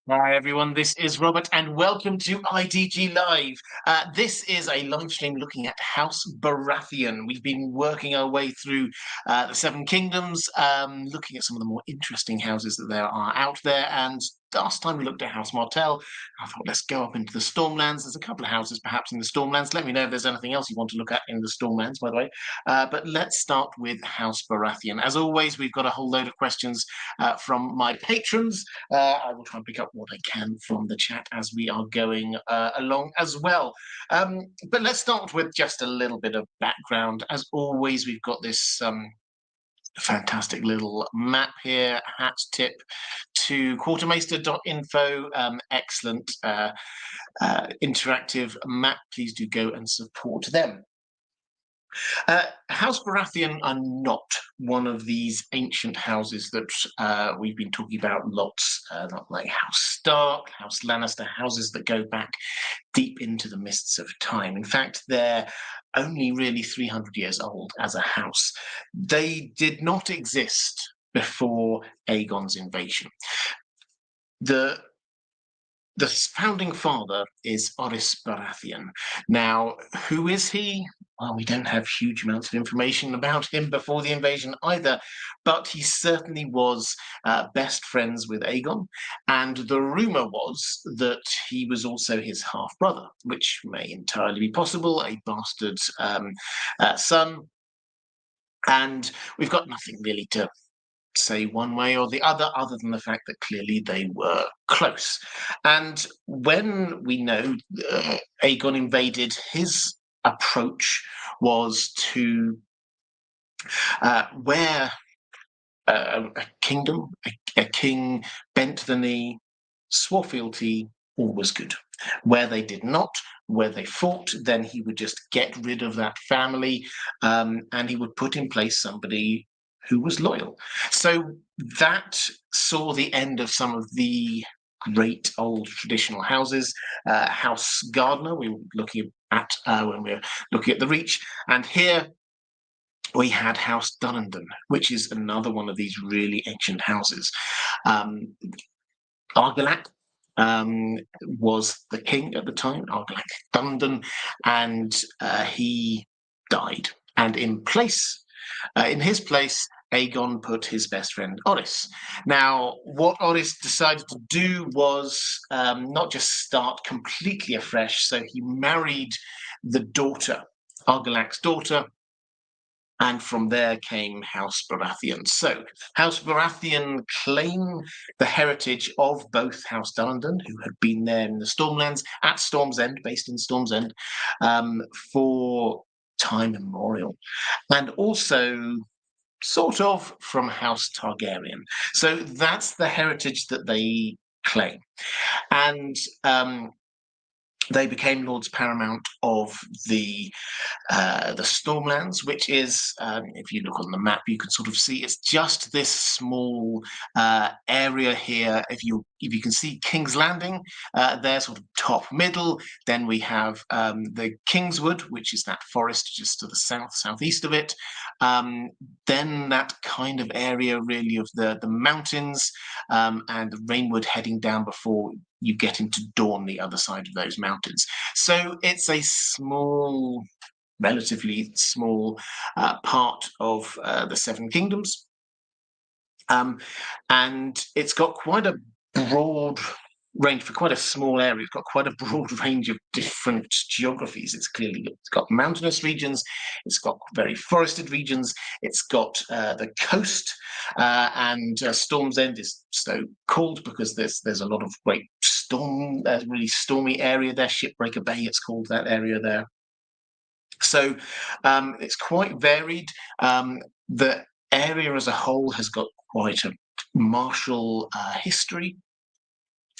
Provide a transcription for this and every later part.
Hi everyone, this is Robert and welcome to IDG Live. This is a live stream looking at House Baratheon. We've been working our way through the Seven Kingdoms, looking at some of the more interesting houses that there are out there. And last time we looked at House Martell, I thought let's go up into the Stormlands. There's a couple of houses perhaps in the Stormlands. Let me know if there's anything else you want to look at in the Stormlands, by the way. But let's start with House Baratheon. As always, we've got a whole load of questions from my patrons. I will try and pick up what I can from the chat as we are going along as well. But let's start with just a little bit of background. As always, we've got this fantastic little map here, hat tip to quartermaster.info. Excellent interactive map. Please do go and support them. House Baratheon are not one of these ancient houses that we've been talking about lots, not like House Stark, House Lannister, houses that go back deep into the mists of time. In fact, they're only really 300 years old as a house. They did not exist before Aegon's invasion. The founding father is Orys Baratheon. Now, who is he? Well, we don't have huge amounts of information about him before the invasion either, but he certainly was best friends with Aegon, and the rumour was that he was also his half-brother, which may entirely be possible, a bastard son, and we've got nothing really to say one way or the other than the fact that clearly they were close. And when we know Aegon invaded, his approach was to where a kingdom, a king bent the knee, swore fealty, all was good. Where they did not, where they fought, then he would just get rid of that family, and he would put in place somebody who was loyal. So that saw the end of some of the great old traditional houses. House Gardner, we were looking at when we were looking at the Reach, and here we had House Dunnendon, which is another one of these really ancient houses. Argilac was the king at the time, Argilac Dunnendon, and he died. And in his place, Aegon put his best friend Orys. Now, what Orys decided to do was not just start completely afresh, so he married the daughter, Argilac's daughter, and from there came House Baratheon. So House Baratheon claim the heritage of both House Dunnendon, who had been there in the Stormlands, at Storm's End, based in Storm's End, for time immemorial, and also sort of from House Targaryen. So that's the heritage that they claim. And they became Lords Paramount of the Stormlands, which is, if you look on the map, you can sort of see it's just this small area here. If you can see King's Landing, there, sort of top middle. Then we have the Kingswood, which is that forest just to the southeast of it. Then that kind of area really of the mountains, and the Rainwood heading down before you get into Dawn, the other side of those mountains. So it's a small, relatively small part of the Seven Kingdoms. And it's got quite a broad range for quite a small area. It's got quite a broad range of different geographies. It's got mountainous regions, it's got very forested regions, it's got the coast, and Storm's End is so called because there's a lot of great really stormy area there. Shipbreaker Bay, it's called, that area there. So it's quite varied. The area as a whole has got quite a martial history.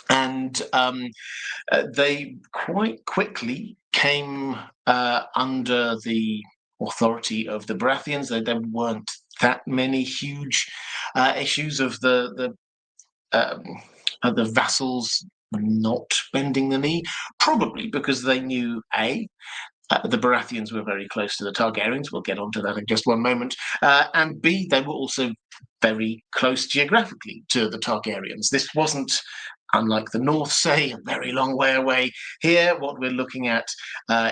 And they quite quickly came under the authority of the Baratheons. There weren't that many huge issues of the vassals not bending the knee, probably because they knew the Baratheons were very close to the Targaryens. We'll get onto that in just one moment. And B, they were also very close geographically to the Targaryens. This wasn't unlike the north, say, a very long way away. Here, what we're looking at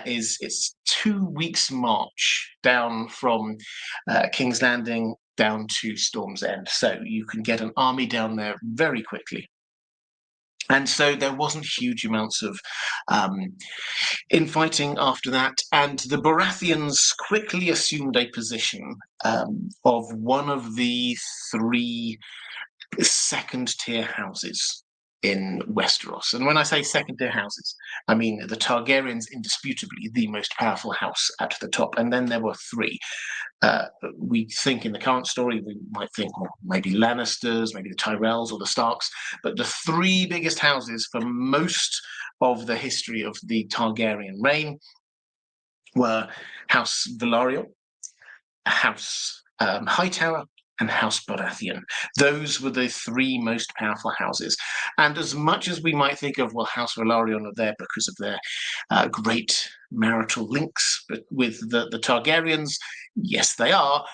is it's 2 weeks' march down from King's Landing down to Storm's End. So you can get an army down there very quickly. And so there wasn't huge amounts of infighting after that. And the Baratheons quickly assumed a position of one of the 3 second-tier houses in Westeros. And when I say second-tier houses, I mean the Targaryens, indisputably the most powerful house at the top. And then there were 3. We think in the current story, we might think, well, maybe Lannisters, maybe the Tyrells or the Starks, but the 3 biggest houses for most of the history of the Targaryen reign were House Velaryon, House Hightower, and House Baratheon. Those were the 3 most powerful houses. And as much as we might think of, well, House Velaryon are there because of their great marital links with the Targaryens, yes, they are,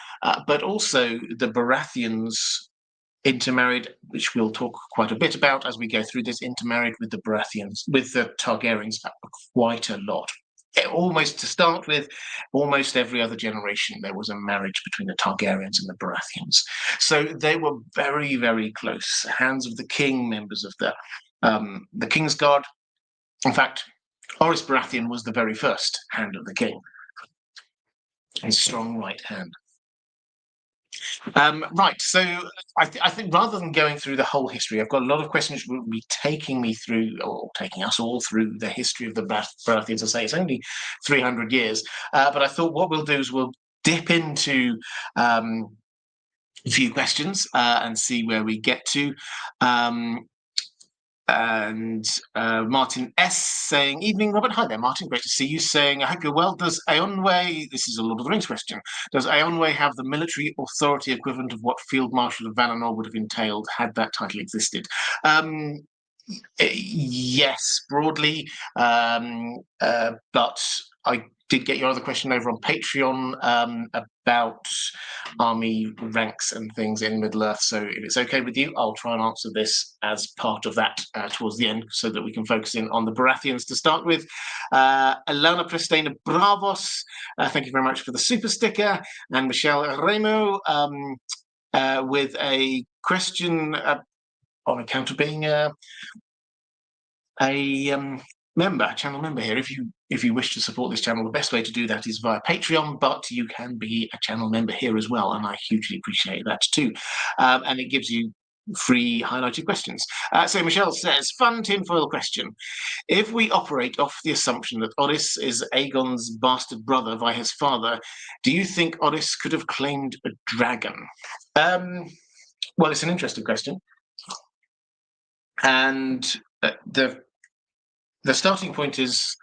but also the Baratheons intermarried, which we'll talk quite a bit about as we go through this, intermarried with the Baratheons, with the Targaryens quite a lot. Almost to start with, almost every other generation, there was a marriage between the Targaryens and the Baratheons. So they were very, very close. Hands of the king, members of the Kingsguard. In fact, Orys Baratheon was the very first hand of the king. A strong right hand. Right, so I think rather than going through the whole history, I've got a lot of questions which will be taking me through, or taking us all through the history of the Baratheons. I say it's only 300 years, but I thought what we'll do is we'll dip into a few questions and see where we get to. And Martin S. saying, evening, Robert. Hi there, Martin. Great to see you. Saying, I hope you're well. Does Eonwë, this is a Lord of the Rings question, does Eonwë have the military authority equivalent of what Field Marshal of Valinor would have entailed had that title existed? Yes, broadly, but I did get your other question over on Patreon about army ranks and things in Middle-earth. So if it's okay with you, I'll try and answer this as part of that towards the end so that we can focus in on the Baratheons to start with. Elena Pristina Bravos, thank you very much for the super sticker. And Michelle Remo with a question on account of being a channel member here. If you wish to support this channel, the best way to do that is via Patreon, but you can be a channel member here as well, and I hugely appreciate that too. And it gives you free highlighted questions. So Michelle says, fun tinfoil question. If we operate off the assumption that Orys is Aegon's bastard brother by his father, do you think Orys could have claimed a dragon? Well, it's an interesting question. And the starting point is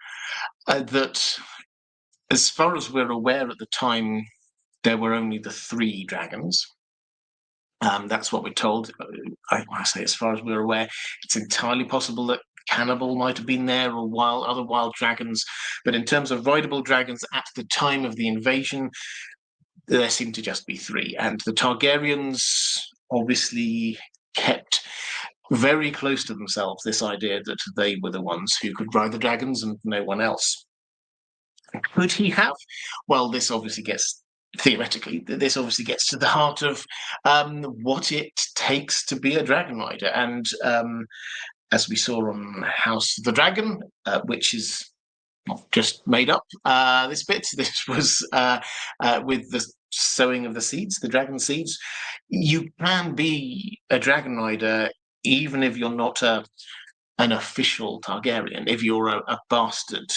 that, as far as we're aware at the time, there were only the 3 dragons. That's what we're told. I say, as far as we're aware, it's entirely possible that Cannibal might have been there, or other wild dragons. But in terms of rideable dragons at the time of the invasion, there seemed to just be 3. And the Targaryens obviously kept very close to themselves this idea that they were the ones who could ride the dragons and no one else. Could he have? Well, this obviously gets, theoretically, this obviously gets to the heart of what it takes to be a dragon rider. And as we saw on House of the Dragon, which is not just made up, this was with the sowing of the seeds, the dragon seeds. You can be a dragon rider even if you're not an official Targaryen. If you're a bastard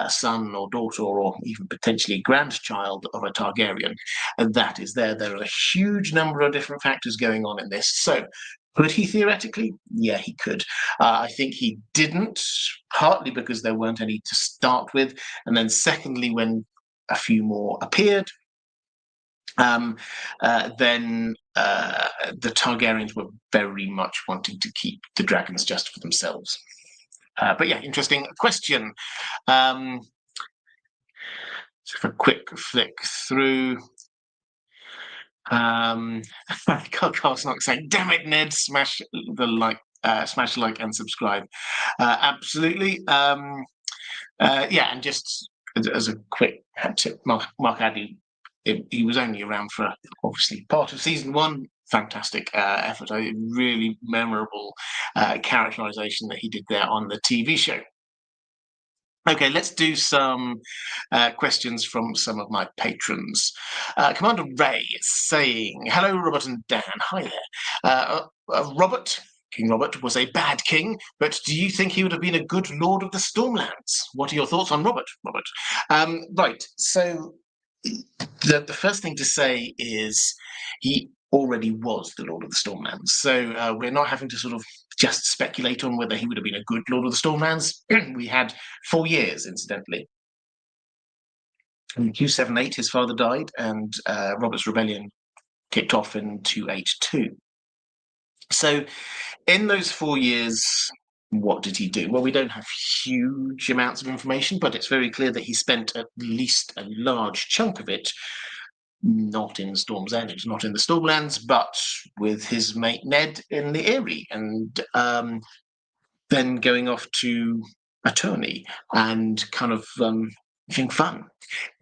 son or daughter, or even potentially grandchild of a Targaryen, and that is there. There are a huge number of different factors going on in this. So could he theoretically? Yeah, he could. I think he didn't, partly because there weren't any to start with, and then secondly, when a few more appeared, then the Targaryens were very much wanting to keep the dragons just for themselves. But yeah, interesting question. So for a quick flick through, Carl's not saying, damn it, Ned, smash the like smash like and subscribe. Absolutely. And just as a quick tip, Mark Addy, he was only around for obviously part of season 1. Fantastic effort. A really memorable characterization that he did there on the TV show. Okay, let's do some questions from some of my patrons. Commander Ray is saying, hello, Robert and Dan. Hi there. Robert, King Robert, was a bad king, but do you think he would have been a good Lord of the Stormlands? What are your thoughts on Robert? Right, so the first thing to say is he already was the Lord of the Stormlands. So we're not having to sort of just speculate on whether he would have been a good Lord of the Stormlands. We had 4 years, incidentally. In 278, his father died, and Robert's rebellion kicked off in 282. So in those 4 years, what did he do? Well, we don't have huge amounts of information, but it's very clear that he spent at least a large chunk of it not in Storm's End, not in the Stormlands, but with his mate Ned in the Eyrie, and then going off to Attorney and kind of having fun.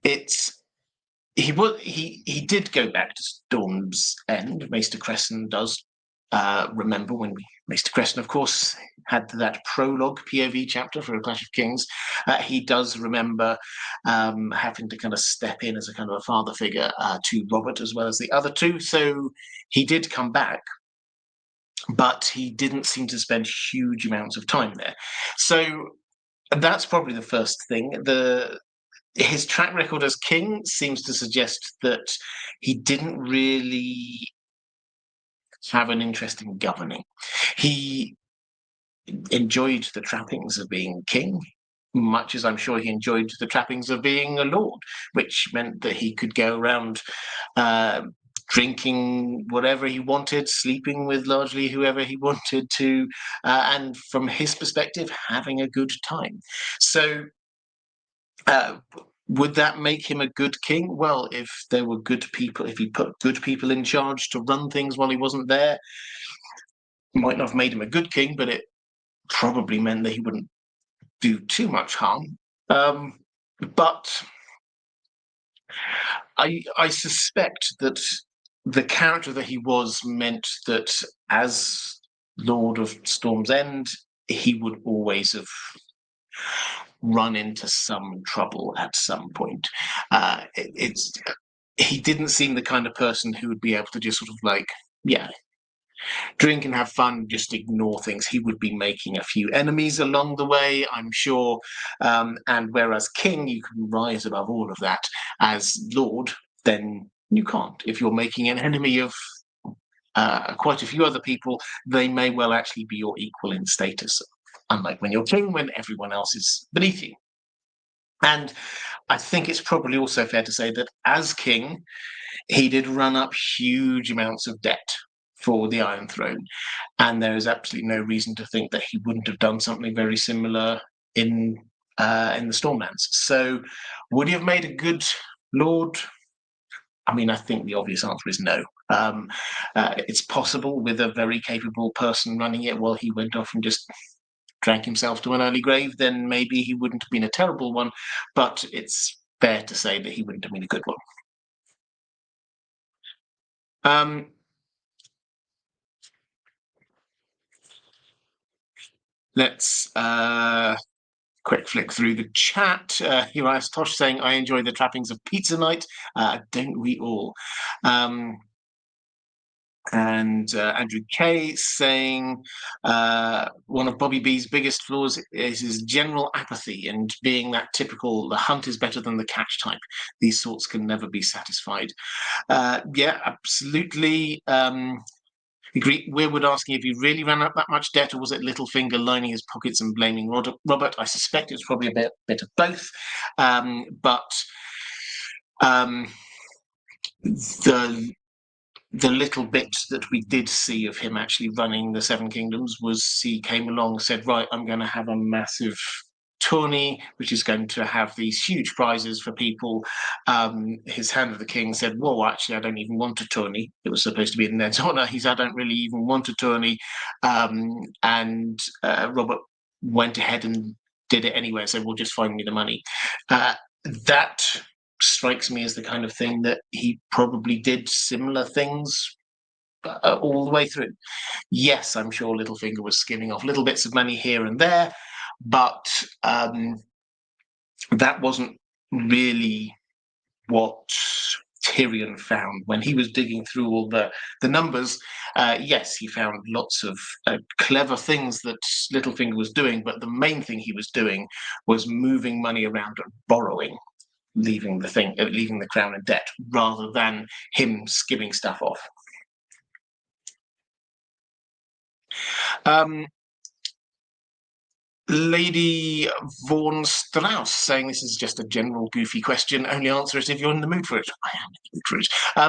He did go back to Storm's End. Maester Crescent does remember when Maester Crescent, of course, had that prologue POV chapter for A Clash of Kings. He does remember having to kind of step in as a kind of a father figure to Robert as well as the other two. So he did come back, but he didn't seem to spend huge amounts of time there. So that's probably the first thing. His track record as king seems to suggest that he didn't really have an interest in governing. He enjoyed the trappings of being king, much as I'm sure he enjoyed the trappings of being a lord, which meant that he could go around drinking whatever he wanted, sleeping with largely whoever he wanted to, and from his perspective, having a good time. So would that make him a good king? Well, if there were good people, if he put good people in charge to run things while he wasn't there, might not have made him a good king, but it probably meant that he wouldn't do too much harm. But I suspect that the character that he was meant that as Lord of Storm's End, he would always have run into some trouble at some point. He didn't seem the kind of person who would be able to just sort of like, drink and have fun, just ignore things. He would be making a few enemies along the way, I'm sure. And whereas king, you can rise above all of that. As lord, then you can't. If you're making an enemy of quite a few other people, they may well actually be your equal in status. Unlike when you're king, when everyone else is beneath you. And I think it's probably also fair to say that as king, he did run up huge amounts of debt for the Iron Throne, and there is absolutely no reason to think that he wouldn't have done something very similar in the Stormlands. So, would he have made a good lord? I mean, I think the obvious answer is no. It's possible with a very capable person running it while he went off and just drank himself to an early grave, then maybe he wouldn't have been a terrible one, but it's fair to say that he wouldn't have been a good one. Let's quick flick through the chat. Urias Tosh saying, I enjoy the trappings of pizza night. Don't we all? And Andrew K saying one of Bobby B's biggest flaws is his general apathy and being that typical, the hunt is better than the catch type. These sorts can never be satisfied. Yeah, absolutely. Agree. Weirwood asking if he really ran up that much debt, or was it Littlefinger lining his pockets and blaming Robert? I suspect it's probably a bit of both. But the little bit that we did see of him actually running the Seven Kingdoms was he came along and said, right, I'm going to have a massive tourney, which is going to have these huge prizes for people. His Hand of the King said, well, actually, I don't even want a tourney. It was supposed to be in Ned's honour. He said, I don't really even want a tourney. And Robert went ahead and did it anyway, so we'll just find me the money. That strikes me as the kind of thing that he probably did similar things all the way through. Yes, I'm sure Littlefinger was skimming off little bits of money here and there, but that wasn't really what Tyrion found when he was digging through all the numbers. Yes, he found lots of clever things that Littlefinger was doing, but the main thing he was doing was moving money around and borrowing, leaving the crown in debt, rather than him skimming stuff off. Lady Vaughan-Strauss saying this is just a general goofy question. Only answer it if you're in the mood for it. I am in the mood for it.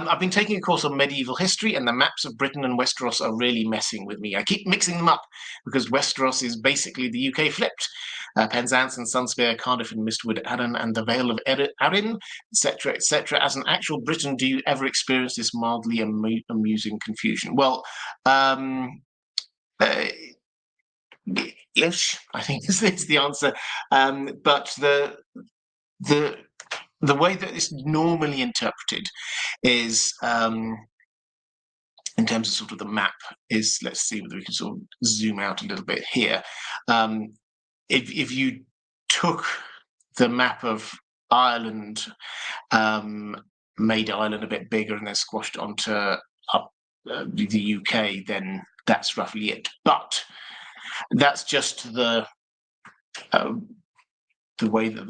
I've been taking a course on medieval history, and the maps of Britain and Westeros are really messing with me. I keep mixing them up because Westeros is basically the UK flipped. Penzance and Sunspear, Cardiff and Mistwood, Arran and the Vale of Arryn, etc., etc. As an actual Briton, do you ever experience this mildly amusing confusion? Well, ish, I think is the answer. But the way that it's normally interpreted is, in terms of sort of the map, is, let's see whether we can sort of zoom out a little bit here. If you took the map of Ireland, made Ireland a bit bigger and then squashed onto the UK, then that's roughly it. But that's just the way that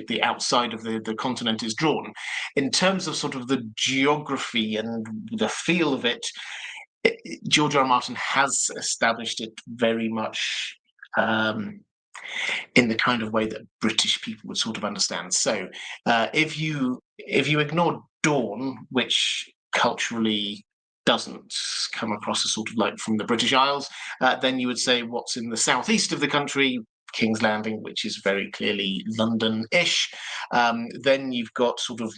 the outside of the continent is drawn. In terms of sort of the geography and the feel of it, George R. R. Martin has established it very much in the kind of way that British people would sort of understand. So if you ignore Dawn, which culturally doesn't come across as sort of like from the British Isles, then you would say what's in the southeast of the country, King's Landing, which is very clearly London-ish. Then you've got sort of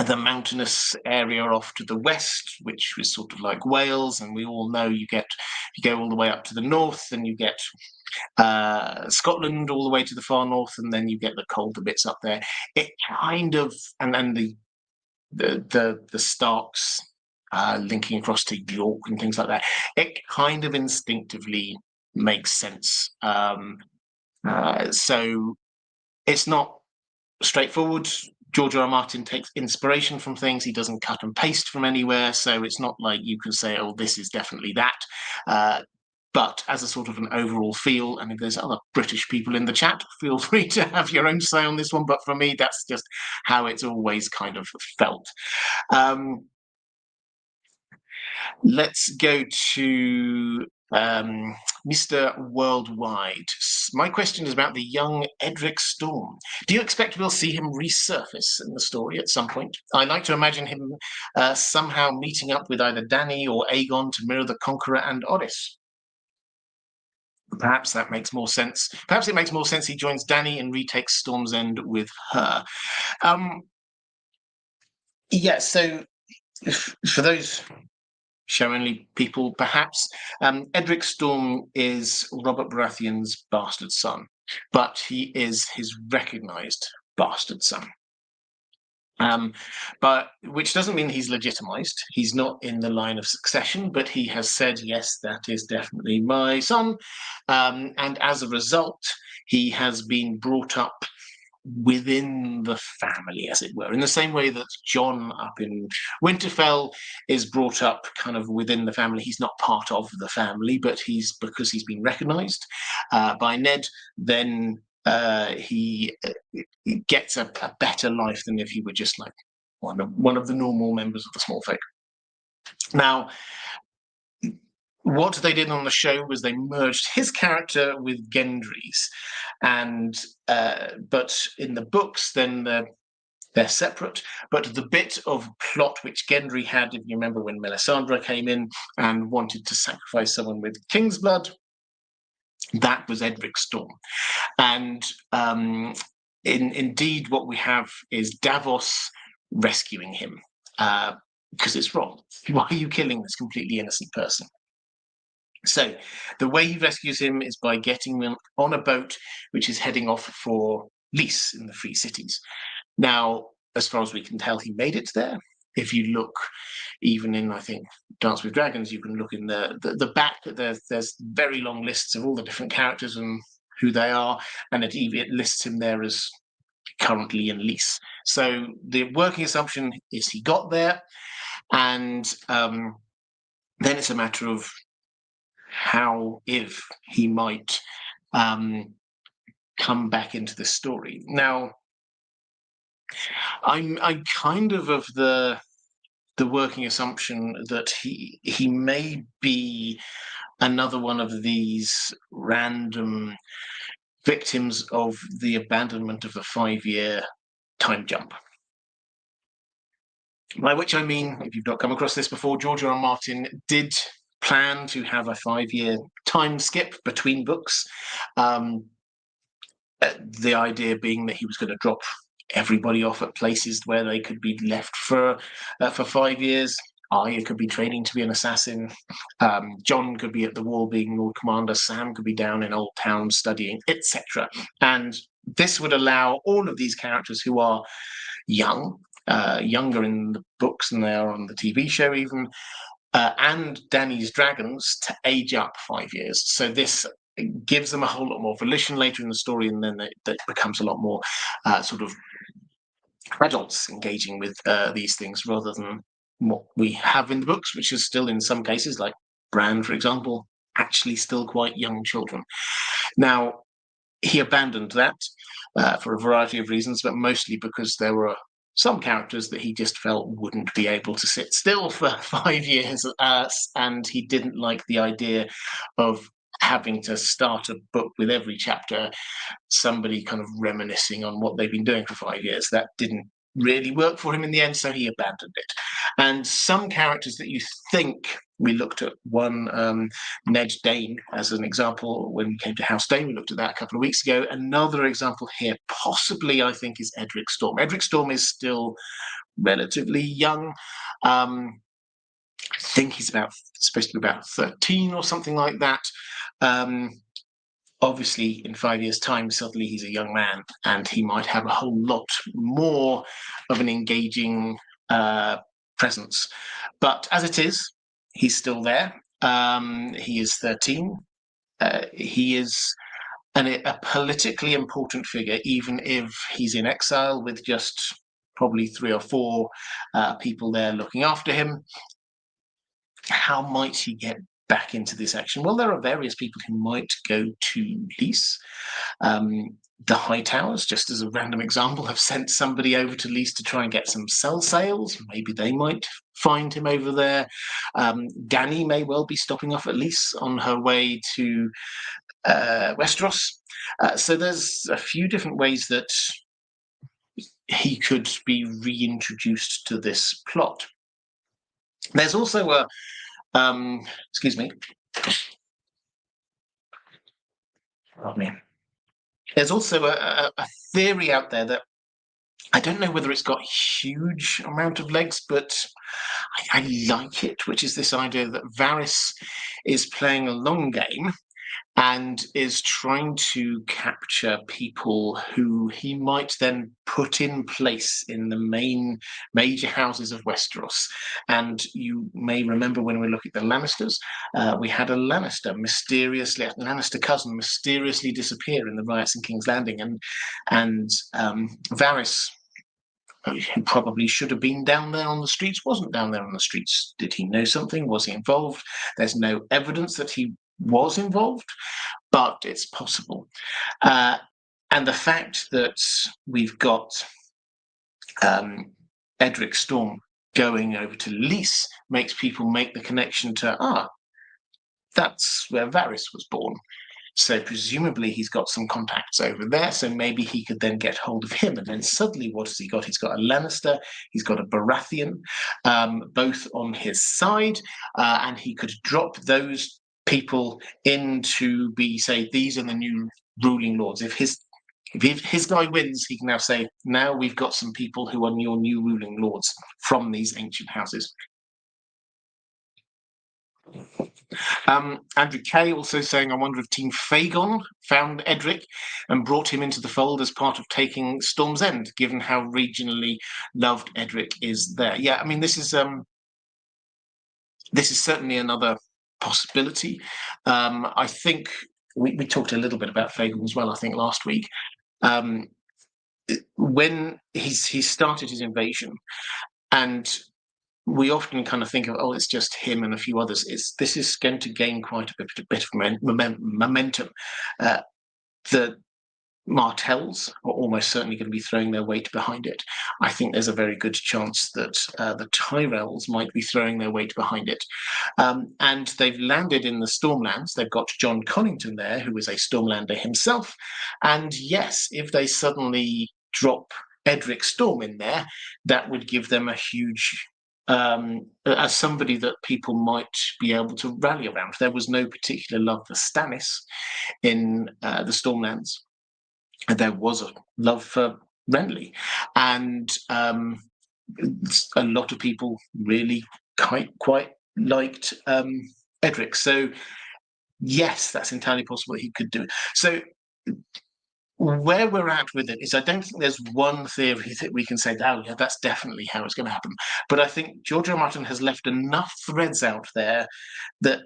the mountainous area off to the west, which is sort of like Wales, and we all know you go all the way up to the north, and you get Scotland all the way to the far north, and then you get the colder bits up there. It kind of, and then the Starks linking across to York and things like that. It kind of instinctively makes sense. So it's not straightforward. George R. R. Martin takes inspiration from things. He doesn't cut and paste from anywhere. So it's not like you can say, oh, this is definitely that. But as a sort of an overall feel, and if there's other British people in the chat, feel free to have your own say on this one. But for me, that's just how it's always kind of felt. Let's go to Mr. Worldwide. My question is about the young Edric Storm. Do you expect we'll see him resurface in the story at some point? I like to imagine him somehow meeting up with either Dany or Aegon to mirror the Conqueror and Oris. Perhaps that makes more sense. Perhaps it makes more sense he joins Dany and retakes Storm's End with her. Yeah, so for those show-only people, perhaps, Edric Storm is Robert Baratheon's bastard son, but he is his recognised bastard son. But which doesn't mean he's legitimized. He's not in the line of succession, but he has said, yes, that is definitely my son. And as a result, he has been brought up within the family, as it were, in the same way that Jon up in Winterfell is brought up kind of within the family. He's not part of the family, but because he's been recognized by Ned, then he gets a better life than if he were just like one of the normal members of the small folk. Now, what they did on the show was they merged his character with Gendry's, and but in the books, then they're separate. But the bit of plot which Gendry had, if you remember when Melisandre came in and wanted to sacrifice someone with king's blood, That was Edric Storm. And indeed, what we have is Davos rescuing him because it's wrong. Why are you killing this completely innocent person? So the way he rescues him is by getting him on a boat which is heading off for Lys in the Free Cities. Now, as far as we can tell, he made it there. If you look, even in, I think, Dance with Dragons, you can look in the back. There's very long lists of all the different characters and who they are, and it lists him there as currently in Lys. So the working assumption is he got there, and then it's a matter of how, if he might come back into the story. Now, I'm kind of the working assumption that he may be another one of these random victims of the abandonment of the 5-year time jump. By which I mean, if you've not come across this before, George R. R. Martin did plan to have a 5-year time skip between books. The idea being that he was going to drop everybody off at places where they could be left for 5 years. Arya could be training to be an assassin. Jon could be at the wall being Lord Commander. Sam could be down in Old Town studying, etc. And this would allow all of these characters who are young, younger in the books than they are on the TV show even, and Dany's dragons to age up 5 years. So this gives them a whole lot more volition later in the story, and then it becomes a lot more sort of adults engaging with these things rather than what we have in the books, which is still in some cases, like Bran, for example, actually still quite young children. Now, he abandoned that for a variety of reasons, but mostly because there were some characters that he just felt wouldn't be able to sit still for 5 years, and he didn't like the idea of having to start a book with every chapter somebody kind of reminiscing on what they've been doing for 5 years. That didn't really work for him in the end, so he abandoned it. And some characters that you think, we looked at one, Ned Dane as an example when we came to House Dane. We looked at that a couple of weeks ago. Another example here, possibly, I think, is Edric Storm. Edric Storm is still relatively young. I think he's supposed to be about 13 or something like that. Obviously, in 5 years' time, suddenly he's a young man, and he might have a whole lot more of an engaging presence. But as it is, he's still there. He is 13. He is a politically important figure, even if he's in exile with just probably 3 or 4 people there looking after him. How might he get back into this action? Well, there are various people who might go to Lys. The Hightowers, just as a random example, have sent somebody over to Lys to try and get some cell sales. Maybe they might find him over there. Dany may well be stopping off at Lys on her way to Westeros. So there's a few different ways that he could be reintroduced to this plot. There's also a excuse me. Pardon me. There's also a theory out there that I don't know whether it's got a huge amount of legs, but I like it, which is this idea that Varys is playing a long game and is trying to capture people who he might then put in place in the main major houses of Westeros. And you may remember when we look at the Lannisters, we had a Lannister cousin mysteriously disappear in the riots in King's Landing, and Varys, who probably should have been down there on the streets, wasn't down there on the streets. Did he know something? Was he involved? There's no evidence that he was involved, but it's possible. And the fact that we've got Edric Storm going over to Lys makes people make the connection to, that's where Varys was born. So presumably he's got some contacts over there, so maybe he could then get hold of him. And then suddenly, what has he got? He's got a Lannister, he's got a Baratheon, both on his side, and he could drop those people in to be, say, these are the new ruling lords. If his guy wins, he can now say, now we've got some people who are your new ruling lords from these ancient houses. Andrew Kay also saying, I wonder if Team Fagon found Edric and brought him into the fold as part of taking Storm's End, given how regionally loved Edric is there. Yeah, I mean, this is certainly another possibility. I think we talked a little bit about Fagon as well, I think, last week. When he started his invasion, and we often kind of think of, oh, it's just him and a few others. This is going to gain quite a bit of momentum. The Martells are almost certainly going to be throwing their weight behind it. I think there's a very good chance that the Tyrells might be throwing their weight behind it. And they've landed in the Stormlands. They've got John Connington there, who is a Stormlander himself. And yes, if they suddenly drop Edric Storm in there, that would give them a huge... as somebody that people might be able to rally around. There was no particular love for Stannis in the Stormlands. There was a love for Renly, and a lot of people really quite liked Edric. So yes, that's entirely possible that he could do it. So where we're at with it is, I don't think there's one theory that we can say, oh yeah, that's definitely how it's going to happen. But I think George R. R. Martin has left enough threads out there that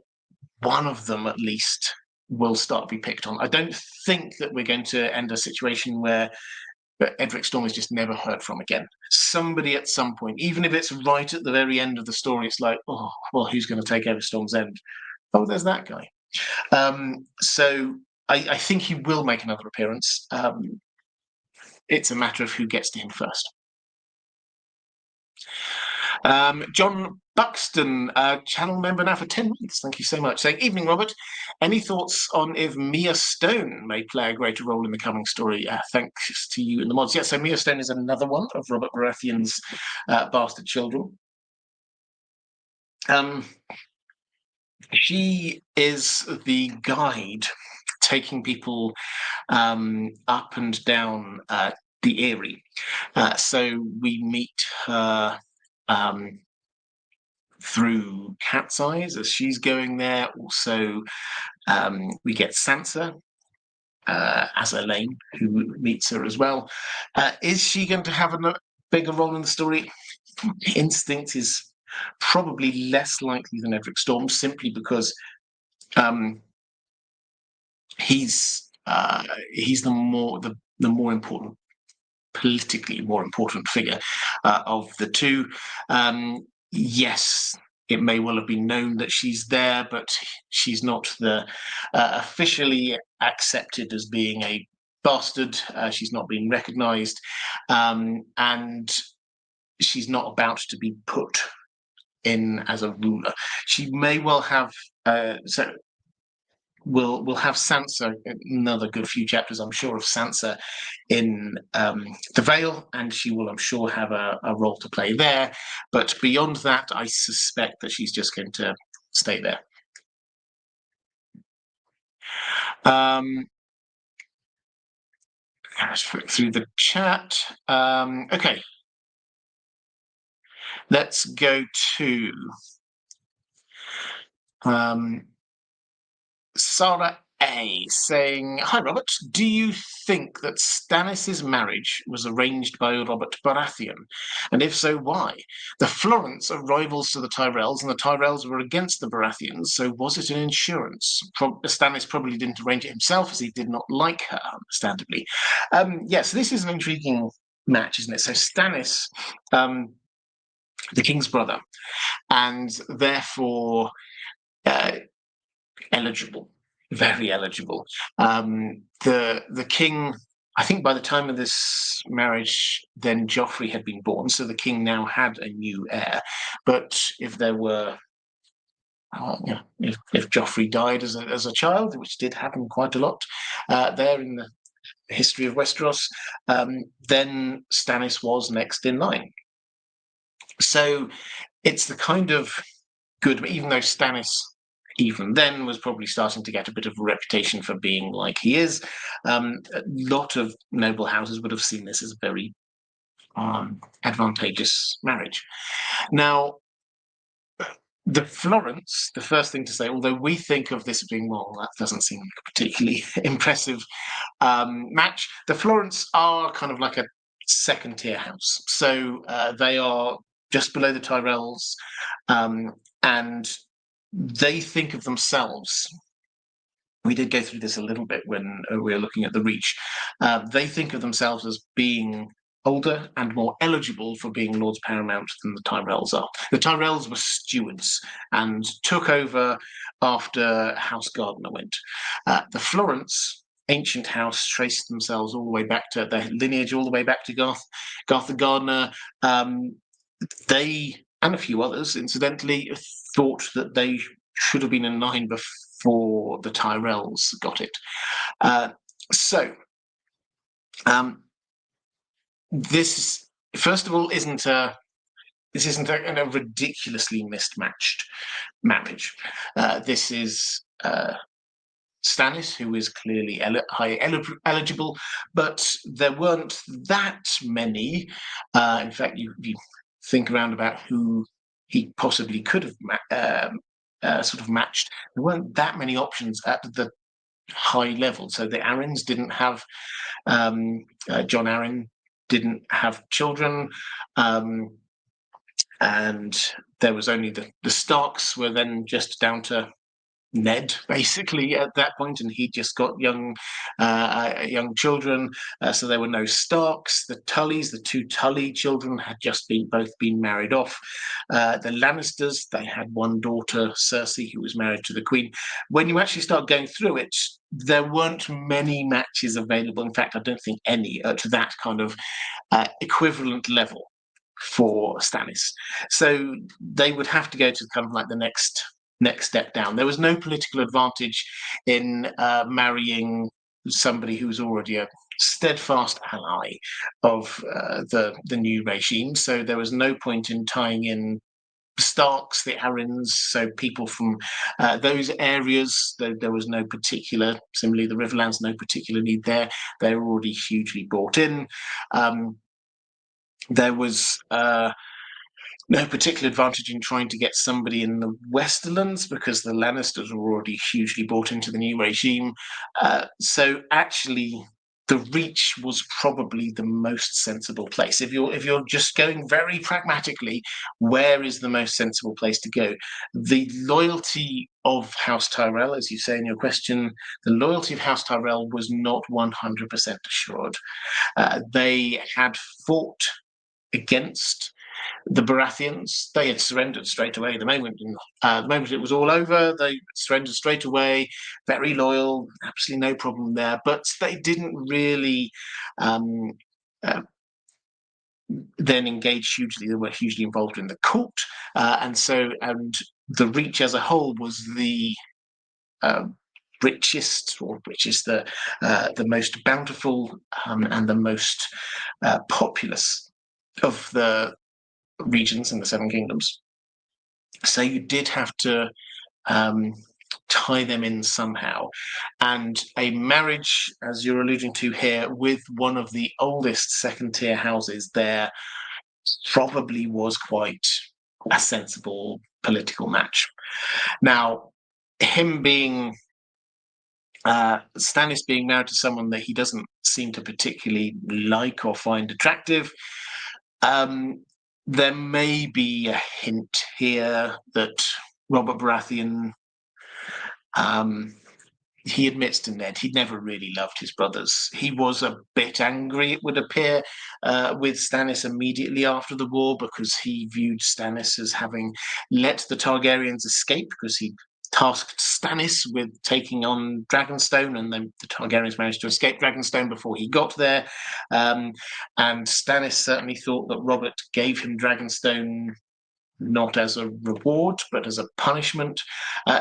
one of them at least will start to be picked on. I don't think that we're going to end a situation where Edric Storm is just never heard from again. Somebody at some point, even if it's right at the very end of the story, it's like, oh, well, who's going to take over Storm's End? Oh, there's that guy. So I think he will make another appearance. It's a matter of who gets to him first. John Buxton, channel member now for 10 months. Thank you so much. Saying, evening, Robert. Any thoughts on if Mia Stone may play a greater role in the coming story? Thanks to you and the mods. Yeah, so Mia Stone is another one of Robert Baratheon's bastard children. She is the guide taking people up and down the Eyrie. So we meet her through Cat's Eyes as she's going there. Also, we get Sansa as Elaine, who meets her as well. Is she going to have a bigger role in the story? Instinct is probably less likely than Edric Storm, simply because he's the more important, politically more important figure of the two. Yes, it may well have been known that she's there, but she's not the officially accepted as being a bastard. She's not being recognised, and she's not about to be put in as a ruler. She may well have We'll have Sansa, another good few chapters, I'm sure, of Sansa in the Vale, and she will, I'm sure, have a role to play there. But beyond that, I suspect that she's just going to stay there. Let's flip through the chat. Okay. Let's go to Sarah A saying, hi Robert, do you think that Stannis' marriage was arranged by Robert Baratheon? And if so, why? The Florents are rivals to the Tyrells, and the Tyrells were against the Baratheons, so was it an insurance? Stannis probably didn't arrange it himself, as he did not like her, understandably. Yes, this is an intriguing match, isn't it? So Stannis, the king's brother, and therefore eligible, very eligible. The king, I think by the time of this marriage, then Joffrey had been born, so the king now had a new heir. But if there were, if Joffrey died as a child, which did happen quite a lot there in the history of Westeros, then Stannis was next in line. So it's the kind of good, even though Stannis even then was probably starting to get a bit of a reputation for being like he is. A lot of noble houses would have seen this as a very advantageous marriage. Now, the Florence, the first thing to say, although we think of this being, well, that doesn't seem like a particularly impressive match, the Florence are kind of like a second-tier house. So they are just below the Tyrells, and they think of themselves. We did go through this a little bit when we were looking at the Reach. They think of themselves as being older and more eligible for being Lords Paramount than the Tyrells are. The Tyrells were stewards and took over after House Gardner went. The Florence, ancient house, traced themselves all the way back to their lineage, all the way back to Garth the Gardener. They, and a few others, incidentally, thought that they should have been in line before the Tyrells got it. This, first of all, isn't a ridiculously mismatched marriage. This is Stannis, who is clearly high eligible, but there weren't that many. In fact, you think around about who he possibly could have sort of matched. There weren't that many options at the high level. So the Arryns didn't have John Arryn didn't have children, and there was only the Starks were then just down to Ned, basically, at that point, and he just got young children, so there were no Starks. The Tullys, the two Tully children, had just both been married off. The Lannisters, they had one daughter, Cersei, who was married to the Queen. When you actually start going through it, there weren't many matches available. In fact, I don't think any to that kind of equivalent level for Stannis. So they would have to go to kind of like the next step down. There was no political advantage in marrying somebody who was already a steadfast ally of the new regime. So there was no point in tying in the Starks, the Arryns, so people from those areas. There was no particular, similarly the Riverlands, no particular need there. They were already hugely bought in. There was no particular advantage in trying to get somebody in the Westerlands because the Lannisters were already hugely bought into the new regime. So actually, the Reach was probably the most sensible place. If you're just going very pragmatically, where is the most sensible place to go? The loyalty of House Tyrell, as you say in your question, the loyalty of House Tyrell was not 100% assured. They had fought against the Baratheons. They had surrendered straight away. The moment it was all over, they surrendered straight away. Very loyal, absolutely no problem there. But they didn't really then engage hugely. They were hugely involved in the court, and the Reach as a whole was the richest, the most bountiful and the most populous of the regions in the Seven Kingdoms. So you did have to tie them in somehow. And a marriage, as you're alluding to here, with one of the oldest second-tier houses there probably was quite a sensible political match. Now, him being Stannis being married to someone that he doesn't seem to particularly like or find attractive, there may be a hint here that Robert Baratheon, he admits to Ned, he'd never really loved his brothers. He was a bit angry, it would appear, with Stannis immediately after the war because he viewed Stannis as having let the Targaryens escape because he tasked Stannis with taking on Dragonstone, and then the Targaryens managed to escape Dragonstone before he got there. And Stannis certainly thought that Robert gave him Dragonstone not as a reward, but as a punishment.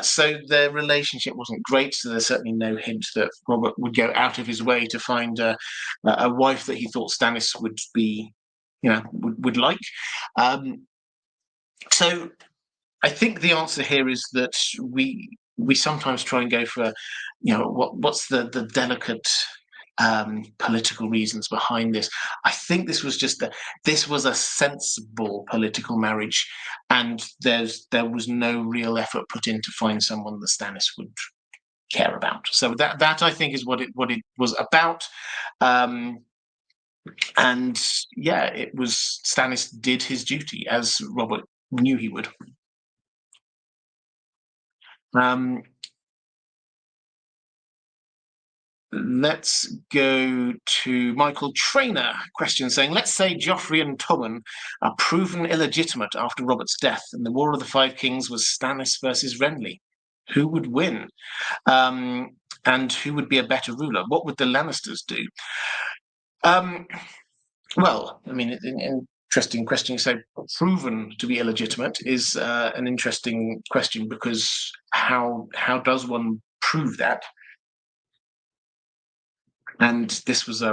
So their relationship wasn't great, so there's certainly no hint that Robert would go out of his way to find a wife that he thought Stannis would be, would like. So I think the answer here is that we sometimes try and go for, what's the delicate political reasons behind this. I think this was just this was a sensible political marriage, and there was no real effort put in to find someone that Stannis would care about. So that I think is what it was about. And yeah, it was Stannis did his duty as Robert knew he would. Let's go to Michael Trainer question saying, let's say Joffrey and Tommen are proven illegitimate after Robert's death and the War of the Five Kings was Stannis versus Renly. Who would win? And who would be a better ruler? What would the Lannisters do? Well, I mean, interesting question. So proven to be illegitimate is an interesting question, because how does one prove that? And this was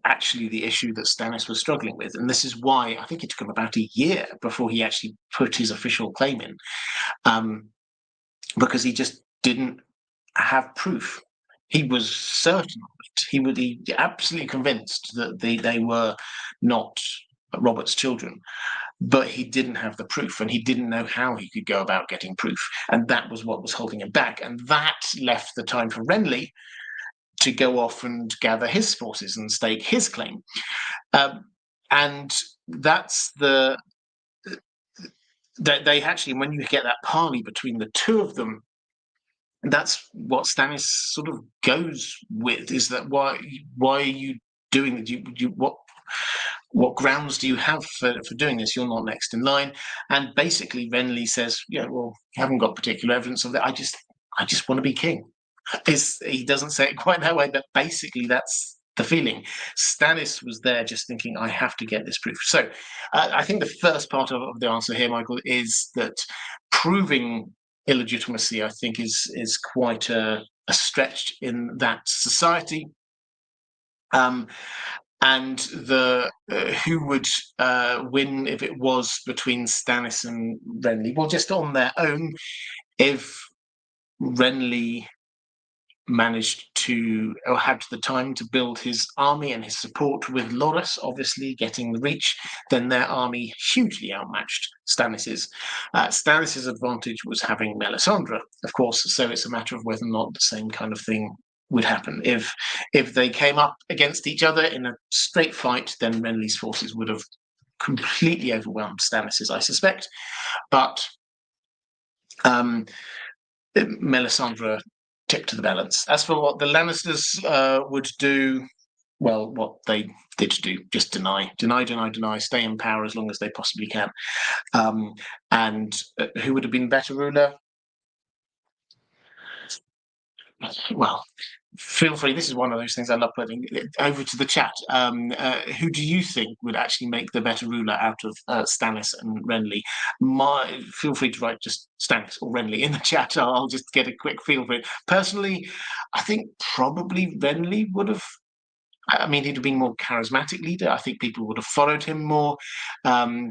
actually the issue that Stannis was struggling with, and this is why I think it took him about a year before he actually put his official claim in, because he just didn't have proof. He was certain of it. He was absolutely convinced that they were not Robert's children, but he didn't have the proof, and he didn't know how he could go about getting proof, and that was what was holding him back. And that left the time for Renly to go off and gather his forces and stake his claim. And that's they actually, when you get that parley between the two of them, that's what Stannis sort of goes with, is that why are you doing it? What grounds do you have for doing this? You're not next in line. And basically Renly says, yeah, well, you haven't got particular evidence of that. I just want to be king. He doesn't say it quite that way, but basically that's the feeling. Stannis was there just thinking, I have to get this proof. So I think the first part of the answer here, Michael, is that proving illegitimacy, I think, is quite a stretch in that society. And the who would win if it was between Stannis and Renly? Well, just on their own, if Renly managed to, or had the time to build his army and his support with Loras, obviously getting the reach, then their army hugely outmatched Stannis's. Stannis's advantage was having Melisandre, of course, so it's a matter of whether or not the same kind of thing would happen. If they came up against each other in a straight fight, then Renly's forces would have completely overwhelmed Stannis's, I suspect. But Melisandre tipped to the balance. As for what the Lannisters would do, well, what they did do, just deny, stay in power as long as they possibly can. And who would have been better ruler? Well, feel free. This is one of those things I love putting over to the chat. Who do you think would actually make the better ruler out of Stannis and Renly? Feel free to write just Stannis or Renly in the chat. I'll just get a quick feel for it. Personally, I think probably Renly would have. I mean, he'd have been more charismatic leader. I think people would have followed him more. But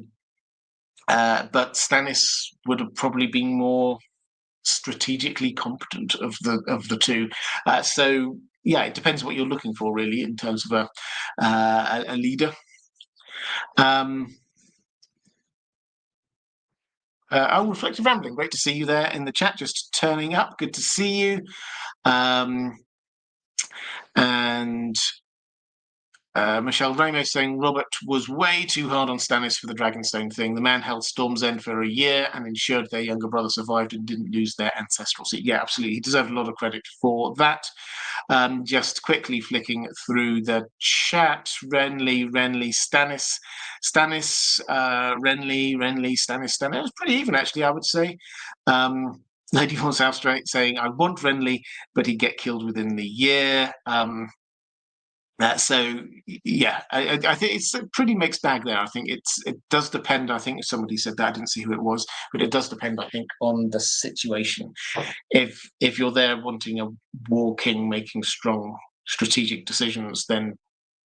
Stannis would have probably been more strategically competent of the two. So yeah, it depends what you're looking for, really, in terms of a leader. Reflective Rambling, great to see you there in the chat, just turning up. Good to see you. And Michelle Ramos saying Robert was way too hard on Stannis for the Dragonstone thing. The man held Storm's End for a year and ensured their younger brother survived and didn't lose their ancestral seat. Yeah, absolutely. He deserved a lot of credit for that. Just quickly flicking through the chat. Renly, Stannis, Renly, Stannis. It was pretty even, actually, I would say. Lady von Southstraight saying, I want Renly, but he'd get killed within the year. So yeah, I think it's a pretty mixed bag there. I think it does depend. I think somebody said that, I didn't see who it was, but it does depend, I think, on the situation. If you're there wanting a war king making strong strategic decisions, then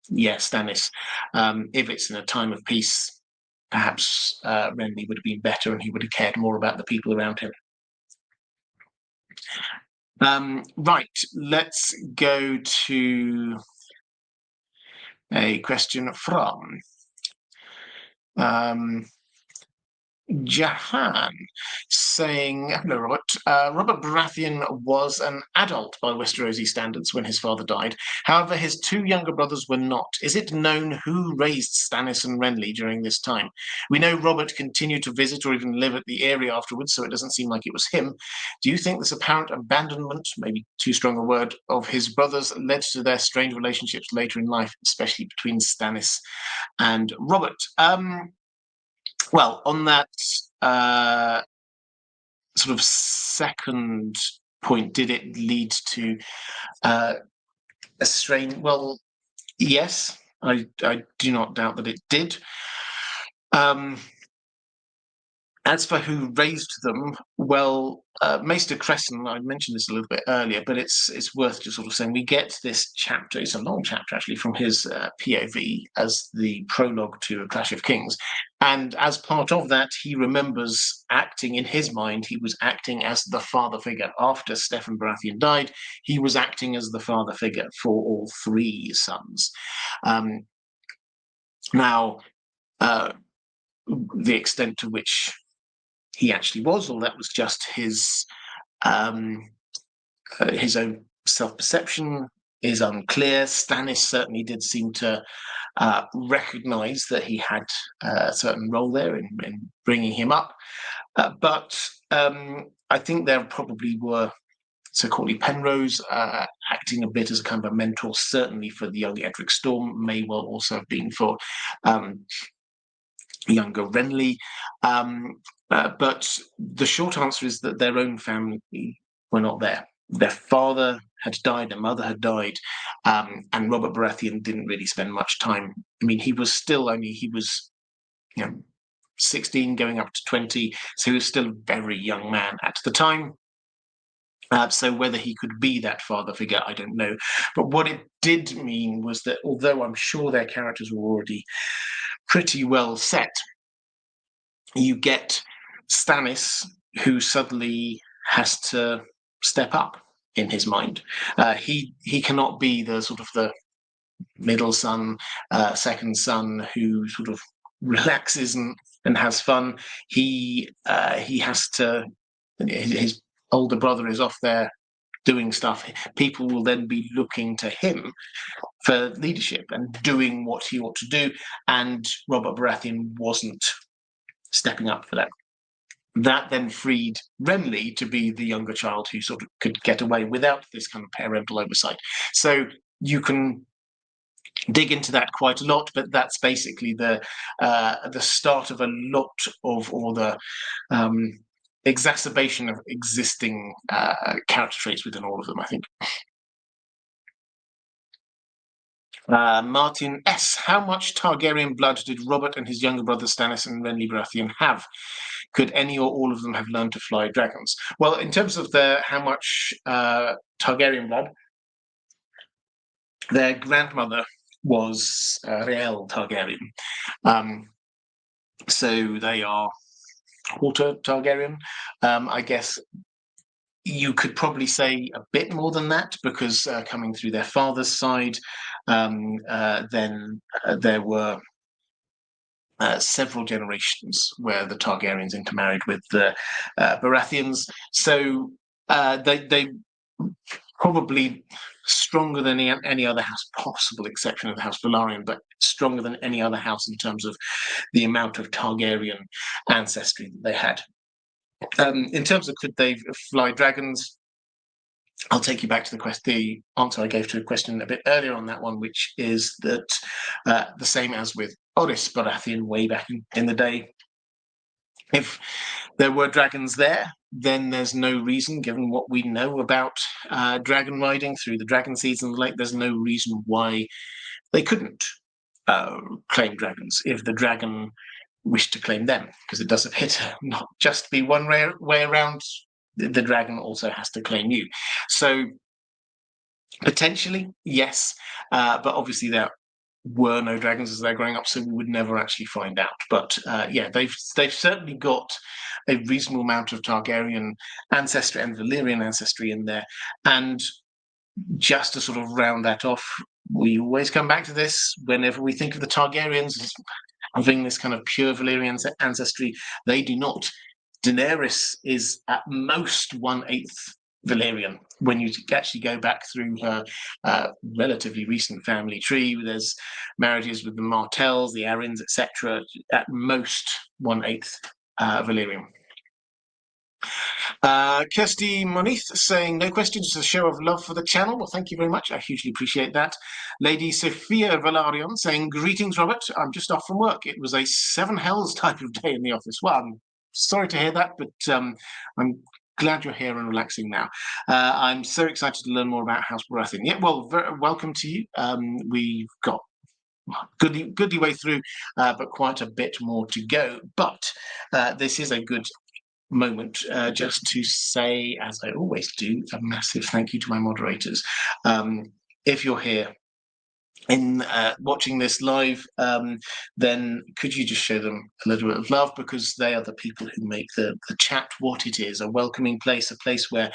yeah, Stannis. If it's in a time of peace, perhaps Renly would have been better, and he would have cared more about the people around him. Right, let's go to a question from Jahan, saying, hello, Robert. Robert Baratheon was an adult by Westerosi standards when his father died. However, his two younger brothers were not. Is it known who raised Stannis and Renly during this time? We know Robert continued to visit or even live at the area afterwards, so it doesn't seem like it was him. Do you think this apparent abandonment, maybe too strong a word, of his brothers led to their strained relationships later in life, especially between Stannis and Robert? Well, on that sort of second point, did it lead to a strain? Well, yes, I do not doubt that it did. As for who raised them, well, Maester Crescent, I mentioned this a little bit earlier, but it's worth just sort of saying we get this chapter, it's a long chapter actually, from his POV as the prologue to A Clash of Kings. And as part of that, he remembers acting in his mind, he was acting as the father figure. After Steffon Baratheon died, he was acting as the father figure for all three sons. Now, the extent to which he actually was, or that was just his own self-perception, is unclear. Stannis certainly did seem to recognise that he had a certain role there in bringing him up, but I think there probably were Sir Courtney Penrose acting a bit as a kind of a mentor, certainly for the young Edric Storm, may well also have been for younger Renly. But the short answer is that their own family were not there. Their father had died, their mother had died, and Robert Baratheon didn't really spend much time. I mean, he was 16 going up to 20, so he was still a very young man at the time. So whether he could be that father figure, I don't know. But what it did mean was that although I'm sure their characters were already pretty well set, you get Stannis, who suddenly has to step up in his mind. He cannot be the sort of the middle son, second son who sort of relaxes and has fun. He has to. His older brother is off there doing stuff. People will then be looking to him for leadership and doing what he ought to do. And Robert Baratheon wasn't stepping up for that. That then freed Renly to be the younger child who sort of could get away without this kind of parental oversight. So you can dig into that quite a lot, but that's basically the start of a lot of all the exacerbation of existing character traits within all of them, I think. Martin S. How much Targaryen blood did Robert and his younger brother Stannis and Renly Baratheon have? Could any or all of them have learned to fly dragons? Well, in terms of how much Targaryen blood, their grandmother was Rhaelle Targaryen. So they are quarter Targaryen. I guess you could probably say a bit more than that, because coming through their father's side, then there were several generations where the Targaryens intermarried with the Baratheons. So they probably stronger than any other house, possible exception of the House Velaryon, but stronger than any other house in terms of the amount of Targaryen ancestry that they had. In terms of could they fly dragons, I'll take you back to the answer I gave to a question a bit earlier on that one, which is that the same as with Oris Baratheon way back in the day. If there were dragons there, then there's no reason, given what we know about dragon riding through the dragon seeds and the like, there's no reason why they couldn't claim dragons if the dragon wished to claim them, because it does appear to not just be one way around. The dragon also has to claim you. So potentially, yes, but obviously there were no dragons as they're growing up, so we would never actually find out. But yeah, they've certainly got a reasonable amount of Targaryen ancestry and Valyrian ancestry in there. And just to sort of round that off, we always come back to this whenever we think of the Targaryens as having this kind of pure Valyrian ancestry. They do not. Daenerys is at most 1/8 Valyrian. When you actually go back through her relatively recent family tree, there's marriages with the Martells, the Arryns, etc. At most 1/8 Valyrian. Kirsty Monith saying, no questions, just a show of love for the channel. Well, thank you very much. I hugely appreciate that. Lady Sophia Valarion saying, greetings, Robert. I'm just off from work. It was a 7 hells type of day in the office. Well, I'm sorry to hear that, but I'm glad you're here and relaxing now. I'm so excited to learn more about House Baratheon. Yeah, well, welcome to you. We've got goodly way through, but quite a bit more to go. But this is a good moment just to say, as I always do, a massive thank you to my moderators. If you're here in watching this live, then could you just show them a little bit of love, because they are the people who make the chat what it is, a welcoming place, a place where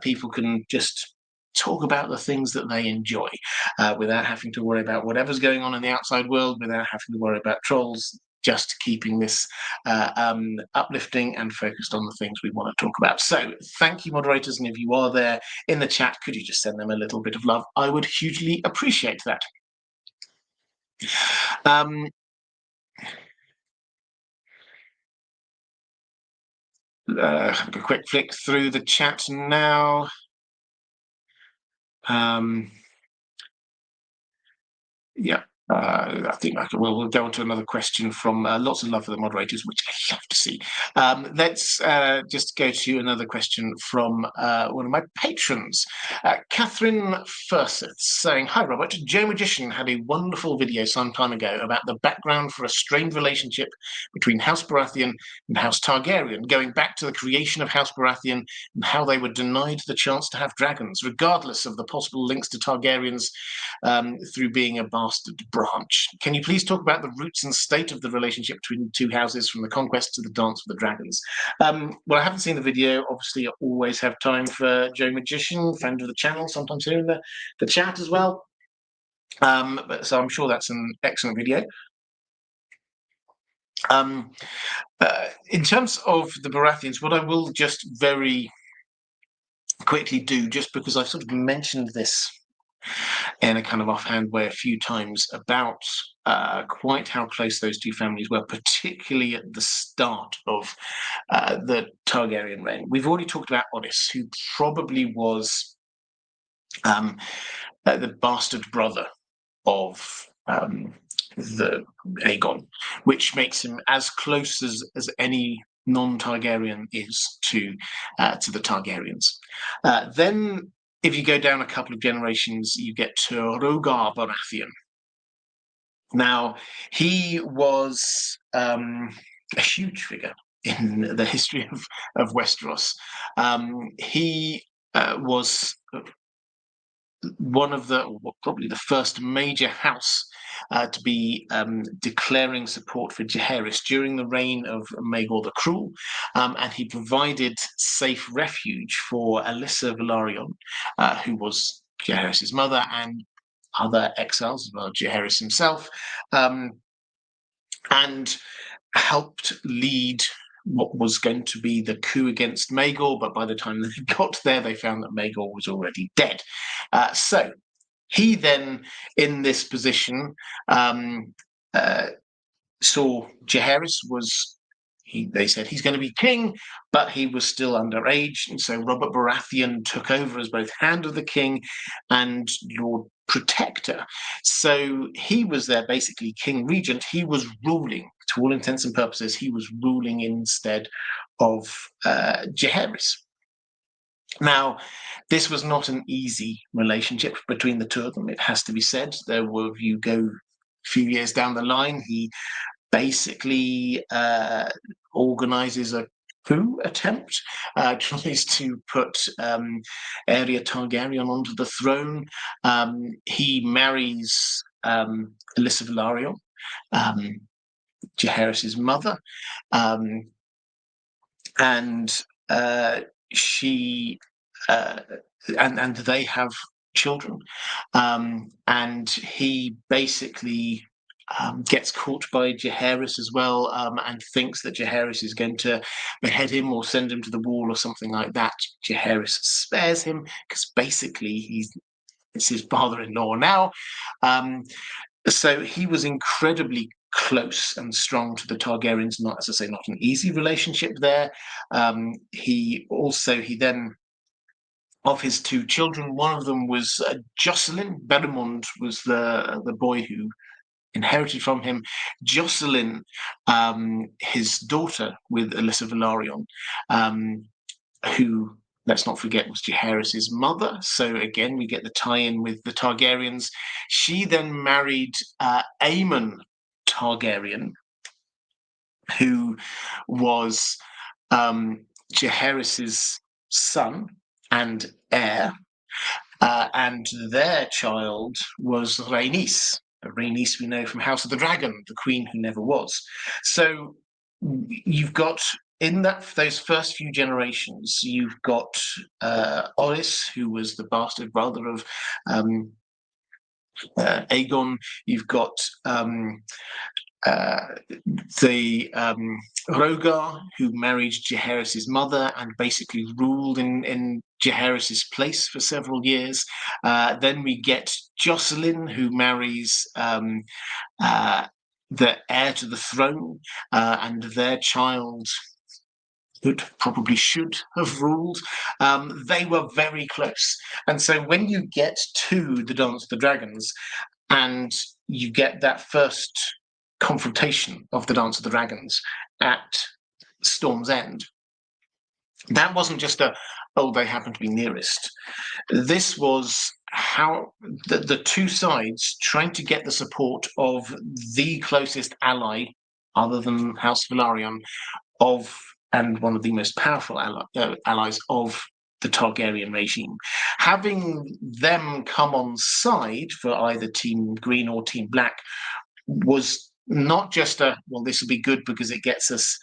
people can just talk about the things that they enjoy without having to worry about whatever's going on in the outside world, without having to worry about trolls, just keeping this uplifting and focused on the things we want to talk about. So thank you, moderators, and if you are there in the chat, could you just send them a little bit of love? I would hugely appreciate that. A quick flick through the chat now. Yeah. I think we'll go on to another question from lots of love for the moderators, which I love to see. Let's just go to another question from one of my patrons, Catherine Furseth, saying, hi, Robert. Joe Magician had a wonderful video some time ago about the background for a strained relationship between House Baratheon and House Targaryen, going back to the creation of House Baratheon and how they were denied the chance to have dragons, regardless of the possible links to Targaryens through being a bastard branch. Can you please talk about the roots and state of the relationship between the two houses, from the conquest to the dance with the dragons? Well, I haven't seen the video. Obviously, I always have time for Joe Magician, friend of the channel, sometimes here in the chat as well. So I'm sure that's an excellent video. In terms of the Baratheons, what I will just very quickly do, just because I've sort of mentioned this in a kind of offhand way a few times, about quite how close those two families were, particularly at the start of the Targaryen reign. We've already talked about Oddys, who probably was the bastard brother of the Aegon, which makes him as close as any non-Targaryen is to the Targaryens. Then, if you go down a couple of generations, you get to Rhaegar Baratheon. Now, he was a huge figure in the history of Westeros. He was one of probably the first major house to be declaring support for Jaehaerys during the reign of Maegor the Cruel, and he provided safe refuge for Alyssa Velaryon, who was Jaehaerys' mother, and other exiles as well, Jaehaerys himself, and helped lead what was going to be the coup against Maegor, but by the time they got there, they found that Maegor was already dead. So he then, in this position, saw Jaehaerys was, they said he's going to be king, but he was still underage, and so Robert Baratheon took over as both Hand of the King and Lord Protector. So he was there, basically king regent. He was ruling, to all intents and purposes, he was ruling instead of Jaehaerys. Now, this was not an easy relationship between the two of them, it has to be said. There were, if you go a few years down the line, he basically organizes a coup attempt, tries to put Aeria Targaryen onto the throne. He marries Alyssa Velaryon, Jaehaerys' mother, and she and they have children, and he basically gets caught by Jaehaerys as well, and thinks that Jaehaerys is going to behead him or send him to the wall or something like that. Jaehaerys spares him because basically it's his father-in-law now. So he was incredibly close and strong to the Targaryens. Not, as I say, not an easy relationship there. He then, of his two children, one of them was Jocelyn. Bellamond was the boy who inherited from him. Jocelyn, his daughter with Alyssa Velaryon, who, let's not forget, was Jaehaerys' mother. So again, we get the tie-in with the Targaryens. She then married Aemon Targaryen, who was Jaehaerys' son and heir, and their child was Rhaenys. Rhaenys we know from House of the Dragon, the queen who never was. So you've got, in those first few generations, you've got Oris, who was the bastard brother of Aegon. You've got the Rhaegar, who married Jaehaerys' mother and basically ruled in Jaehaerys' place for several years. Then we get Jocelyn, who marries the heir to the throne, and their child should have ruled. They were very close. And so when you get to the Dance of the Dragons and you get that first confrontation of the Dance of the Dragons at Storm's End, that wasn't just they happen to be nearest. This was how the two sides trying to get the support of the closest ally, other than House Velaryon, and one of the most powerful allies of the Targaryen regime. Having them come on side for either Team Green or Team Black was not just this will be good because it gets us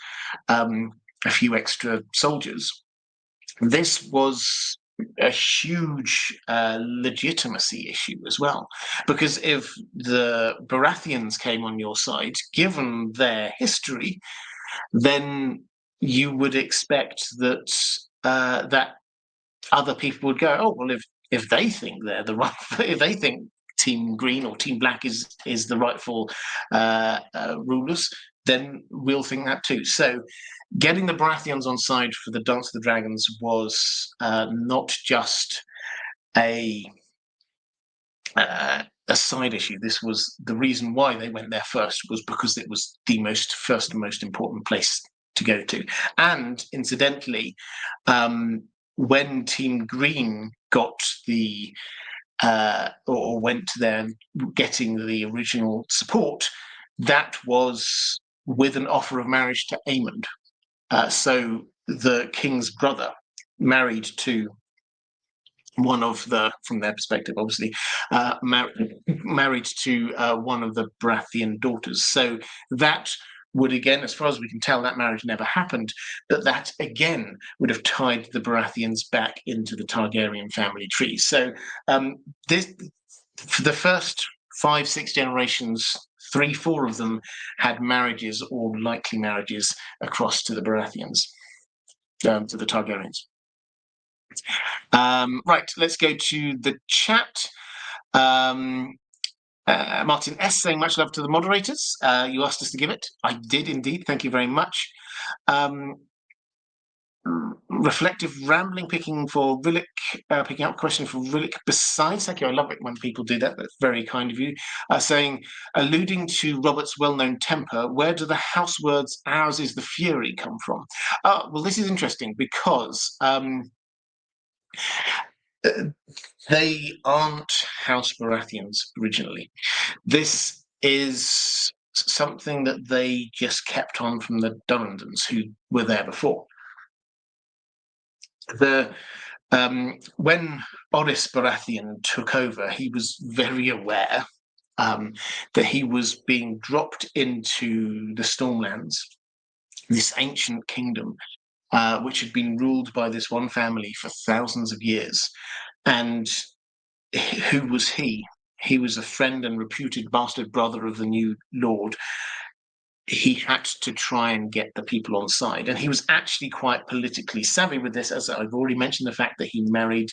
a few extra soldiers. This was a huge legitimacy issue as well, because if the Baratheons came on your side, given their history, then you would expect that that other people would go, oh well, if they think they're the right, if they think Team Green or Team Black is the rightful rulers, then we'll think that too. So getting the Baratheons on side for the Dance of the Dragons was not just a side issue. This was the reason why they went there first, was because it was the first and most important place to go to. And incidentally, when Team Green got or went there getting the original support, that was with an offer of marriage to Aemond. So the king's brother married to one of from their perspective, obviously, married to one of the Baratheon daughters. So that would, again, as far as we can tell, that marriage never happened, but that again would have tied the Baratheons back into the Targaryen family tree. So this, for the first 5-6 generations, 3-4 of them had marriages or likely marriages across to the Baratheons, to the Targaryens. Right, let's go to the chat. Martin S. saying, much love to the moderators. You asked us to give it. I did indeed. Thank you very much. Reflective rambling, picking up a question for Rillick. Besides, thank you. I love it when people do that. That's very kind of you. Saying, alluding to Robert's well-known temper, where do the house words "ours is the fury" come from? Well, this is interesting because they aren't House Baratheons originally. This is something that they just kept on from the Durrandons, who were there before. When Oris Baratheon took over, he was very aware that he was being dropped into the Stormlands, this ancient kingdom, which had been ruled by this one family for thousands of years. And who was he? He was a friend and reputed bastard brother of the new lord. He had to try and get the people on side. And he was actually quite politically savvy with this, as I've already mentioned, the fact that he married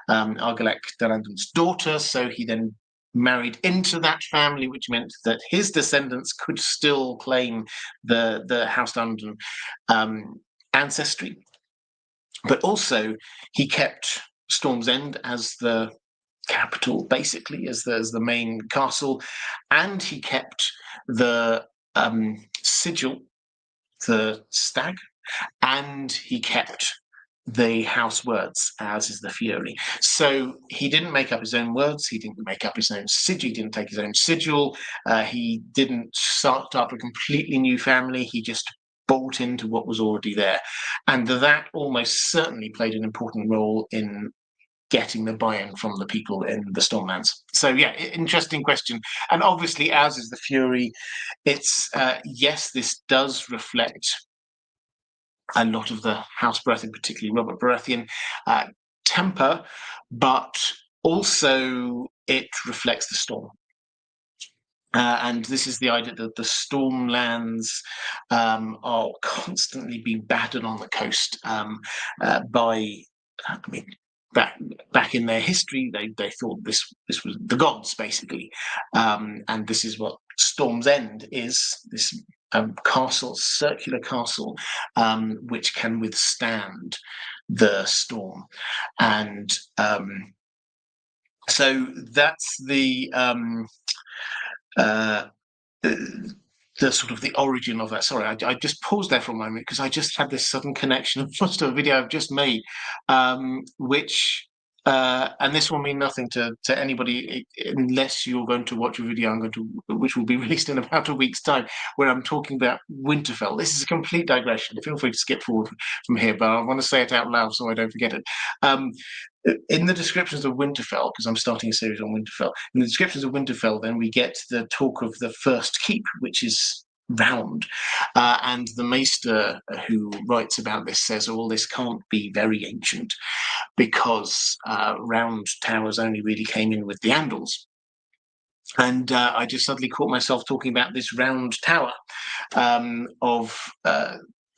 Argilac Durandon's daughter. So he then married into that family, which meant that his descendants could still claim the House Dundon ancestry. But also he kept Storm's End as the capital, basically, as the main castle, and he kept the sigil, the stag, and he kept the house words, as is the Fury. So he didn't make up his own words, he didn't make up his own sigil, he didn't take his own sigil, he didn't start up a completely new family, he just bought into what was already there. And that almost certainly played an important role in getting the buy-in from the people in the Stormlands. So yeah, interesting question. And obviously, as is the Fury, it's yes, this does reflect a lot of the House Baratheon, particularly Robert Baratheon temper, but also it reflects the Storm. And this is the idea that the Stormlands are constantly being battered on the coast by, I mean, back in their history, they thought this was the gods, basically, and this is what Storm's End is, this castle, circular castle, which can withstand the storm. And so that's the sort of the origin of that. Sorry, I just paused there for a moment because I just had this sudden connection to a video I've just made, which and this will mean nothing to anybody unless you're going to watch a video which will be released in about a week's time, where I'm talking about Winterfell. This is a complete digression. Feel free to skip forward from here, but I want to say it out loud so I don't forget it. In the descriptions of Winterfell, because I'm starting a series on Winterfell, in the descriptions of Winterfell, then we get the talk of the first keep, which is round. And the Maester who writes about this says, oh, this can't be very ancient because round towers only really came in with the Andals. And I just suddenly caught myself talking about this round tower of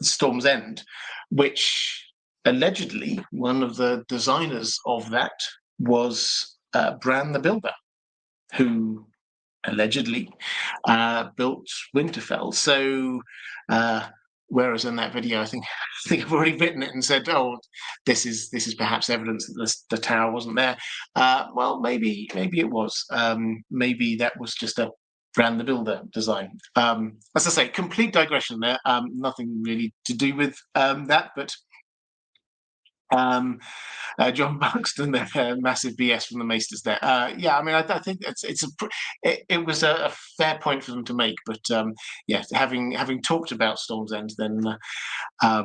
Storm's End, which allegedly one of the designers of that was Bran the Builder, who allegedly built Winterfell. So whereas in that video, I think I've already written it and said, "Oh, this is perhaps evidence that the tower wasn't there." Well, maybe it was. Maybe that was just a Bran the Builder design. As I say, complete digression there. Nothing really to do with that, but. John Buxton there, massive BS from the Maesters there. Yeah, I mean, I think it was a fair point for them to make, but yeah, having talked about Storm's End, then I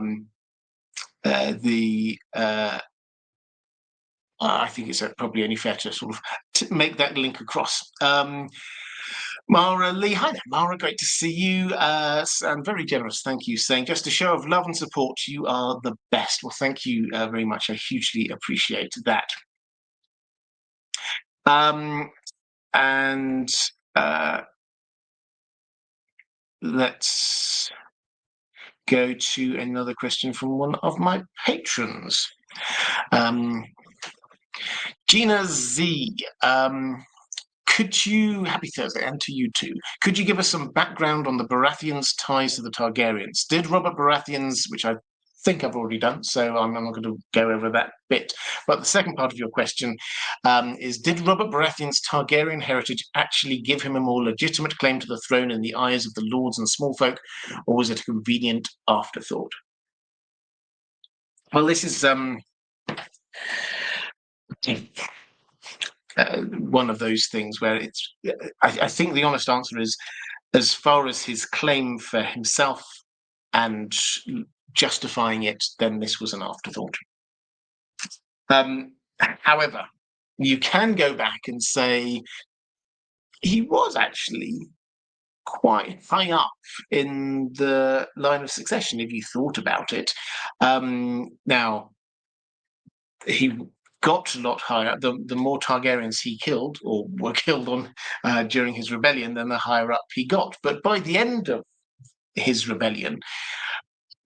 think it's probably only fair to sort of make that link across. Maura Lee, hi there, Maura, great to see you. And very generous, thank you, saying just a show of love and support. You are the best. Well, thank you very much. I hugely appreciate that. And let's go to another question from one of my patrons. Gina Z. Could you, happy Thursday, and to you too, could you give us some background on the Baratheons' ties to the Targaryens? Did Robert Baratheon's, which I think I've already done, so I'm not going to go over that bit. But the second part of your question is, did Robert Baratheon's Targaryen heritage actually give him a more legitimate claim to the throne in the eyes of the lords and small folk, or was it a convenient afterthought? Well, this is one of those things where it's. I think the honest answer is, as far as his claim for himself and justifying it, then this was an afterthought. However, you can go back and say he was actually quite high up in the line of succession, if you thought about it. Now, he got a lot higher. The more Targaryens he killed, or were killed on during his rebellion, then the higher up he got. But by the end of his rebellion,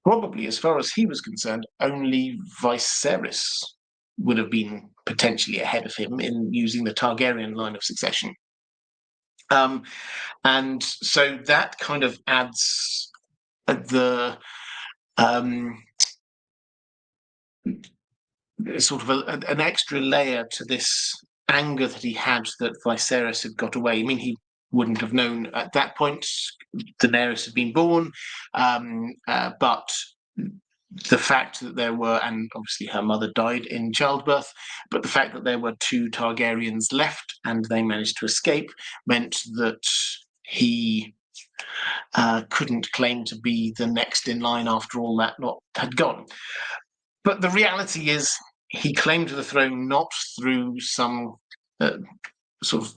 probably, as far as he was concerned, only Viserys would have been potentially ahead of him in using the Targaryen line of succession. And so that kind of adds the sort of an extra layer to this anger that he had that Viserys had got away. I mean, he wouldn't have known at that point Daenerys had been born, but the fact that there were, and obviously her mother died in childbirth, but the fact that there were 2 Targaryens left and they managed to escape meant that he couldn't claim to be the next in line after all that lot had gone. But the reality is he claimed the throne not through some sort of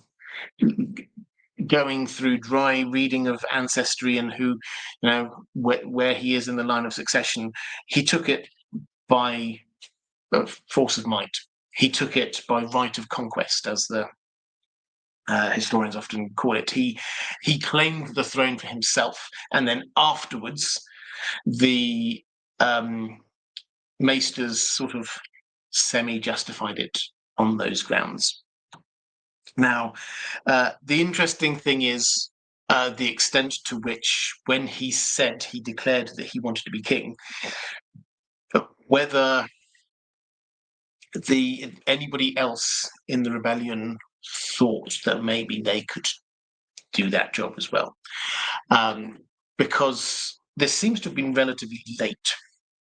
going through dry reading of ancestry and who, where he is in the line of succession. He took it by force of might. He took it by right of conquest, as the historians often call it. He claimed the throne for himself, and then afterwards, the maesters sort of semi-justified it on those grounds. Now, the interesting thing is the extent to which, when he said he declared that he wanted to be king, whether anybody else in the rebellion thought that maybe they could do that job as well, because this seems to have been relatively late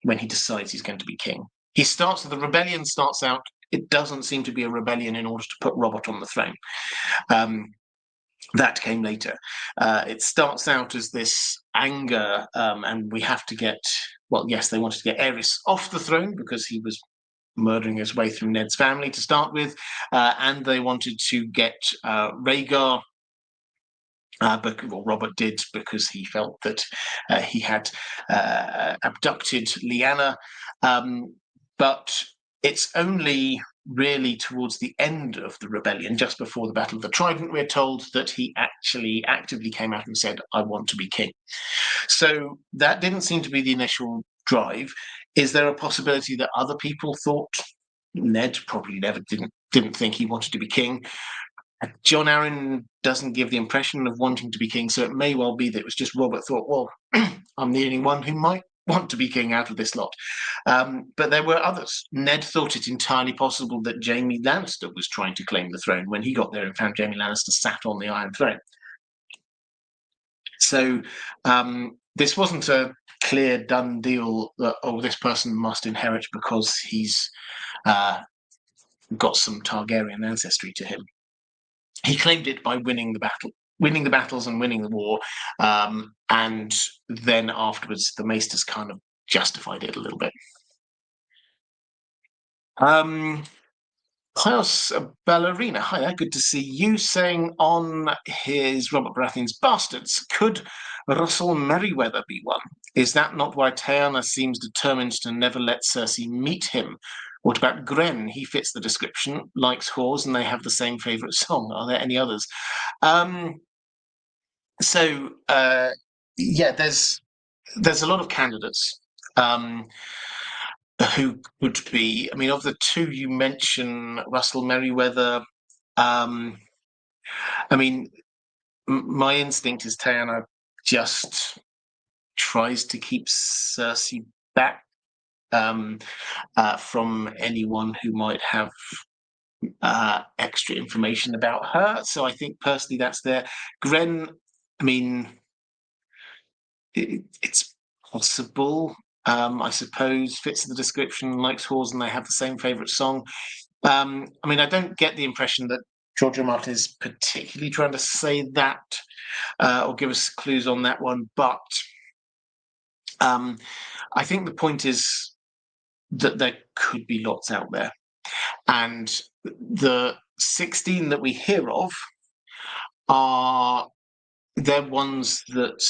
when he decides he's going to be king. The rebellion starts out, it doesn't seem to be a rebellion in order to put Robert on the throne. That came later. It starts out as this anger, and we have to get, well, yes, they wanted to get Aerys off the throne because he was murdering his way through Ned's family to start with, and they wanted to get Rhaegar, Robert did, because he felt that he had abducted Lyanna, but it's only really towards the end of the rebellion, just before the Battle of the Trident, we're told that he actually actively came out and said, I want to be king. So that didn't seem to be the initial drive. Is there a possibility that other people thought? Ned probably never didn't think he wanted to be king. Jon Arryn doesn't give the impression of wanting to be king, so it may well be that it was just Robert thought, well, I'm the only one who might want to be king out of this lot. But there were others. Ned thought it entirely possible that Jaime Lannister was trying to claim the throne when he got there and found Jaime Lannister sat on the Iron Throne. So this wasn't a clear, done deal that, this person must inherit because he's got some Targaryen ancestry to him. He claimed it by winning the battles and winning the war, and then afterwards the maesters kind of justified it a little bit. Pios Ballerina, hi there, good to see you, saying on his Robert Baratheon's bastards, could Russell Merryweather be one? Is that not why Tyanna seems determined to never let Cersei meet him? What about Gren? He fits the description, likes whores, and they have the same favourite song. Are there any others? Yeah, there's a lot of candidates who could be. I mean, of the 2 you mention, Russell Merryweather. I mean, my instinct is Tyanna just tries to keep Cersei back from anyone who might have extra information about her. So I think personally that's there. Gren, I mean, it's possible. I suppose fits the description, likes whores, and they have the same favourite song. I mean, I don't get the impression that George R. Martin is particularly trying to say that or give us clues on that one, but I think the point is that there could be lots out there. And the 16 that we hear of are they're ones that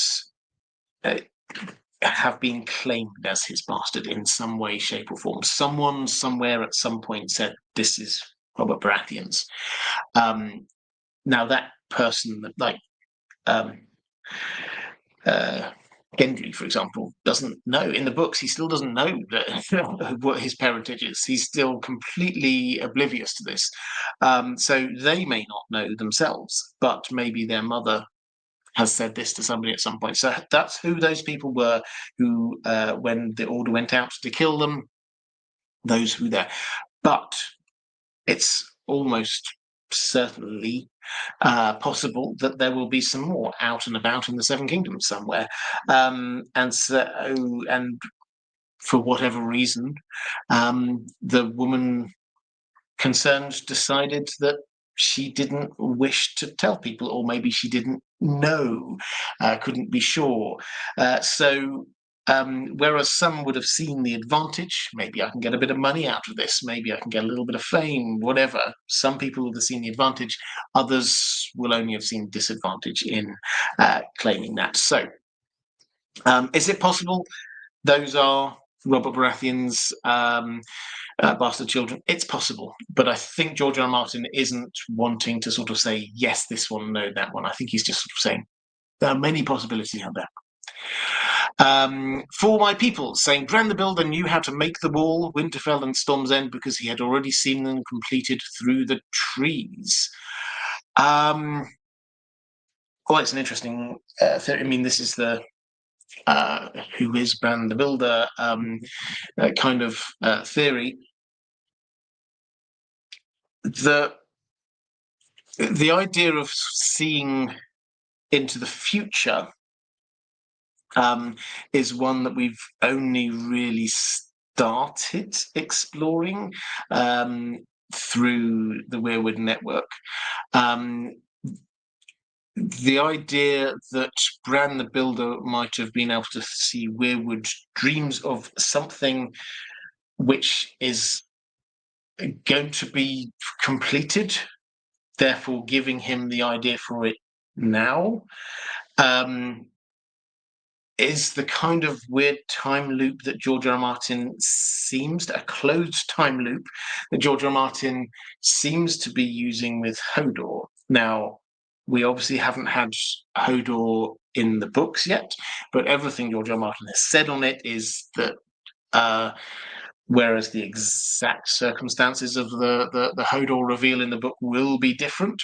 have been claimed as his bastard in some way, shape, or form. Someone somewhere at some point said, "This is Robert Baratheon's." Now that person, like Gendry, for example, doesn't know. In the books, he still doesn't know that, what his parentage is. He's still completely oblivious to this. So they may not know themselves, but maybe their mother has said this to somebody at some point. So that's who those people were who, when the order went out to kill them, those who there. But it's almost certainly possible that there will be some more out and about in the Seven Kingdoms somewhere. And for whatever reason, the woman concerned decided that she didn't wish to tell people, or maybe she didn't know, couldn't be sure. Whereas some would have seen the advantage, maybe I can get a bit of money out of this, maybe I can get a little bit of fame, whatever. Some people would have seen the advantage, others will only have seen disadvantage in claiming that. So, is it possible those are Robert Baratheon's bastard children? It's possible, but I think George R. R. Martin isn't wanting to sort of say, yes, this one, no, that one. I think he's just sort of saying, there are many possibilities out there. For my people, saying Bran the Builder knew how to make the wall, Winterfell and Storm's End, because he had already seen them completed through the trees. Well, it's an interesting theory. I mean, this is the who is Bran the Builder kind of theory. The idea of seeing into the future is one that we've only really started exploring through the Weirwood Network. The idea that Bran the Builder might have been able to see Weirwood dreams of something which is going to be completed, therefore giving him the idea for it now, is the kind of weird time loop that George R. R. Martin seems to, a closed time loop that George R. R. Martin seems to be using with Hodor. Now, we obviously haven't had Hodor in the books yet, but everything George R. R. Martin has said on it is that whereas the exact circumstances of the Hodor reveal in the book will be different,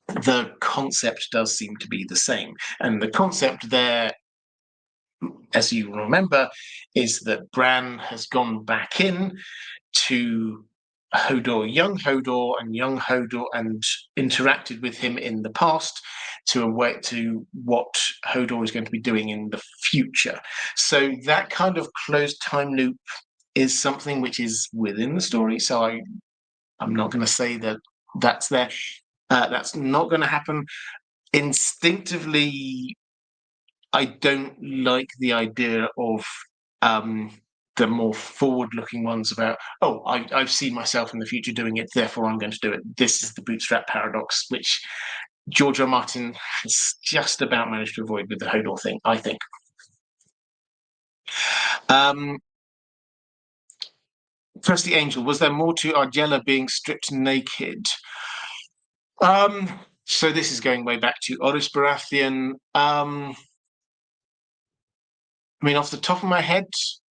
the concept does seem to be the same. And the concept there, as you remember, is that Bran has gone back in to young Hodor, and interacted with him in the past to await to what Hodor is going to be doing in the future. So that kind of closed time loop is something which is within the story. So I'm not going to say that that's there. That's not going to happen. Instinctively, I don't like the idea of the more forward-looking ones about, I've seen myself in the future doing it, therefore I'm going to do it. This is the bootstrap paradox, which George R. R. Martin has just about managed to avoid with the Hodor thing, I think. Trusty Angel, was there more to Argella being stripped naked? So this is going way back to Oris Baratheon. I mean, off the top of my head,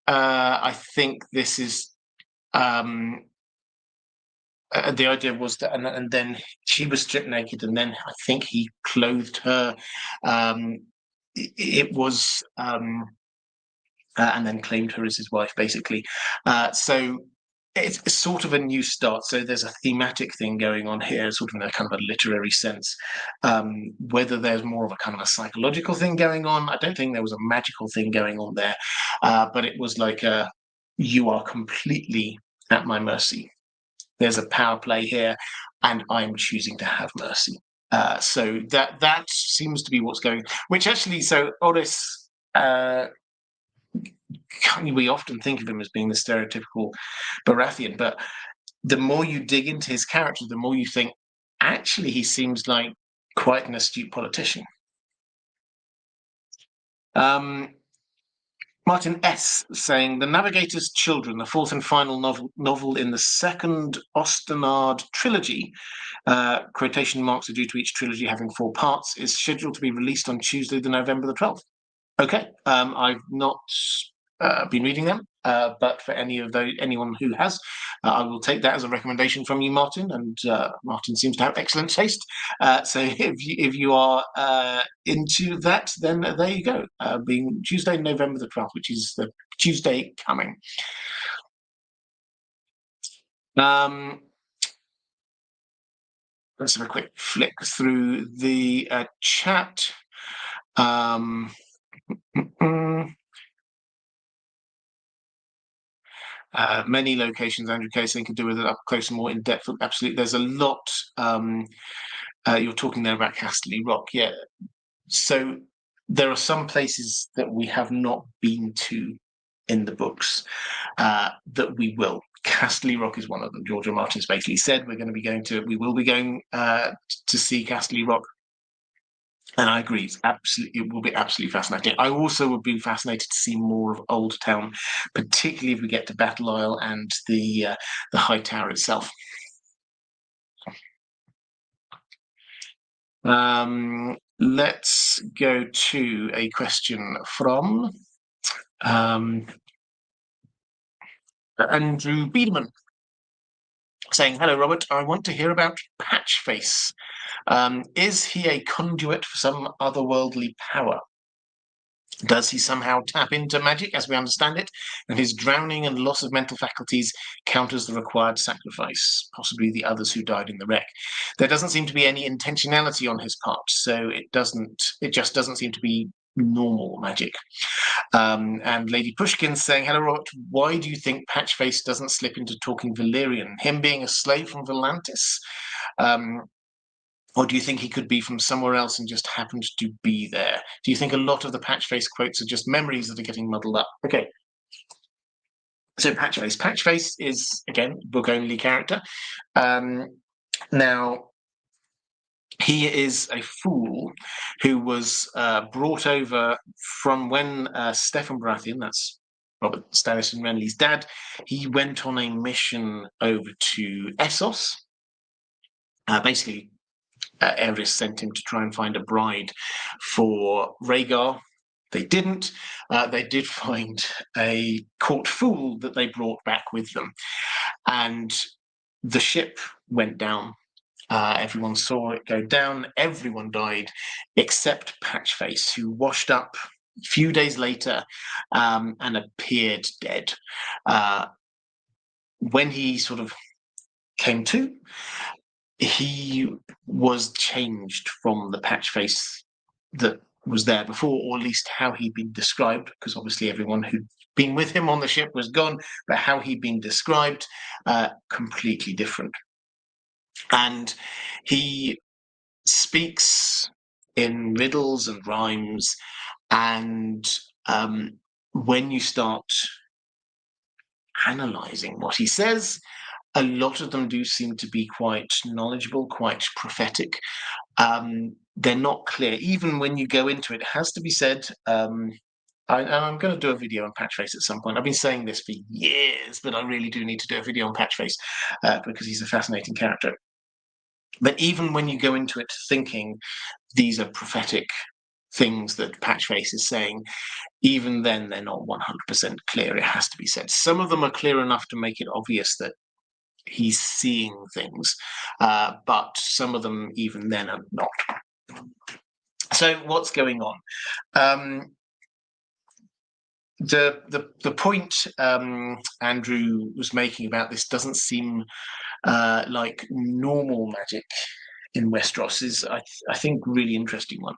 I think this is the idea was that, and then she was stripped naked, and then I think he clothed her. It was, and then claimed her as his wife, basically. So it's sort of a new start. So there's a thematic thing going on here, sort of in a kind of a literary sense. Whether there's more of a kind of a psychological thing going on, I don't think there was a magical thing going on there, but it was like you are completely at my mercy. There's a power play here, and I'm choosing to have mercy. So that seems to be what's going. Which actually, so Oris. We often think of him as being the stereotypical Baratheon, but the more you dig into his character, the more you think, actually, he seems like quite an astute politician. Martin S. saying, The Navigator's Children, the fourth and final novel in the second Slouch&Nod trilogy, quotation marks are due to each trilogy having 4 parts, is scheduled to be released on Tuesday, November the 12th. Okay, I've not been reading them, but for anyone who has, I will take that as a recommendation from you, Martin. And Martin seems to have excellent taste. So if you are into that, then there you go. Being Tuesday, November the 12th, which is the Tuesday coming. Let's have a quick flick through the chat. Many locations, Andrew K. saying, could do with it up close and more in depth. Absolutely, there's a lot. You're talking there about Castle Rock, yeah. So there are some places that we have not been to in the books that we will. Castle Rock is one of them. George R. Martin's basically said we will be going to see Castle Rock. And I agree, it will be absolutely fascinating. I also would be fascinated to see more of Old Town, particularly if we get to Battle Isle and the High Tower itself. Let's go to a question from Andrew Bielemeier, saying, hello, Robert, I want to hear about Patchface. Is he a conduit for some otherworldly power? Does he somehow tap into magic as we understand it, and his drowning and loss of mental faculties counters the required sacrifice, possibly the others who died in the wreck? There doesn't seem to be any intentionality on his part, so it just doesn't seem to be normal magic. And Lady Pushkin's saying, hello, Robert, why do you think Patchface doesn't slip into talking Valyrian? Him being a slave from Valence? Or do you think he could be from somewhere else and just happened to be there? Do you think a lot of the Patchface quotes are just memories that are getting muddled up? Okay. So Patchface. Patchface is, again, book-only character. Now, he is a fool who was brought over from when Stefan Baratheon, that's Robert Stannis and Renly's dad, he went on a mission over to Essos. Basically, Aerys sent him to try and find a bride for Rhaegar. They didn't. They did find a court fool that they brought back with them. And the ship went down. Everyone saw it go down. Everyone died except Patchface, who washed up a few days later and appeared dead. When he sort of came to, he was changed from the Patchface that was there before, or at least how he'd been described, because obviously everyone who'd been with him on the ship was gone, but how he'd been described, completely different. And he speaks in riddles and rhymes, and when you start analysing what he says, a lot of them do seem to be quite knowledgeable, quite prophetic. They're not clear. Even when you go into it, it has to be said, and I'm going to do a video on Patchface at some point. I've been saying this for years, but I really do need to do a video on Patchface because he's a fascinating character. But even when you go into it thinking these are prophetic things that Patchface is saying, even then they're not 100% clear. It has to be said. Some of them are clear enough to make it obvious that he's seeing things, but some of them even then are not. So what's going on? The point Andrew was making about this doesn't seem like normal magic in Westeros is, I think, really interesting one,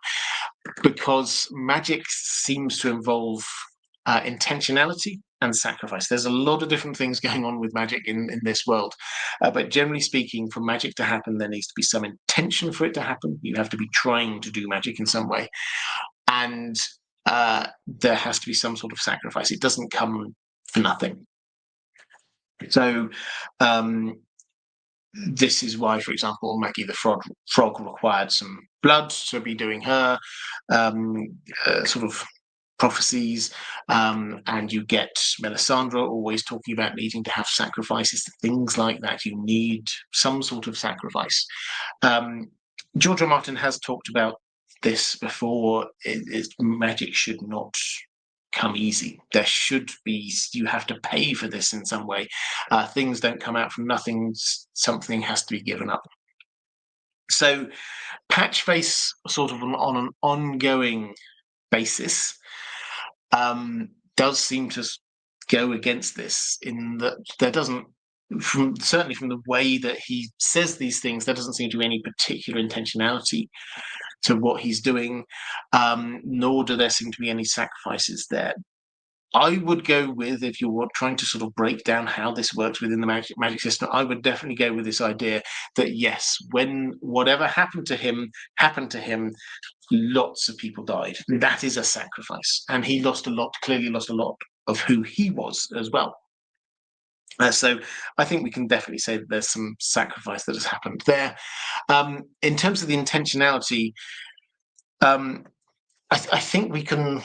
because magic seems to involve intentionality and sacrifice. There's a lot of different things going on with magic in this world, but generally speaking, for magic to happen, there needs to be some intention for it to happen. You have to be trying to do magic in some way, and there has to be some sort of sacrifice. It doesn't come for nothing. So this is why, for example, Maggie the Frog required some blood to be doing her sort of prophecies, and you get Melisandre always talking about needing to have sacrifices, things like that. You need some sort of sacrifice. George R. Martin has talked about this before. Magic should not come easy. There should be, you have to pay for this in some way. Things don't come out from nothing. Something has to be given up. So Patchface, sort of on an ongoing basis, does seem to go against this, in that there doesn't, certainly from the way that he says these things, there doesn't seem to be any particular intentionality to what he's doing, nor do there seem to be any sacrifices there. I would go with, if you're trying to sort of break down how this works within the magic system, I would definitely go with this idea that yes, when whatever happened to him, lots of people died. That is a sacrifice. And he clearly lost a lot of who he was as well. So I think we can definitely say that there's some sacrifice that has happened there. In terms of the intentionality, I think we can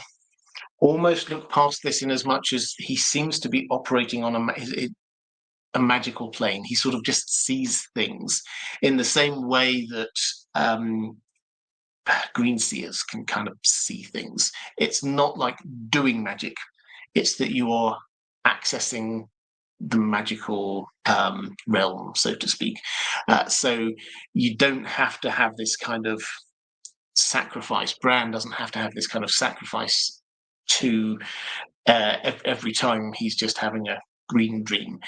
almost look past this, in as much as he seems to be operating on a magical plane. He sort of just sees things in the same way that green seers can kind of see things. It's not like doing magic, it's that you are accessing the magical realm, so to speak. So you don't have to have this kind of sacrifice. Bran doesn't have to have this kind of sacrifice to every time he's just having a green dream,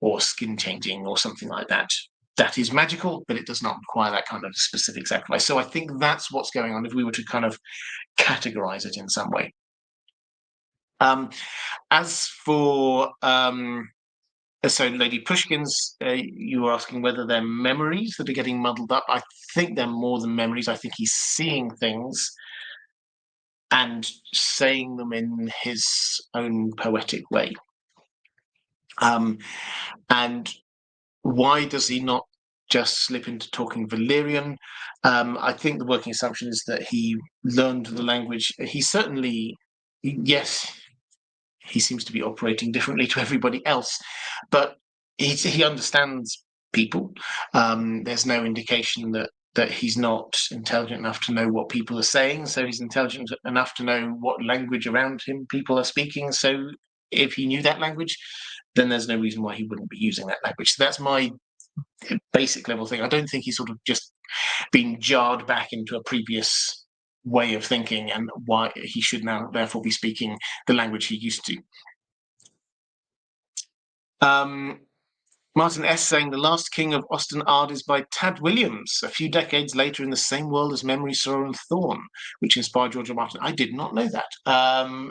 or skin changing or something like that. That is magical, but it does not require that kind of specific sacrifice. So I think that's what's going on, if we were to kind of categorize it in some way. As for so Lady Pushkin's, you were asking whether they're memories that are getting muddled up. I think they're more than memories. I think he's seeing things and saying them in his own poetic way. And why does he not just slip into talking Valyrian? I think the working assumption is that he learned the language. He certainly, yes, he seems to be operating differently to everybody else, but he understands people. There's no indication that he's not intelligent enough to know what people are saying, so he's intelligent enough to know what language around him people are speaking. So if he knew that language, then there's no reason why he wouldn't be using that language. So that's my basic level thing. I don't think he's sort of just been jarred back into a previous way of thinking, and why he should now therefore be speaking the language he used to. Martin S. saying The Last King of Osten-Ard is by Tad Williams, a few decades later in the same world as Memory, Sorrow and Thorn, which inspired George R. Martin. I did not know that.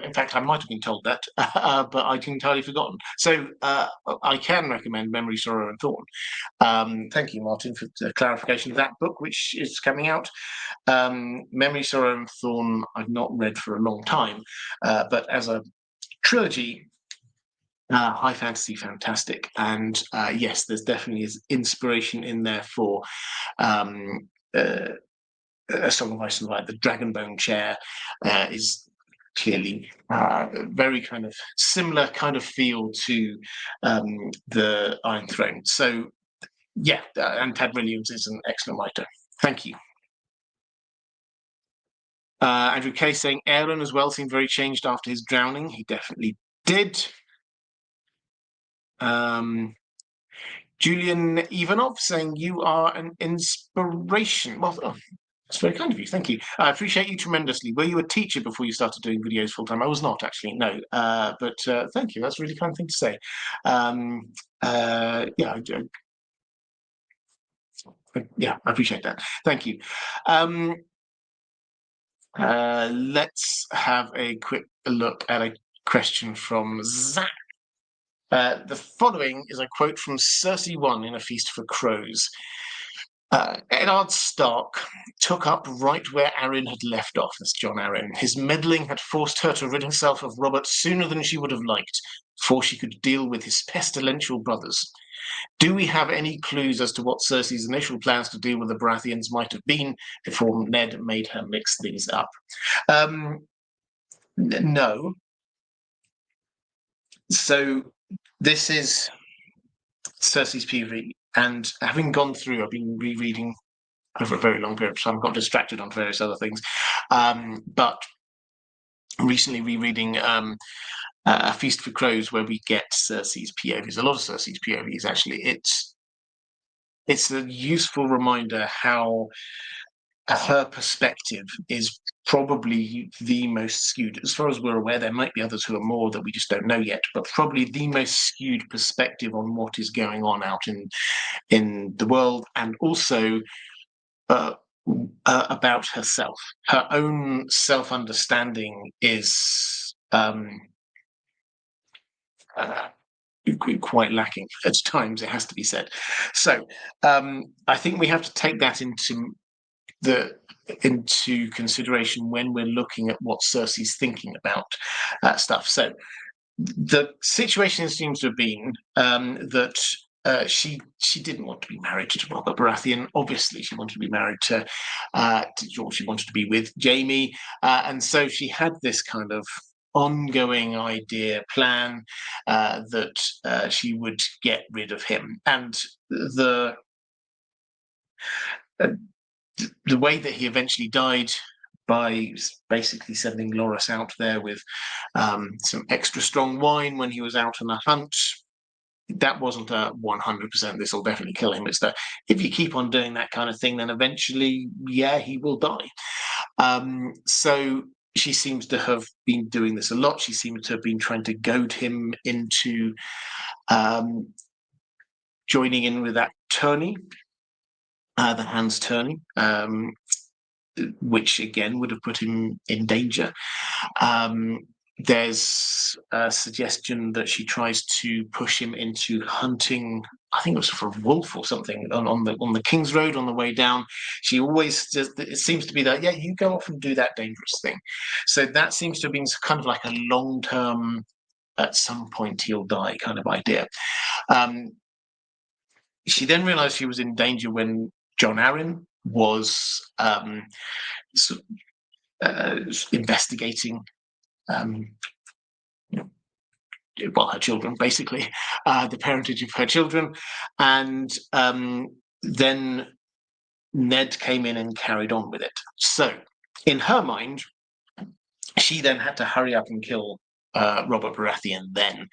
In fact, I might have been told that, but I'd entirely forgotten. So I can recommend Memory, Sorrow and Thorn. Thank you, Martin, for the clarification of that book, which is coming out. Memory, Sorrow and Thorn I've not read for a long time, but as a trilogy, high fantasy, fantastic. And yes, there's definitely inspiration in there for A Song of Ice and Light. The Dragonbone chair is clearly very kind of similar kind of feel to the Iron Throne. So yeah, and Tad Williams is an excellent writer. Thank you. Andrew Kay saying Aaron as well seemed very changed after his drowning. He definitely did. Julian Ivanov saying you are an inspiration. Well, that's very kind of you. Thank you. I appreciate you tremendously. Were you a teacher before you started doing videos full time? I was not, actually. No. But thank you. That's a really kind thing to say. Yeah, I appreciate that. Thank you. Let's have a quick look at a question from Zach. The following is a quote from Cersei 1 in A Feast for Crows. Eddard Stark took up right where Arryn had left off. That's John Arryn. His meddling had forced her to rid herself of Robert sooner than she would have liked, before she could deal with his pestilential brothers. Do we have any clues as to what Cersei's initial plans to deal with the Baratheons might have been before Ned made her mix things up? No. So this is Cersei's PV, and having gone through, I've been rereading over a very long period of time. I got distracted on various other things, but recently rereading A Feast for Crows, where we get Cersei's POVs. A lot of Cersei's POVs, actually. It's a useful reminder how her perspective is probably the most skewed. As far as we're aware, there might be others who are more that we just don't know yet, but probably the most skewed perspective on what is going on out in the world, and also about herself. Her own self-understanding is quite lacking at times, it has to be said. So I think we have to take that into consideration when we're looking at what Cersei's thinking about stuff. So the situation seems to have been that she didn't want to be married to Robert Baratheon. Obviously, she wanted to be married to George. She wanted to be with Jaime, and so she had this kind of ongoing plan that she would get rid of him. And the way that he eventually died, by basically sending Loras out there with some extra strong wine when he was out on a hunt, that wasn't a 100% this will definitely kill him. It's that if you keep on doing that kind of thing, then eventually, yeah, he will die. So she seems to have been doing this a lot. She seems to have been trying to goad him into joining in with that tourney, the Hans tourney, which again would have put him in danger. There's a suggestion that she tries to push him into hunting, I think it was for a wolf or something, on the King's Road on the way down. She always just, it seems to be that, yeah, you go off and do that dangerous thing. So that seems to have been kind of like a long-term, at some point he'll die kind of idea. She then realized she was in danger when Jon Arryn was investigating her children, basically, the parentage of her children. And then Ned came in and carried on with it. So in her mind, she then had to hurry up and kill Robert Baratheon then,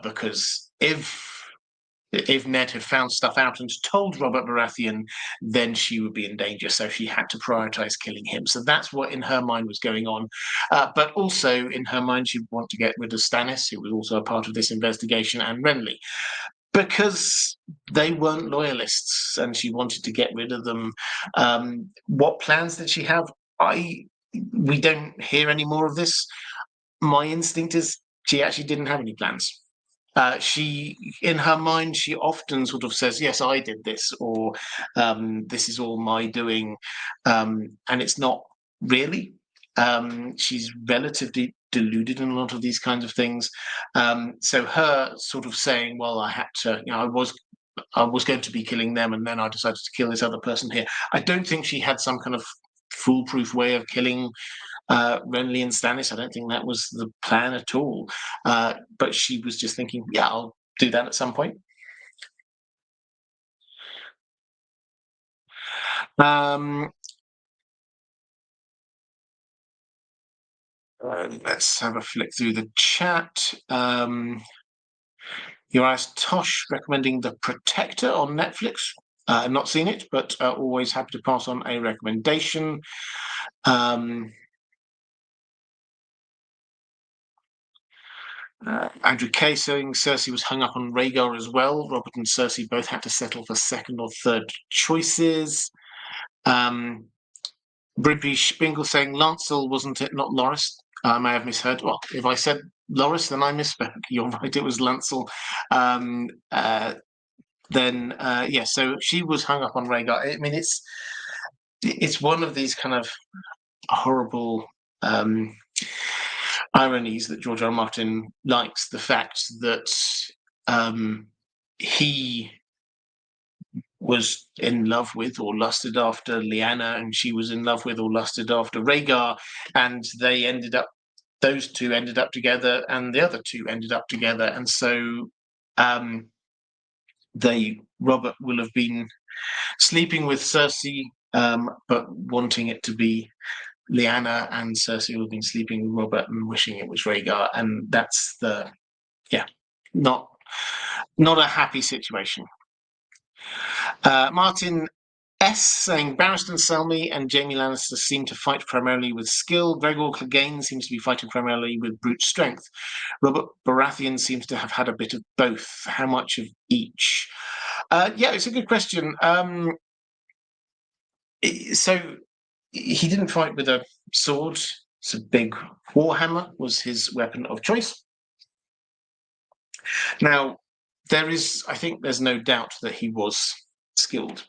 because if Ned had found stuff out and told Robert Baratheon, then she would be in danger. So she had to prioritize killing him. So that's what in her mind was going on. But also in her mind, she would want to get rid of Stannis, who was also a part of this investigation, and Renly, because they weren't loyalists and she wanted to get rid of them. What plans did she have? We don't hear any more of this. My instinct is she actually didn't have any plans. She, in her mind, she often sort of says, yes, I did this, or this is all my doing. And it's not really. She's relatively deluded in a lot of these kinds of things. So her sort of saying, well, I had to, I was going to be killing them, and then I decided to kill this other person here. I don't think she had some kind of foolproof way of killing Renly and Stannis. I don't think that was the plan at all. But she was just thinking, yeah, I'll do that at some point. Let's have a flick through the chat. You're asked Tosh recommending The Protector on Netflix. I've not seen it, but always happy to pass on a recommendation. Andrew Kay saying Cersei was hung up on Rhaegar as well. Robert and Cersei both had to settle for second or third choices. British Bingle saying Lancel, wasn't it, not Loras? I may have misheard. Well, if I said Loras, then I misspoke. You're right, it was Lancel. So she was hung up on Rhaegar. I mean, it's one of these kind of horrible ironies that George R. R. Martin likes, the fact that he was in love with or lusted after Lyanna, and she was in love with or lusted after Rhaegar, and they ended up those two ended up together, and the other two ended up together, and so Robert will have been sleeping with Cersei, but wanting it to be Lyanna, and Cersei will have been sleeping with Robert and wishing it was Rhaegar, and that's not a happy situation. Martin S saying Barristan Selmy and Jaime Lannister seem to fight primarily with skill. Gregor Clegane seems to be fighting primarily with brute strength. Robert Baratheon seems to have had a bit of both. How much of each? It's a good question. So he didn't fight with a sword. So big warhammer was his weapon of choice. Now, I think there's no doubt that he was skilled.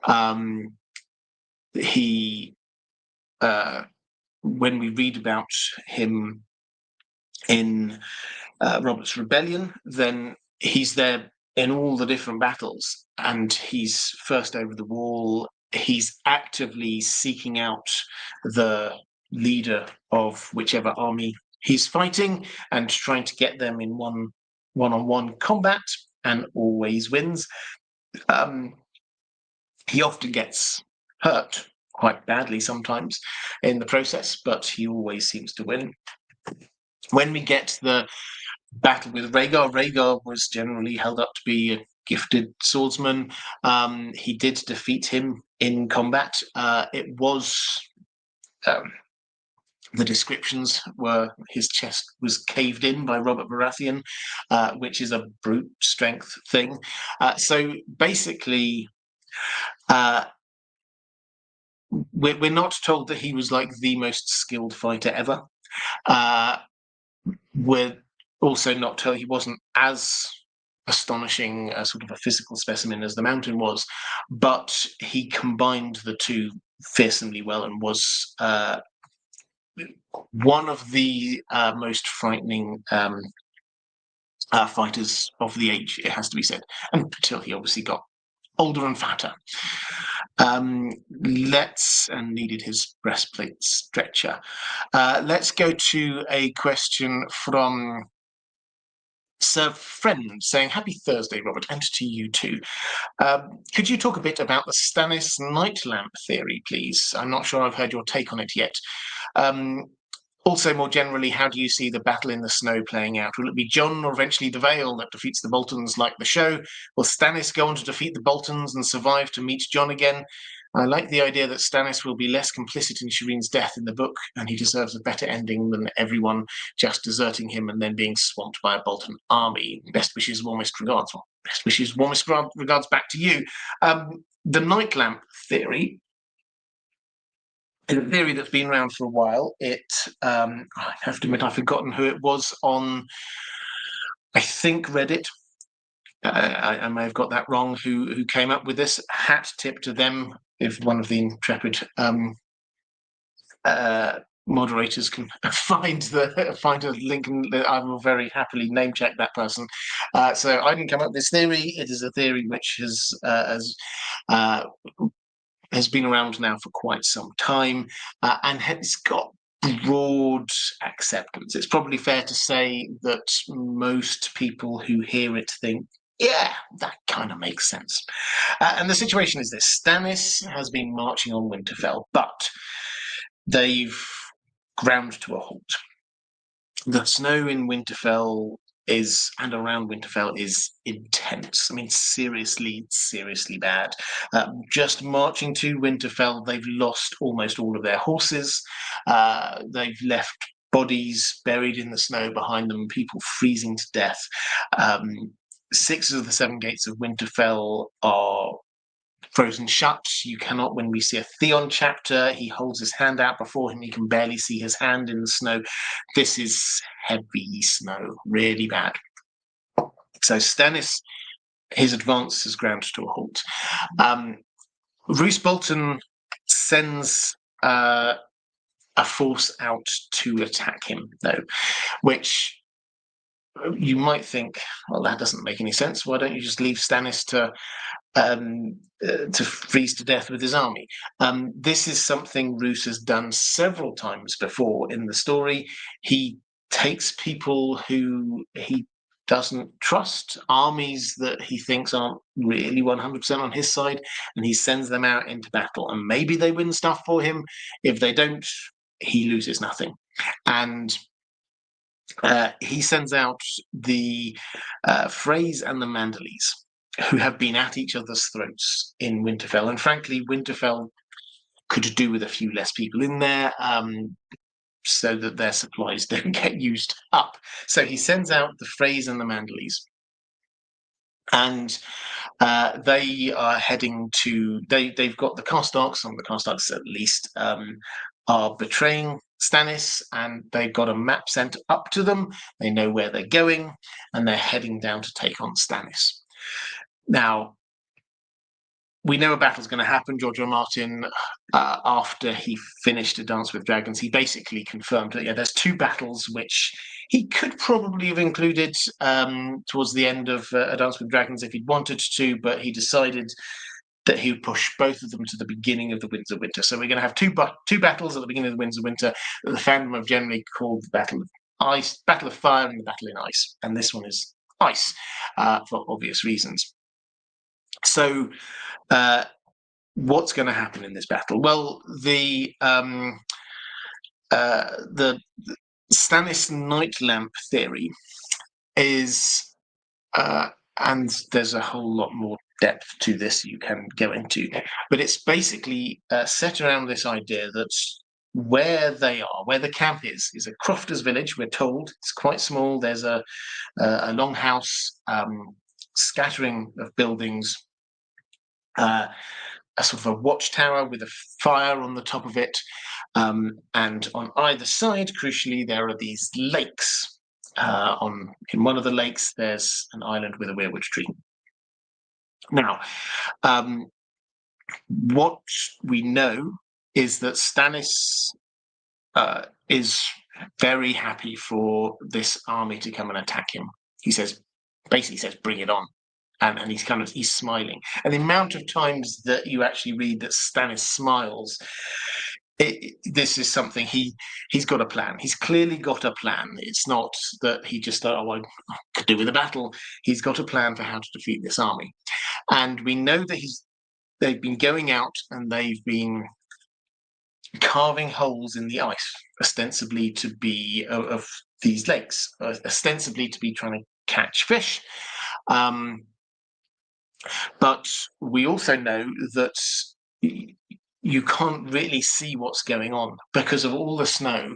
When we read about him in Robert's Rebellion, then he's there in all the different battles, and he's first over the wall. He's actively seeking out the leader of whichever army he's fighting and trying to get them in one-on-one combat, and always wins. He often gets hurt quite badly sometimes in the process, but he always seems to win. When we get to the battle with Rhaegar was generally held up to be a gifted swordsman. He did defeat him in combat. The descriptions were his chest was caved in by Robert Baratheon, which is a brute strength thing. So basically, we're not told that he was like the most skilled fighter ever. We're also not told he wasn't as astonishing a sort of a physical specimen as the Mountain was, but he combined the two fearsomely well and was one of the most frightening fighters of the age, it has to be said, until he obviously got older and fatter. And needed his breastplate stretcher. Let's go to a question from Sir Friend saying, "Happy Thursday, Robert, and to you too. Could you talk a bit about the Stannis night lamp theory, please? I'm not sure I've heard your take on it yet. Also, more generally, how do you see the battle in the snow playing out? Will it be Jon or eventually the Vale that defeats the Boltons like the show? Will Stannis go on to defeat the Boltons and survive to meet Jon again? I like the idea that Stannis will be less complicit in Shireen's death in the book, and he deserves a better ending than everyone just deserting him and then being swamped by a Bolton army. Best wishes, warmest regards." Well, best wishes, warmest regards back to you. The night lamp theory is a theory that's been around for a while. I have to admit, I've forgotten who it was on, I think, Reddit. I may have got that wrong. Who came up with this? Hat tip to them if one of the intrepid moderators can find a link, and I will very happily name check that person. So I didn't come up with this theory. It is a theory which has been around now for quite some time, and has got broad acceptance. It's probably fair to say that most people who hear it think, yeah, that kind of makes sense. And the situation is this: Stannis has been marching on Winterfell, but they've ground to a halt. The snow in Winterfell and around Winterfell is intense. I mean, seriously, seriously bad. Just marching to Winterfell, they've lost almost all of their horses. They've left bodies buried in the snow behind them, people freezing to death. 6 of the 7 gates of Winterfell are frozen shut. You cannot, when we see a Theon chapter, he holds his hand out before him, you can barely see his hand in the snow. This is heavy snow, really bad. So Stannis, his advance has ground to a halt. Roose Bolton sends a force out to attack him, though, which you might think, well, that doesn't make any sense. Why don't you just leave Stannis to to freeze to death with his army. This is something Roose has done several times before in the story. He takes people who he doesn't trust, armies that he thinks aren't really 100% on his side, and he sends them out into battle. And maybe they win stuff for him. If they don't, he loses nothing. And he sends out the Freys and the Manderleys, who have been at each other's throats in Winterfell. And frankly, Winterfell could do with a few less people in there, so that their supplies don't get used up. So he sends out the Freys and the Manderleys. And they are heading to... They've got the Carstarks, some of the Carstarks at least, are betraying Stannis, and they've got a map sent up to them. They know where they're going, and they're heading down to take on Stannis. Now, we know a battle's going to happen. George R. R. Martin, after he finished A Dance with Dragons, he basically confirmed that, there's two battles which he could probably have included towards the end of A Dance with Dragons if he'd wanted to, but he decided that he would push both of them to the beginning of the Winds of Winter. So we're going to have two battles at the beginning of the Winds of Winter that the fandom have generally called the Battle of Ice, Battle of Fire, and the Battle in Ice. And this one is Ice, for obvious reasons. So what's going to happen in this battle? Well, the Stannis night lamp theory is, and there's a whole lot more depth to this you can go into, but it's basically set around this idea that where they are, where the camp is a crofters' village. We're told it's quite small. There's a longhouse, scattering of buildings, a sort of a watchtower with a fire on the top of it, and on either side, crucially, there are these lakes. In one of the lakes, there's an island with a weirwood tree. Now, what we know is that Stannis is very happy for this army to come and attack him. He basically says, "Bring it on." And he's smiling. And the amount of times that you actually read that Stannis smiles, this is something he's got a plan. He's clearly got a plan. It's not that he just thought, I could do with a battle. He's got a plan for how to defeat this army. And we know that they've been going out and they've been carving holes in the ice, ostensibly to be of these lakes, ostensibly to be trying to catch fish. But we also know that you can't really see what's going on because of all the snow.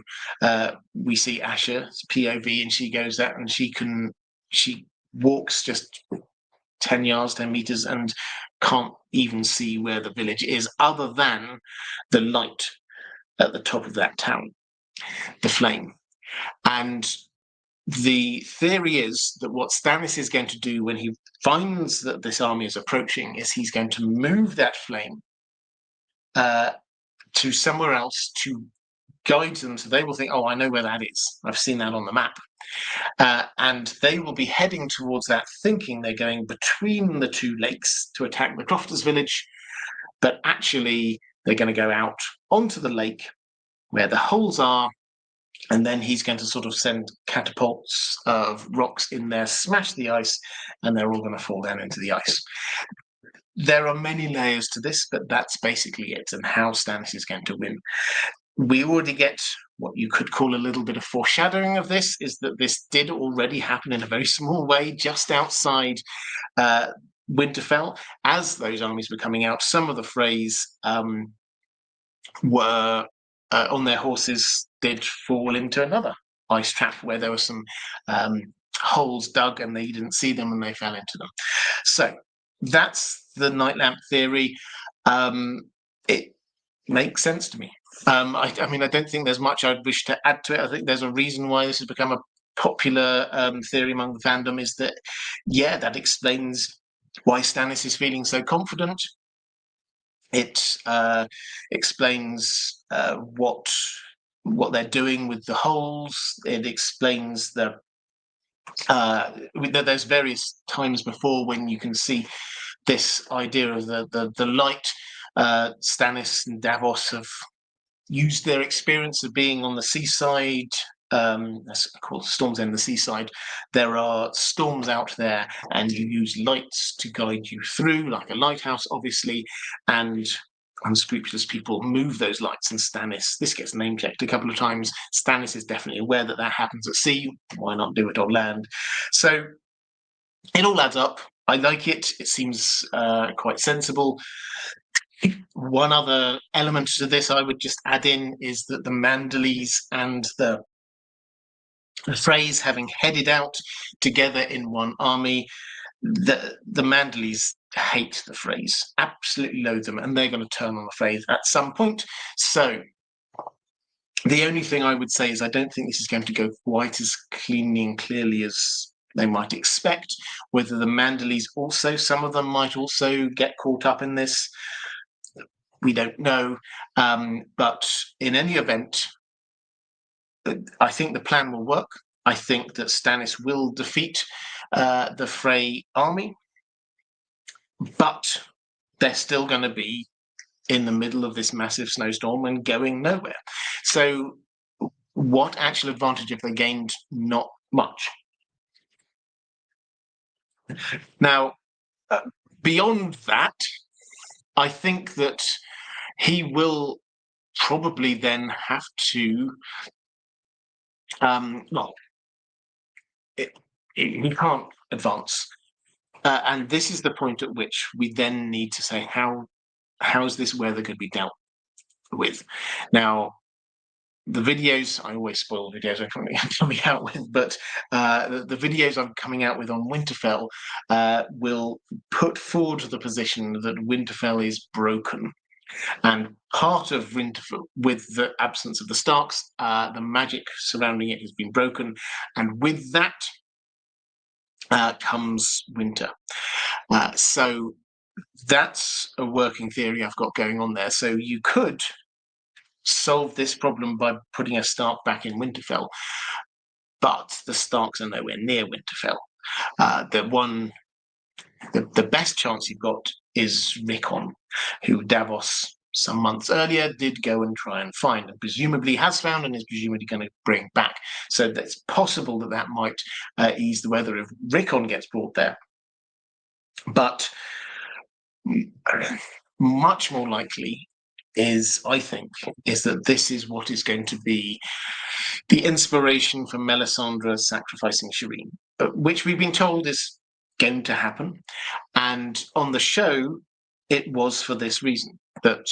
We see Asher's POV, and she goes out and she walks just 10 yards, 10 meters, and can't even see where the village is, other than the light at the top of that town, the flame. And the theory is that what Stannis is going to do when he finds that this army is approaching is he's going to move that flame to somewhere else to guide them, so they will think, I know where that is. I've seen that on the map. And they will be heading towards that, thinking they're going between the two lakes to attack the Crofters' village, but actually they're going to go out onto the lake where the holes are, and then he's going to sort of send catapults of rocks in there, smash the ice, and they're all going to fall down into the ice. There are many layers to this, but that's basically it, and how Stannis is going to win. We already get what you could call a little bit of foreshadowing of this, is that this did already happen in a very small way just outside Winterfell. As those armies were coming out, some of the Freys were on their horses, did fall into another ice trap where there were some holes dug and they didn't see them and they fell into them. So that's the night lamp theory. It makes sense to me. I mean, I don't think there's much I'd wish to add to it. I think there's a reason why this has become a popular theory among the fandom, is that, that explains why Stannis is feeling so confident. It explains what they're doing with the holes. It explains that there's various times before when you can see this idea of the light. Stannis and Davos have used their experience of being on the seaside. That's called Storm's End, the seaside. There are storms out there, and you use lights to guide you through, like a lighthouse, obviously, and unscrupulous people move those lights, and Stannis, this gets name-checked a couple of times, Stannis is definitely aware that that happens at sea. Why not do it on land? So it all adds up. I like it. It seems quite sensible. One other element to this I would just add in is that the Manderleys and the Freys, having headed out together in one army, the Manderleys hate the Freys, absolutely loathe them, and they're going to turn on the Freys at some point. So the only thing I would say is I don't think this is going to go quite as cleanly and clearly as they might expect. Whether the Manderleys also, some of them might also get caught up in this, we don't know. But in any event, I think the plan will work. I think that Stannis will defeat the Frey army, but they're still going to be in the middle of this massive snowstorm and going nowhere. So what actual advantage have they gained? Not much. Now, beyond that, I think that he will probably then have to, he can't advance. And this is the point at which we then need to say, how is this weather going to be dealt with? Now, the videos, I always spoil videos I'm coming out with, but the videos I'm coming out with on Winterfell will put forward the position that Winterfell is broken. And part of Winterfell, with the absence of the Starks, the magic surrounding it has been broken. And with that comes winter. So that's a working theory I've got going on there. So you could solve this problem by putting a Stark back in Winterfell, but the Starks are nowhere near Winterfell. The best chance you've got is Rickon, who Davos some months earlier did go and try and find, and presumably has found and is presumably going to bring back. So it's possible that that might ease the weather if Rickon gets brought there. But much more likely I think, that this is what is going to be the inspiration for Melisandre sacrificing Shireen, which we've been told is going to happen. And on the show, it was for this reason, that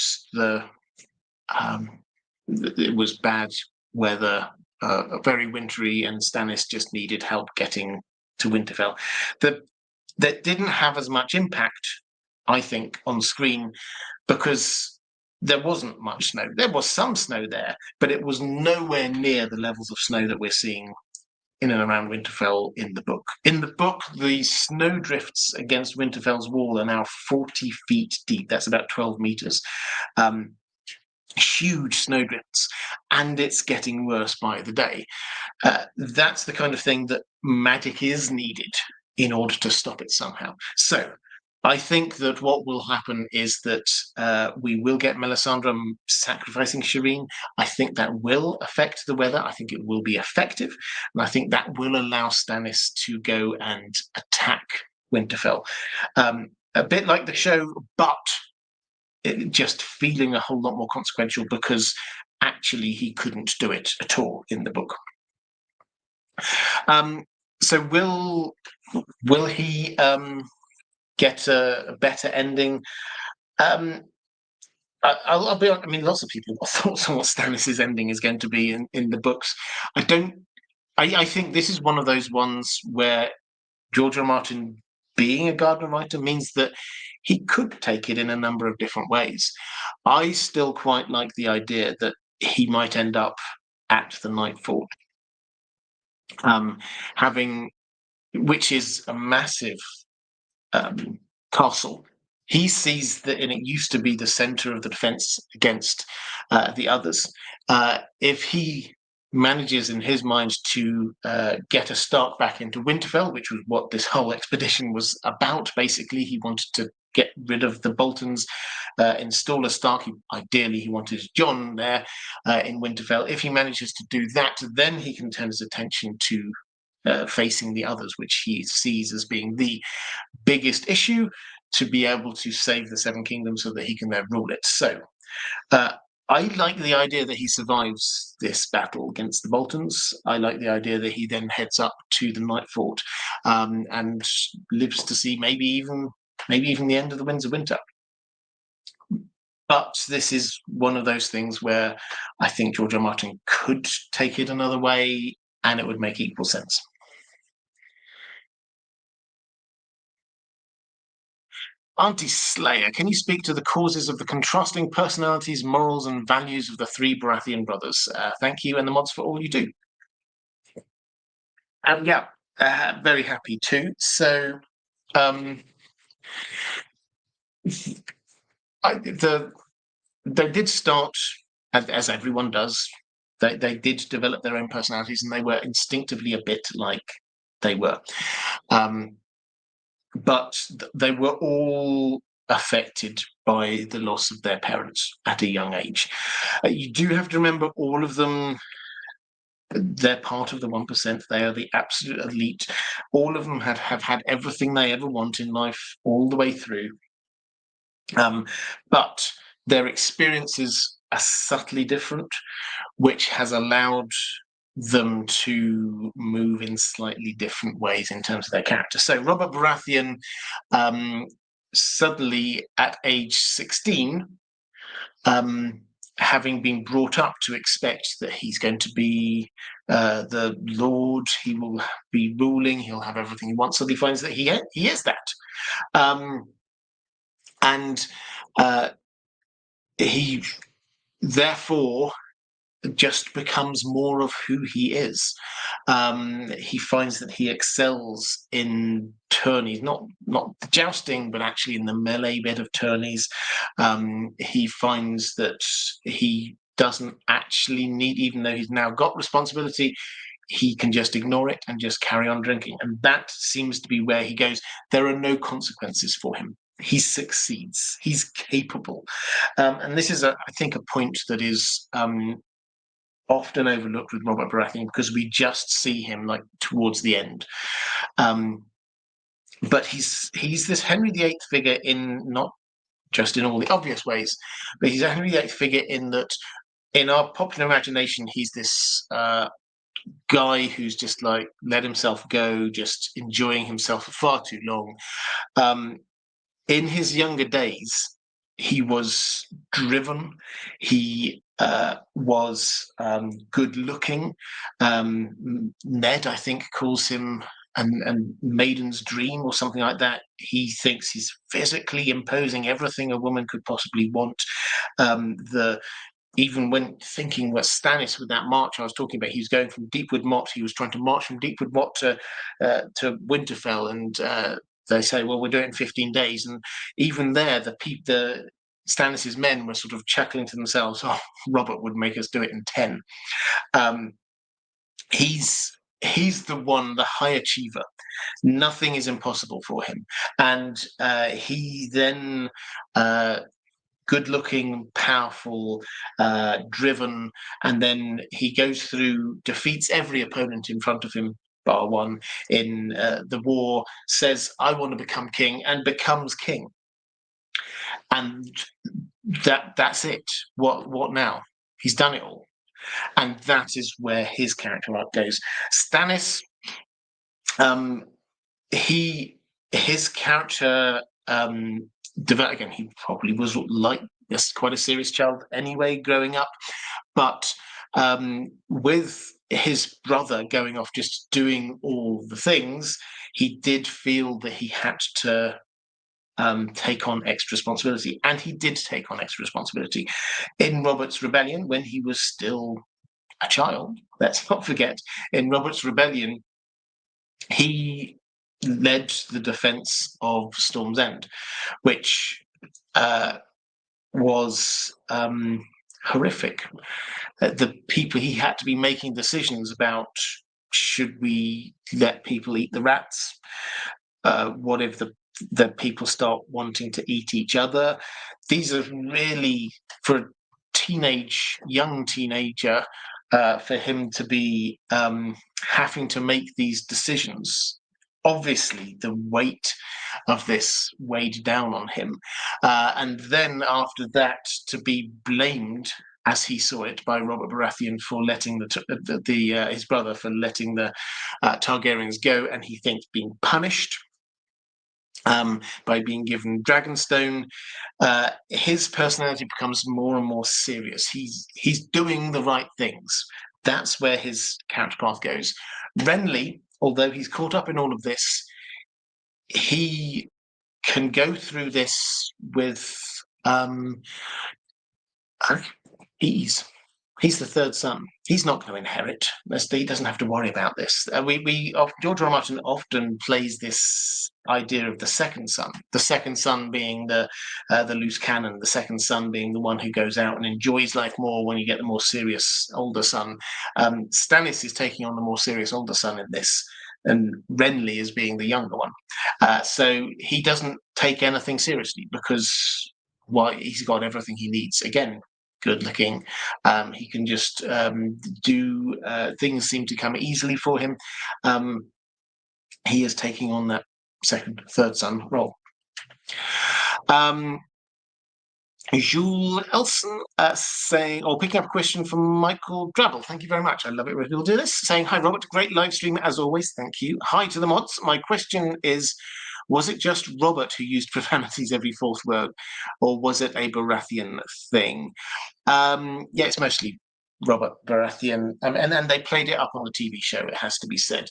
it was bad weather, very wintry, and Stannis just needed help getting to Winterfell. That didn't have as much impact, I think, on screen, because there wasn't much snow. There was some snow there, but it was nowhere near the levels of snow that we're seeing in and around Winterfell in the book. In the book, the snow drifts against Winterfell's wall are now 40 feet deep. That's about 12 meters. Huge snow drifts, and it's getting worse by the day. That's the kind of thing that magic is needed in order to stop it somehow. So I think that what will happen is that we will get Melisandre sacrificing Shireen. I think that will affect the weather. I think it will be effective. And I think that will allow Stannis to go and attack Winterfell. A bit like the show, but just feeling a whole lot more consequential, because actually he couldn't do it at all in the book. So will he get a better ending? I'll be honest, I mean, lots of people have thoughts on what Stannis' ending is going to be in the books. I think this is one of those ones where George R. R. Martin, being a Gardner writer, means that he could take it in a number of different ways. I still quite like the idea that he might end up at the Nightfall, which is a massive castle. He sees that, and it used to be the center of the defense against the others. If he manages in his mind to get a Stark back into Winterfell, which was what this whole expedition was about, basically, he wanted to get rid of the Boltons, install a Stark. Ideally, he wanted Jon there in Winterfell. If he manages to do that, then he can turn his attention to facing the others, which he sees as being the biggest issue, to be able to save the Seven Kingdoms so that he can then rule it. So I like the idea that he survives this battle against the Boltons. I like the idea that he then heads up to the Night Fort and lives to see maybe even the end of the Winds of Winter. But this is one of those things where I think George R. R. Martin could take it another way, and it would make equal sense. Auntie Slayer, can you speak to the causes of the contrasting personalities, morals, and values of the three Baratheon brothers? Thank you, and the mods for all you do. Yeah, very happy to. So, they did start, as everyone does, they did develop their own personalities, and they were instinctively a bit like they were. But they were all affected by the loss of their parents at a young age. You do have to remember, all of them, they're part of the 1%. They are the absolute elite. All of them have had everything they ever want in life all the way through. But their experiences are subtly different, which has allowed them to move in slightly different ways in terms of their character. So Robert Baratheon, suddenly at age 16, having been brought up to expect that he's going to be the Lord, he will be ruling, he'll have everything he wants, suddenly finds that he is that. And he therefore just becomes more of who he is. He finds that he excels in tourneys, not jousting, but actually in the melee bit of tourneys. He finds that he doesn't actually need, even though he's now got responsibility, he can just ignore it and just carry on drinking. And that seems to be where he goes. There are no consequences for him. He succeeds. He's capable. And this is, I think, a point that is often overlooked with Robert Baratheon, because we just see him like towards the end. But he's this Henry VIII figure, in not just in all the obvious ways, but he's a Henry VIII figure in that in our popular imagination, he's this guy who's just like let himself go, just enjoying himself for far too long. In his younger days, he was driven. He was good looking. Ned, I think, calls him a maiden's dream or something like that. He thinks he's physically imposing, everything a woman could possibly want. Even when thinking what Stannis, with that march I was talking about, he was going from Deepwood Motte. He was trying to march from Deepwood Motte to Winterfell, and they say, well, we'll do it in 15 days. And even there, the Stannis's men were sort of chuckling to themselves, oh, Robert would make us do it in 10. He's the one, the high achiever. Nothing is impossible for him. And he then, good-looking, powerful, driven, and then he goes through, defeats every opponent in front of him, bar one, in the war, says, I want to become king, and becomes king. And that's it. What now? He's done it all. And that is where his character arc goes. Stannis, his character developed, again, he probably was like this, quite a serious child anyway growing up, but with his brother going off just doing all the things, he did feel that he had to take on extra responsibility, and he did take on extra responsibility in Robert's Rebellion when he was still a child. Let's not forget, in Robert's Rebellion, he led the defense of Storm's End, which was horrific. The people, he had to be making decisions about, should we let people eat the rats? What if the that people start wanting to eat each other. These are really, for a young teenager, for him to be having to make these decisions. Obviously, the weight of this weighed down on him. And then after that, to be blamed, as he saw it, by Robert Baratheon for letting his brother for letting the Targaryens go, and he thinks being punished by being given Dragonstone. His personality becomes more and more serious. He's doing the right things. That's where his character path goes. Renly, although he's caught up in all of this, he can go through this with ease. He's the third son. He's not going to inherit. He doesn't have to worry about this. George R. R. Martin often plays this idea of the second son. The second son being the loose cannon. The second son being the one who goes out and enjoys life more when you get the more serious older son. Stannis is taking on the more serious older son in this, and Renly is being the younger one. So he doesn't take anything seriously because he's got everything he needs. Again, good looking. He can just do things seem to come easily for him. He is taking on that third son role. Jules Elson saying, or picking up a question from Michael Drabble. Thank you very much. I love it when people do this. Saying, hi, Robert. Great live stream as always. Thank you. Hi to the mods. My question is, was it just Robert who used profanities every fourth word, or was it a Baratheon thing? Yeah, it's mostly Robert Baratheon. And they played it up on the TV show, it has to be said.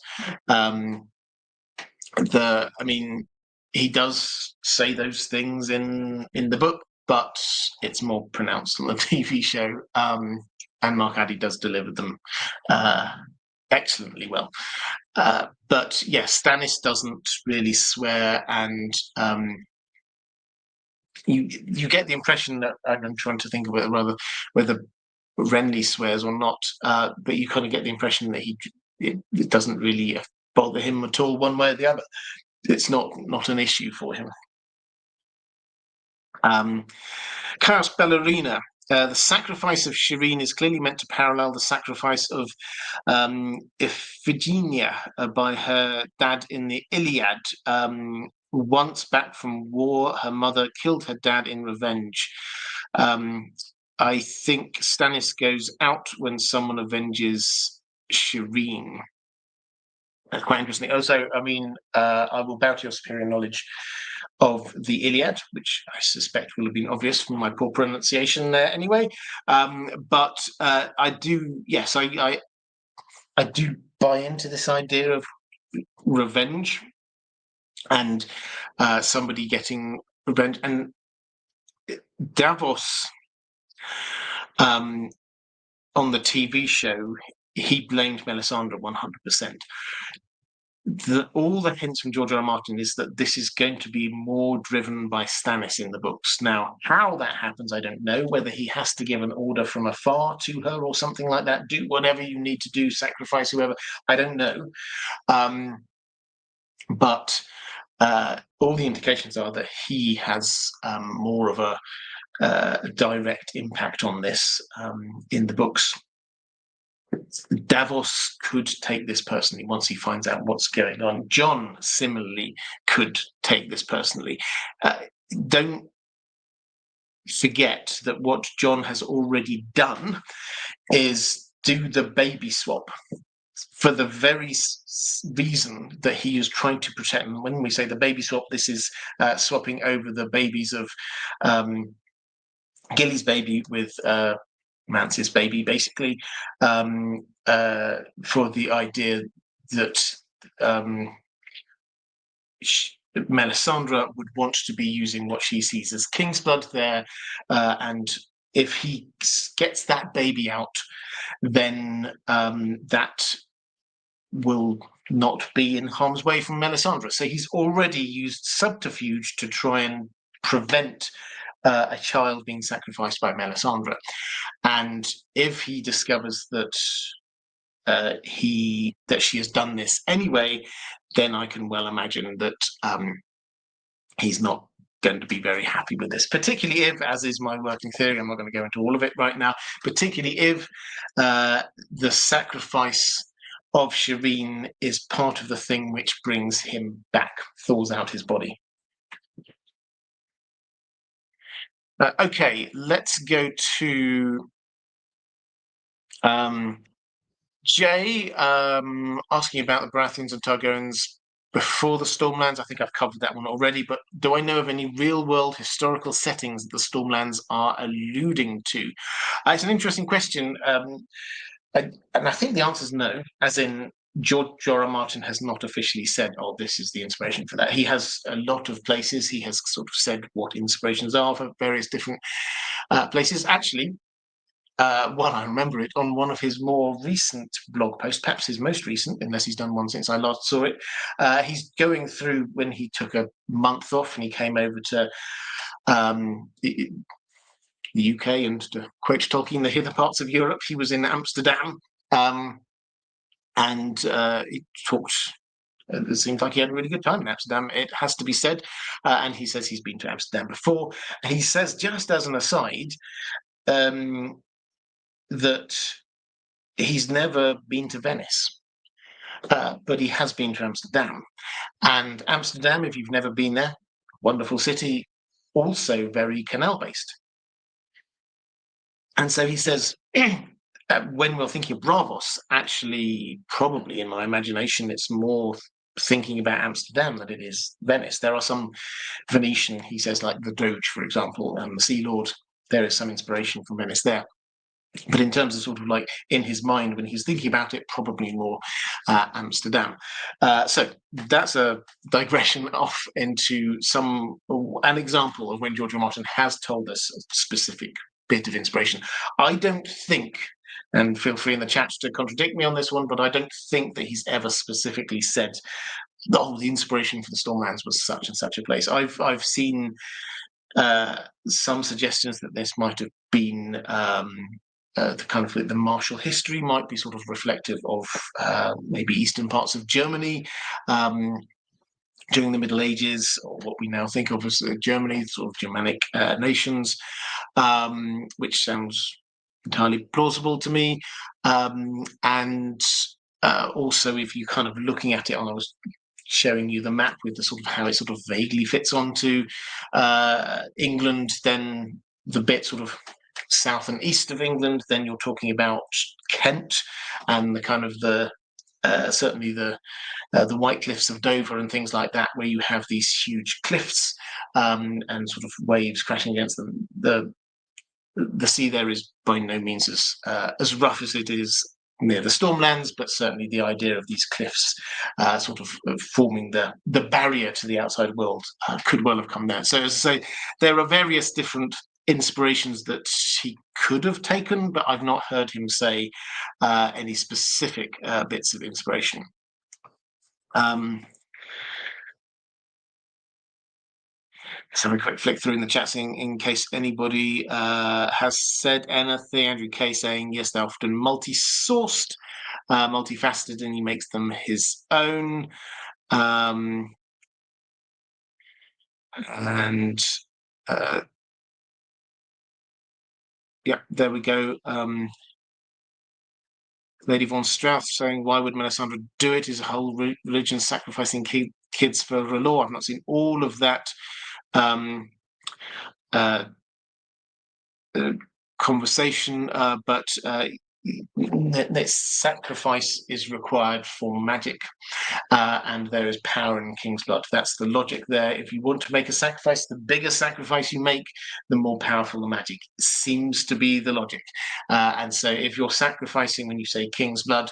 He does say those things in the book, but it's more pronounced on the TV show. And Mark Addy does deliver them excellently well. But yes, Stannis doesn't really swear, and you get the impression that, I'm trying to think of it rather, whether Renly swears or not, but you kind of get the impression that it doesn't really bother him at all one way or the other. It's not an issue for him. Charis Ballerina. The sacrifice of Shireen is clearly meant to parallel the sacrifice of Iphigenia by her dad in the Iliad. Once back from war, her mother killed her dad in revenge. I think Stannis goes out when someone avenges Shireen. That's quite interesting. Also, I will bow to your superior knowledge of the Iliad, which I suspect will have been obvious from my poor pronunciation there anyway. But I do, yes, I do buy into this idea of revenge and somebody getting revenge. And Davos, on the TV show, he blamed Melisandre 100%. All the hints from George R. R. Martin is that this is going to be more driven by Stannis in the books. Now, how that happens, I don't know. Whether he has to give an order from afar to her or something like that, do whatever you need to do, sacrifice whoever, I don't know. But all the indications are that he has more of a direct impact on this in the books. Davos could take this personally once he finds out what's going on. Jon, similarly, could take this personally. Don't forget that what Jon has already done is do the baby swap for the very reason that he is trying to protect them. When we say the baby swap, this is swapping over the babies of Gilly's baby with Vance's baby, basically, for the idea that Melisandre would want to be using what she sees as king's blood there, and if he gets that baby out, then that will not be in harm's way from Melisandre. So he's already used subterfuge to try and prevent a child being sacrificed by Melisandre. And if he discovers that she has done this anyway, then I can well imagine that he's not going to be very happy with this, particularly if, as is my working theory, I'm not going to go into all of it right now, particularly if the sacrifice of Shireen is part of the thing which brings him back, thaws out his body. Okay, let's go to Jay asking about the Baratheons and Targaryens before the Stormlands. I think I've covered that one already, but do I know of any real-world historical settings that the Stormlands are alluding to? It's an interesting question, and I think the answer is no, as in George R. R. Martin has not officially said, oh, this is the inspiration for that. He has a lot of places. He has sort of said what inspirations are for various different places. Actually, well, I remember it on one of his more recent blog posts, perhaps his most recent, unless he's done one since I last saw it. He's going through when he took a month off and he came over to the UK and, to quote Tolkien, the hither parts of Europe. He was in Amsterdam, and he talked. It seemed like he had a really good time in Amsterdam, it has to be said. And he says he's been to Amsterdam before. He says, just as an aside, that he's never been to Venice, but he has been to Amsterdam. And Amsterdam, if you've never been there, wonderful city, also very canal-based. And so he says, when we're thinking of Bravos, actually, probably in my imagination, it's more thinking about Amsterdam than it is Venice. There are some Venetian, he says, like the Doge, for example, and the Sea Lord. There is some inspiration from Venice there. But in terms of sort of like in his mind when he's thinking about it, probably more Amsterdam. So that's a digression off into an example of when George R. Martin has told us a specific bit of inspiration. I don't think, and feel free in the chat to contradict me on this one, but I don't think that he's ever specifically said, oh, the inspiration for the Stormlands was such and such a place. I've seen some suggestions that this might have been the kind of the martial history might be sort of reflective of maybe eastern parts of Germany during the Middle Ages, or what we now think of as Germany, sort of Germanic nations, which sounds entirely plausible to me. And also, if you kind of looking at it I was showing you the map with the sort of how it sort of vaguely fits onto England, then the bit sort of south and east of England, then you're talking about Kent and the kind of certainly the White Cliffs of Dover and things like that, where you have these huge cliffs and sort of waves crashing against them. The sea there is by no means as rough as it is near the Stormlands, but certainly the idea of these cliffs sort of forming the barrier to the outside world could well have come there. So as I say, there are various different inspirations that he could have taken, but I've not heard him say any specific bits of inspiration. Let's have a quick flick through in the chat in case anybody has said anything. Andrew K saying, yes, they're often multi-sourced, multifaceted, and he makes them his own. Yeah, there we go. Lady Vaughan-Strauss saying, why would Melisandre do it? Is a whole religion sacrificing kids for a law? I've not seen all of that conversation, but that sacrifice is required for magic, and there is power in King's Blood. That's the logic there. If you want to make a sacrifice, the bigger sacrifice you make, the more powerful the magic seems to be the logic. And so if you're sacrificing, when you say King's Blood,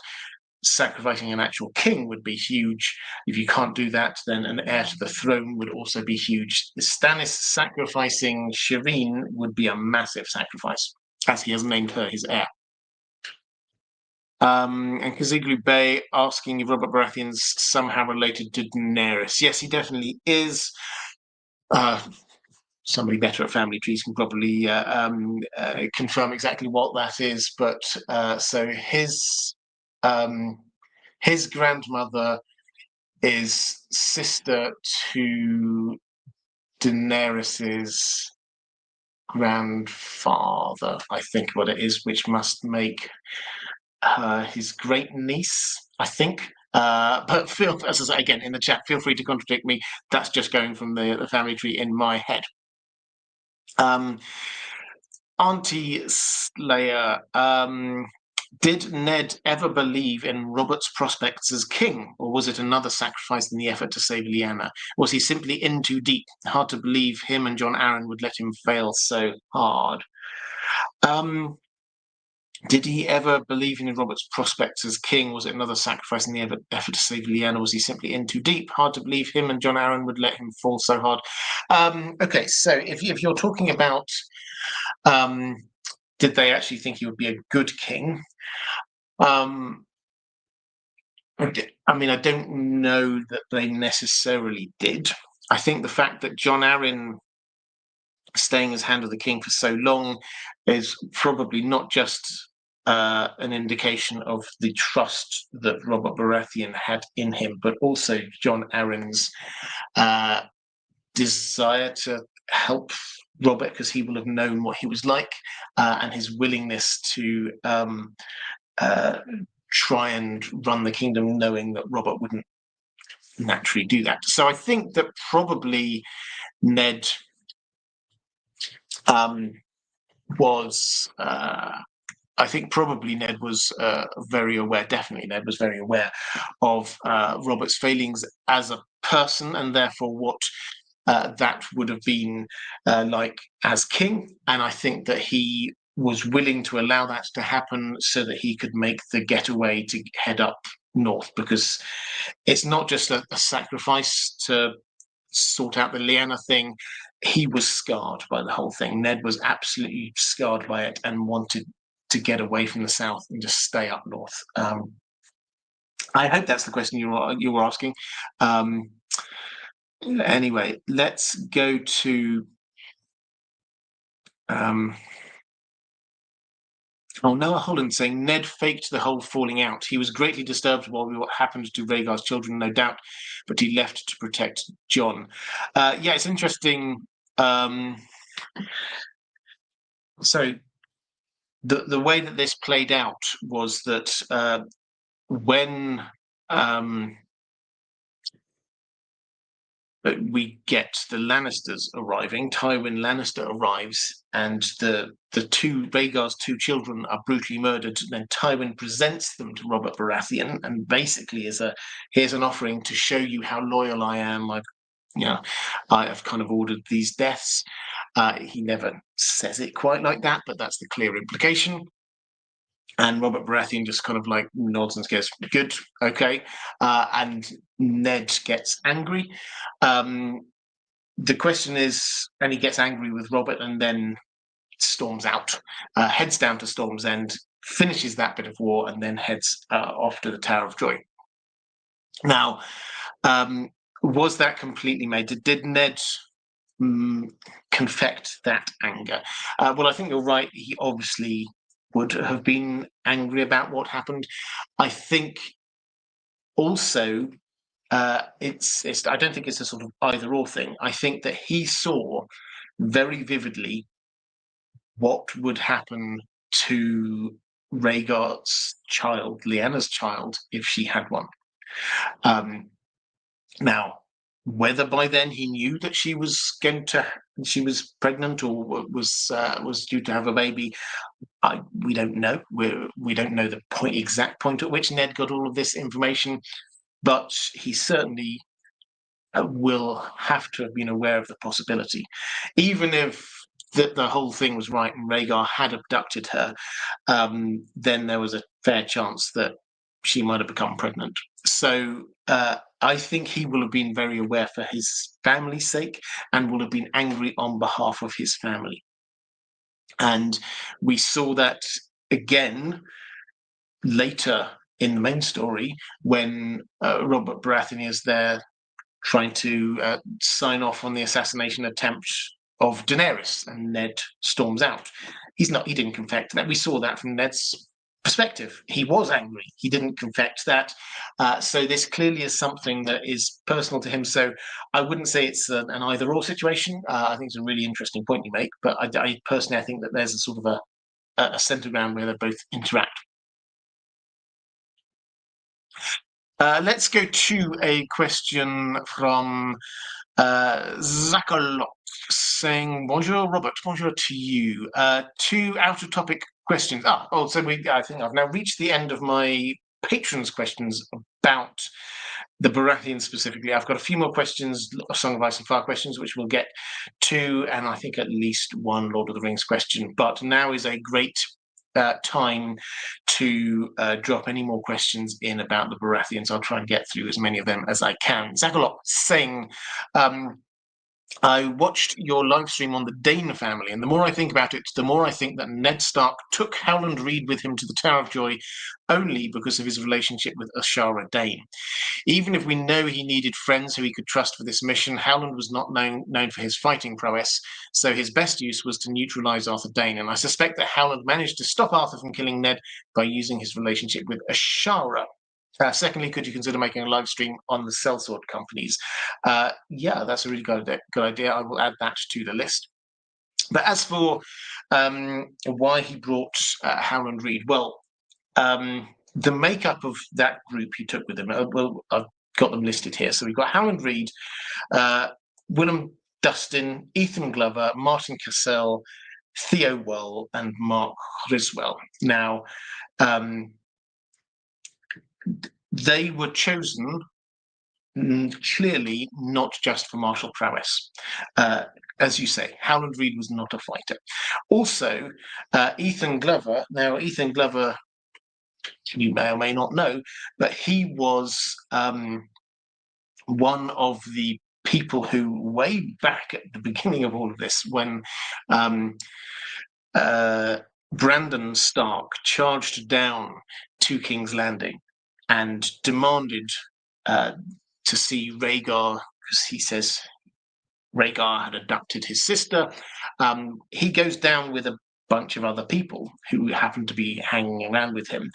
sacrificing an actual king would be huge. If you can't do that, then an heir to the throne would also be huge. Stannis sacrificing Shireen would be a massive sacrifice, as he has named her his heir. And Kaziglu Bay asking if Robert Baratheon's somehow related to Daenerys. Yes, he definitely is. Somebody better at family trees can probably confirm exactly what that is. But so his grandmother is sister to Daenerys's grandfather, I think what it is, which must make her his great niece, I think. But feel, as I say again in the chat, feel free to contradict me. That's just going from the family tree in my head. Auntie Slayer, did Ned ever believe in Robert's prospects as king, or was it another sacrifice in the effort to save Lyanna? Was he simply in too deep? Hard to believe him and Jon Arryn would let him fail so hard. Did he ever believe in Robert's prospects as king? Was it another sacrifice in the effort to save Lyanna? Was he simply in too deep? Hard to believe him and Jon Arryn would let him fall so hard. Okay, so if you're talking about did they actually think he would be a good king? I mean, I don't know that they necessarily did. I think the fact that Jon Arryn staying as Hand of the King for so long is probably not just an indication of the trust that Robert Baratheon had in him, but also Jon Arryn's desire to help Robert, because he will have known what he was like, and his willingness to try and run the kingdom, knowing that Robert wouldn't naturally do that. So I think that probably Ned was very aware, definitely Ned was very aware of Robert's failings as a person, and therefore what that would have been like as king. And I think that he was willing to allow that to happen so that he could make the getaway to head up north, because it's not just a sacrifice to sort out the Lyanna thing. He was scarred by the whole thing. Ned was absolutely scarred by it and wanted to get away from the south and just stay up north. I hope that's the question you were asking. Anyway, let's go to Noah Holland saying Ned faked the whole falling out. He was greatly disturbed by what happened to Rhaegar's children, no doubt, but he left to protect Jon. Yeah, it's interesting. So the way that this played out was that when we get the Lannisters arriving, Tywin Lannister arrives, and the Rhaegar's two children are brutally murdered. Then Tywin presents them to Robert Baratheon, and basically here's an offering to show you how loyal I am. I have kind of ordered these deaths. He never says it quite like that, but that's the clear implication. And Robert Baratheon just kind of like nods and goes, good, okay. And Ned gets angry. The question is, and he gets angry with Robert and then storms out, heads down to Storm's End, finishes that bit of war, and then heads off to the Tower of Joy. Now, was that completely made? Did Ned confect that anger? Well, I think you're right. He obviously would have been angry about what happened. I think also I don't think it's a sort of either or thing. I think that he saw very vividly what would happen to Rhaegar's child, Lyanna's child, if she had one. Now, whether by then he knew that she was pregnant or was due to have a baby, we don't know. We don't know the exact point at which Ned got all of this information, but he certainly will have to have been aware of the possibility, even if the whole thing was right and Rhaegar had abducted her. Then there was a fair chance that she might have become pregnant. So I think he will have been very aware for his family's sake and will have been angry on behalf of his family. And we saw that again later in the main story when Robert Baratheon is there trying to sign off on the assassination attempt of Daenerys, and Ned storms out. He didn't confect that. We saw that from Ned's perspective. He was angry. He didn't confect that. So this clearly is something that is personal to him. So I wouldn't say it's an either-or situation. I think it's a really interesting point you make. But I personally, I think that there's a sort of a centre ground where they both interact. Let's go to a question from Zakalot saying, "Bonjour, Robert. Bonjour to you. Two out-of-topic questions. So I think I've now reached the end of my patrons' questions about the Baratheons specifically. I've got a few more questions, Song of Ice and Fire questions, which we'll get to, and I think at least one Lord of the Rings question. But now is a great time to drop any more questions in about the Baratheons. I'll try and get through as many of them as I can." Zakalot saying, "I watched your live stream on the Dane family, and the more I think about it, the more I think that Ned Stark took Howland Reed with him to the Tower of Joy only because of his relationship with Ashara Dane. Even if we know he needed friends who he could trust for this mission, Howland was not known for his fighting prowess, so his best use was to neutralize Arthur Dane, and I suspect that Howland managed to stop Arthur from killing Ned by using his relationship with Ashara. Secondly, could you consider making a live stream on the sellsword companies?" Yeah, that's a really good idea. I will add that to the list. But as for why he brought Howland Reed, well, the makeup of that group he took with him, well, I've got them listed here. So we've got Howland Reed, Willem Dustin, Ethan Glover, Martin Cassell, Theo Well, and Mark Griswell. Now, they were chosen clearly not just for martial prowess. As you say, Howland Reed was not a fighter. Also, Ethan Glover, you may or may not know, but he was one of the people who, way back at the beginning of all of this, when Brandon Stark charged down to King's Landing and demanded to see Rhaegar, because he says Rhaegar had abducted his sister. He goes down with a bunch of other people who happen to be hanging around with him,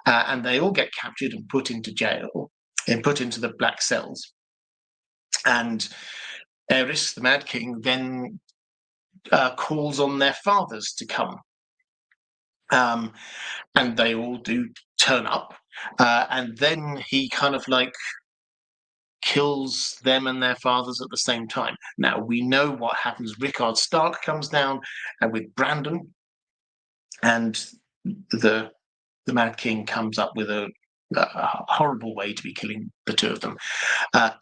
and they all get captured and put into jail and put into the black cells. And Aerys, the Mad King, then calls on their fathers to come. And they all do turn up. And then he kind of like kills them and their fathers at the same time. Now, we know what happens. Rickard Stark comes down and with Brandon, and the Mad King comes up with a horrible way to be killing the two of them.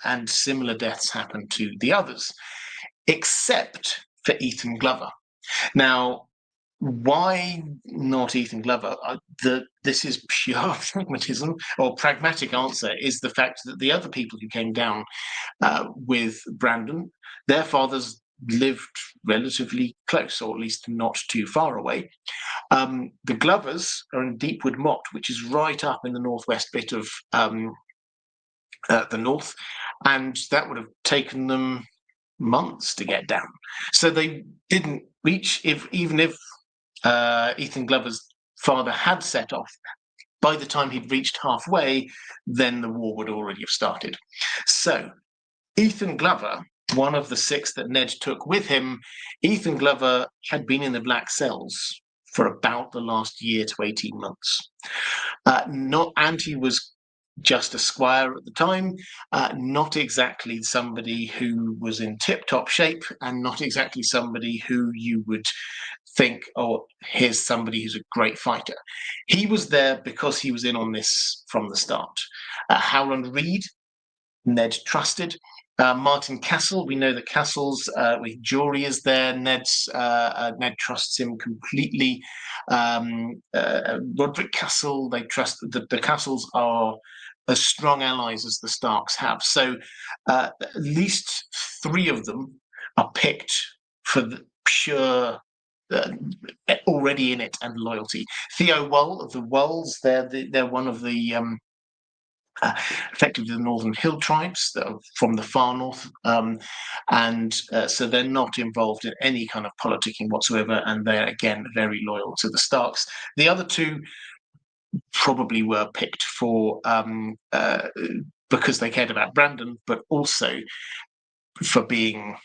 And similar deaths happen to the others, except for Ethan Glover. Now, why not Ethan Glover? This is pure pragmatism, or pragmatic answer is the fact that the other people who came down with Brandon, their fathers lived relatively close, or at least not too far away. The Glovers are in Deepwood Motte, which is right up in the northwest bit of the north, and that would have taken them months to get down. So they didn't reach, even if Ethan Glover's father had set off, by the time he'd reached halfway, then the war would already have started. So Ethan Glover, one of the 6 that Ned took with him, Ethan Glover had been in the black cells for about the last year to 18 months. And he was just a squire at the time, not exactly somebody who was in tip-top shape, and not exactly somebody who you would think, oh, here's somebody who's a great fighter. He was there because he was in on this from the start. Howland Reed, Ned trusted. Martin Castle, we know that Castle's with Jory is there. Ned trusts him completely. Roderick Castle, they trust. The Castles are as strong allies as the Starks have. So at least 3 of them are picked for the pure already in it and loyalty. Theo Well of the Wells, they're one of the effectively the Northern Hill tribes that are from the far north, so they're not involved in any kind of politicking whatsoever, and they're again very loyal to the Starks. The other 2 probably were picked for because they cared about Brandon, but also for being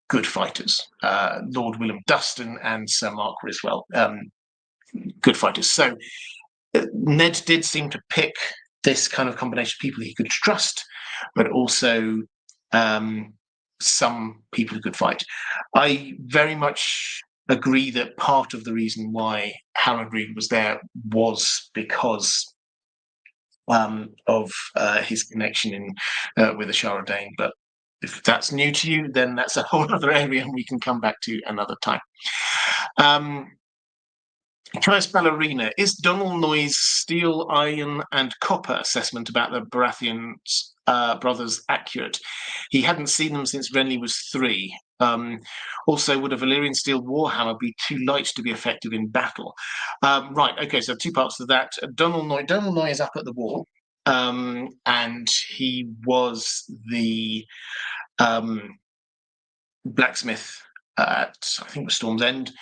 good fighters. Lord William Dustin and Sir Mark Riswell, good fighters. So Ned did seem to pick this kind of combination of people he could trust, but also some people who could fight. I very much agree that part of the reason why Howland Reed was there was because of his connection with the Shara Dane. But if that's new to you, then that's a whole other area and we can come back to another time. Charis Ballerina, is Donal Noy's steel, iron, and copper assessment about the Baratheon brothers accurate? He hadn't seen them since Renly was 3. Also, would a Valyrian steel warhammer be too light to be effective in battle? Right, okay, so 2 parts to that. Donal Noy is up at the wall, and he was the blacksmith at, I think it was Storm's End.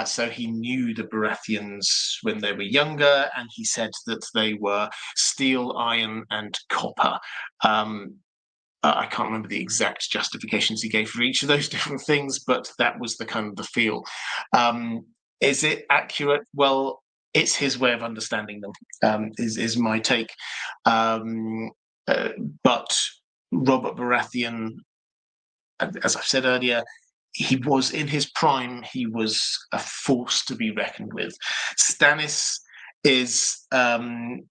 So he knew the Baratheons when they were younger, and he said that they were steel, iron, and copper. I can't remember the exact justifications he gave for each of those different things, but that was the kind of the feel. Is it accurate? Well, it's his way of understanding them, is my take. But Robert Baratheon, as I've said earlier, he was in his prime. He was a force to be reckoned with. Stannis is iron.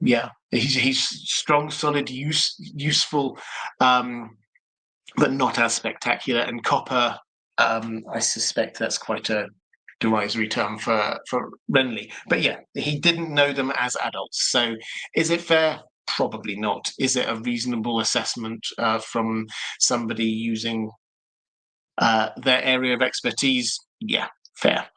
Yeah, he's strong, solid, useful, but not as spectacular. And copper, I suspect that's quite a derisory term for Renly. But yeah, he didn't know them as adults. So is it fair? Probably not. Is it a reasonable assessment from somebody using their area of expertise? Yeah, fair.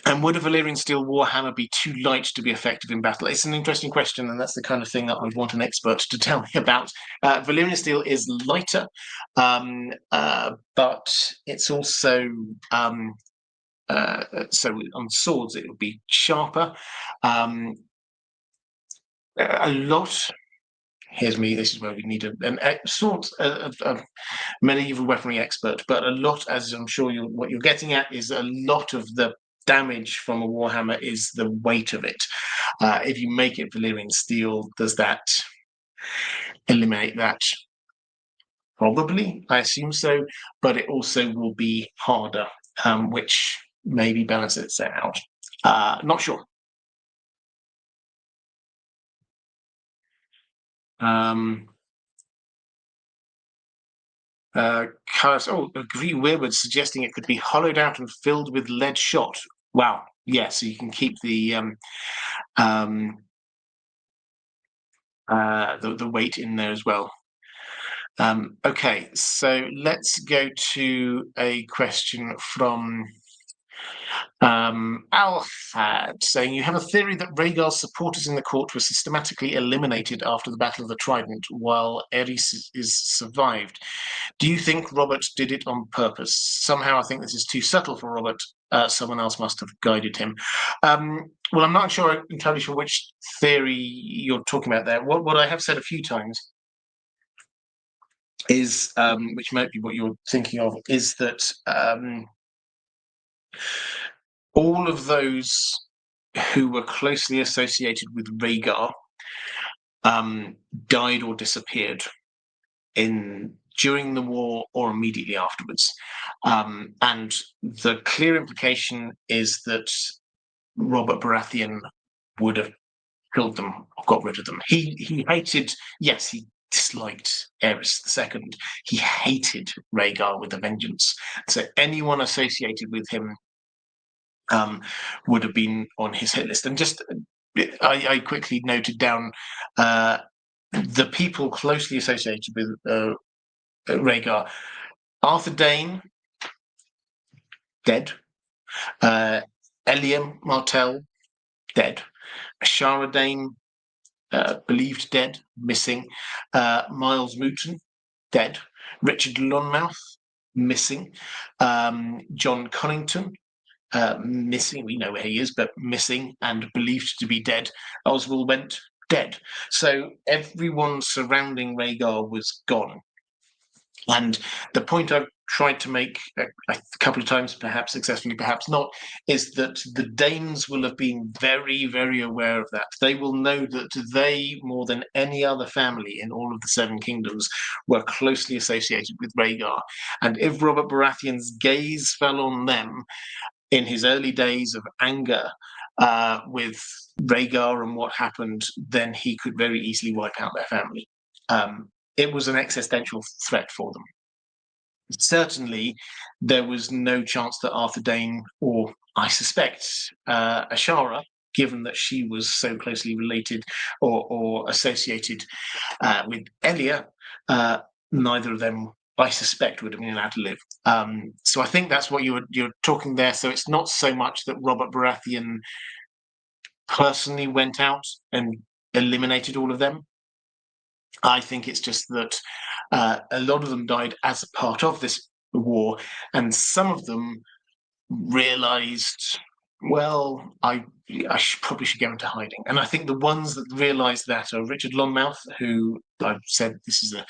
And would a Valyrian steel warhammer be too light to be effective in battle? It's an interesting question, and that's the kind of thing that I would want an expert to tell me about. Valyrian steel is lighter, but it's also so on swords it would be sharper. A lot. Here's me. This is where we need a medieval weaponry expert. But a lot, as I'm sure what you're getting at, is a lot of the damage from a warhammer is the weight of it. If you make it Valyrian steel, does that eliminate that? Probably, I assume so. But it also will be harder, which maybe balances it out. Not sure. Charis, agree Weirwood suggesting it could be hollowed out and filled with lead shot. Wow, yeah, so you can keep the weight in there as well. Okay, so let's go to a question from Alfad, saying, you have a theory that Rhaegar's supporters in the court were systematically eliminated after the Battle of the Trident, while Aerys is survived. Do you think Robert did it on purpose? Somehow I think this is too subtle for Robert. Someone else must have guided him. Well, I'm not entirely sure which theory you're talking about there. What I have said a few times is, which might be what you're thinking of, is that all of those who were closely associated with Rhaegar died or disappeared during the war or immediately afterwards. And the clear implication is that Robert Baratheon would have killed them or got rid of them. He hated, yes, he disliked Aerys II. He hated Rhaegar with a vengeance. So anyone associated with him would have been on his hit list. And just, I quickly noted down the people closely associated with Rhaegar. Arthur Dayne, dead. Eliam Martell, dead. Ashara Dayne, believed dead, missing. Miles Wooten, dead. Richard Lonmouth, missing. John Connington, missing. We know where he is, but missing and believed to be dead. Oswald went dead. So everyone surrounding Rhaegar was gone. And the point I've tried to make a couple of times, perhaps successfully, perhaps not, is that the Danes will have been very, very aware of that. They will know that they, more than any other family in all of the Seven Kingdoms, were closely associated with Rhaegar. And if Robert Baratheon's gaze fell on them in his early days of anger with Rhaegar and what happened, then he could very easily wipe out their family. It was an existential threat for them. Certainly, there was no chance that Arthur Dane, or I suspect Ashara, given that she was so closely related or associated with Elia, neither of them, I suspect, would have been allowed to live. So I think that's what you're talking there. So it's not so much that Robert Baratheon personally went out and eliminated all of them. I think it's just that a lot of them died as a part of this war, and some of them realised, well, I probably should go into hiding. And I think the ones that realised that are Richard Lonmouth, who I've said this is a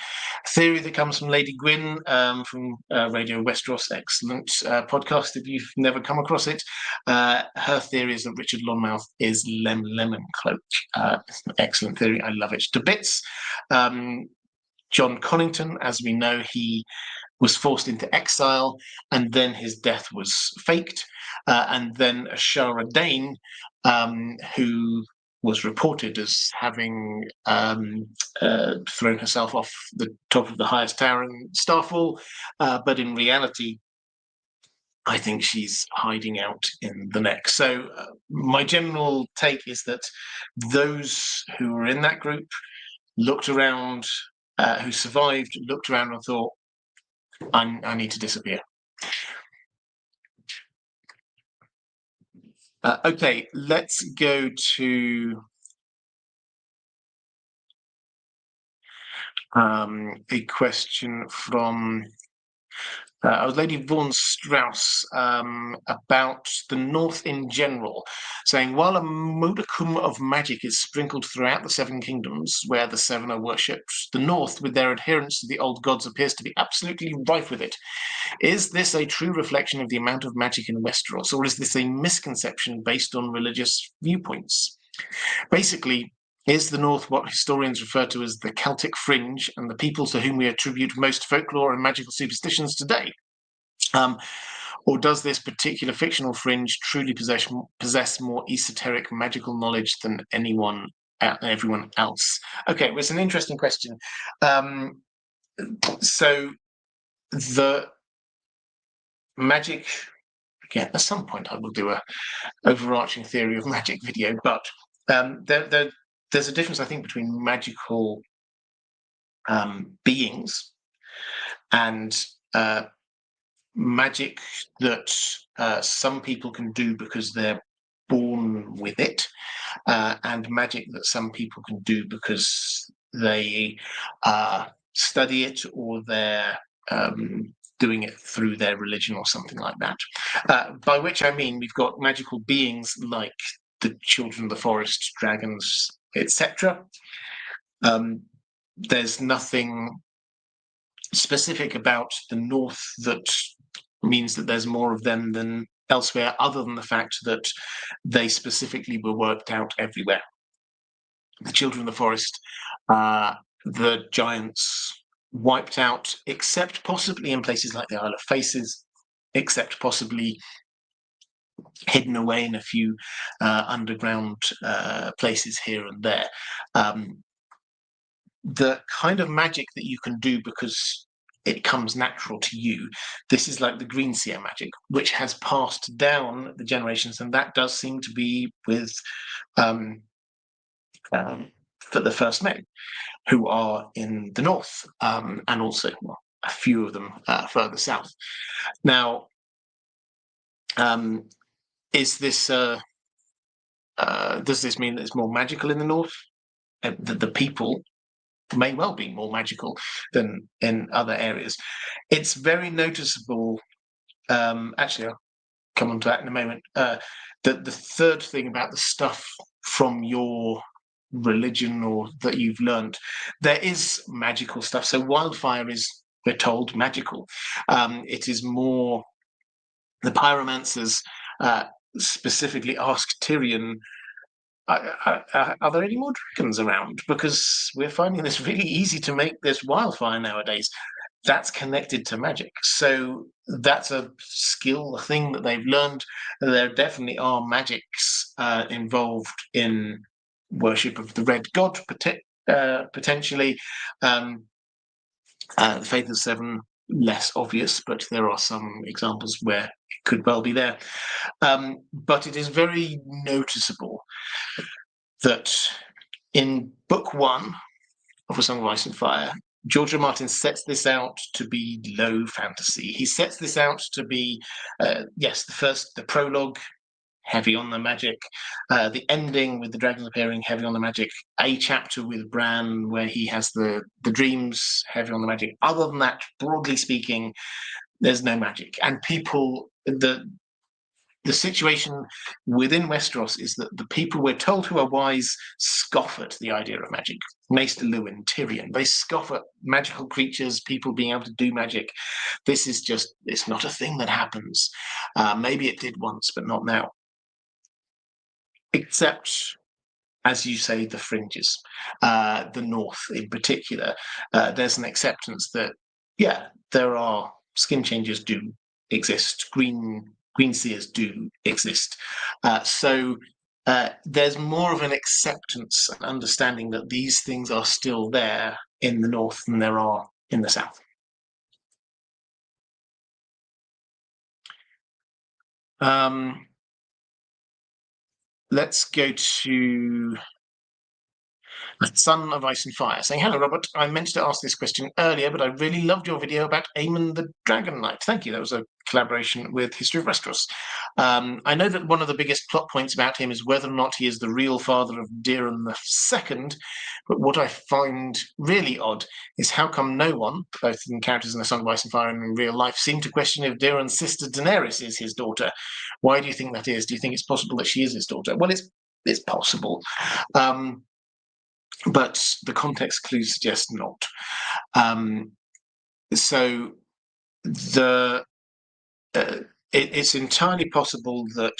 theory that comes from Lady Gwyn from Radio Westeros, excellent podcast if you've never come across it. Her theory is that Richard Lonmouth is Lemon Cloak. It's an excellent theory. I love it to bits. John Connington, as we know, he was forced into exile, and then his death was faked. And then Ashara Dane, who was reported as having thrown herself off the top of the highest tower in Starfall, but in reality, I think she's hiding out in the next. So my general take is that those who were in that group looked around, who survived, looked around and thought, I need to disappear. Okay, let's go to a question from Lady Vaughan-Strauss about the North in general, saying, while a modicum of magic is sprinkled throughout the Seven Kingdoms, where the Seven are worshipped, the North, with their adherence to the old gods, appears to be absolutely rife with it. Is this a true reflection of the amount of magic in Westeros, or is this a misconception based on religious viewpoints? Basically, is the North what historians refer to as the Celtic fringe and the people to whom we attribute most folklore and magical superstitions today? Or does this particular fictional fringe truly possess more esoteric magical knowledge than everyone else? Okay, well, it's an interesting question. So the magic, again, at some point I will do a overarching theory of magic video, but there's a difference, I think, between magical beings and magic that some people can do because they're born with it, and magic that some people can do because they study it, or they're doing it through their religion or something like that. By which I mean we've got magical beings like the children of the forest, dragons, etc. There's nothing specific about the North that means that there's more of them than elsewhere, other than the fact that they specifically were worked out everywhere. The children of the forest, the giants wiped out, except possibly in places like the Isle of Faces, except possibly hidden away in a few underground places here and there. The kind of magic that you can do because it comes natural to you, this is like the green seer magic, which has passed down the generations, and that does seem to be with for the First Men, who are in the north, and also a few of them further south. Now, is this does this mean that it's more magical in the north? That the people may well be more magical than in other areas. It's very noticeable. Actually, I'll come on to that in a moment. The third thing about the stuff from your religion or that you've learned, there is magical stuff. So wildfire is, we're told, magical. It is more, the pyromancers specifically ask Tyrion, are there any more dragons around? Because we're finding this really easy to make this wildfire nowadays. That's connected to magic. So that's a skill, a thing that they've learned. There definitely are magics involved in worship of the Red God, potentially. The Faith of Seven, less obvious, but there are some examples where it could well be there. But it is very noticeable that in Book 1 of A Song of Ice and Fire, George R. R. Martin sets this out to be low fantasy. He sets this out to be, yes, the prologue, heavy on the magic, the ending with the dragons appearing, heavy on the magic, a chapter with Bran where he has the dreams, heavy on the magic. Other than that, broadly speaking, there's no magic. And people, the situation within Westeros is that the people we're told who are wise scoff at the idea of magic. Maester Luwin, Tyrion, they scoff at magical creatures, people being able to do magic. This is just, it's not a thing that happens. Maybe it did once, but not now. Except, as you say, the fringes, the North in particular. There's an acceptance that, yeah, there are skin changes do exist, green seers do exist. So there's more of an acceptance and understanding that these things are still there in the North than there are in the South. Let's go to Son of Ice and Fire, saying, hello, Robert. I meant to ask this question earlier, but I really loved your video about Aemon the Dragon Knight. Thank you. That was a collaboration with History of Westeros. I know that one of the biggest plot points about him is whether or not he is the real father of Daeron II, but what I find really odd is how come no one, both in characters in A Song of Ice and Fire and in real life, seem to question if Daeron's sister Daenerys is his daughter. Why do you think that is? Do you think it's possible that she is his daughter? Well, it's possible. But the context clues suggest not. So it's entirely possible that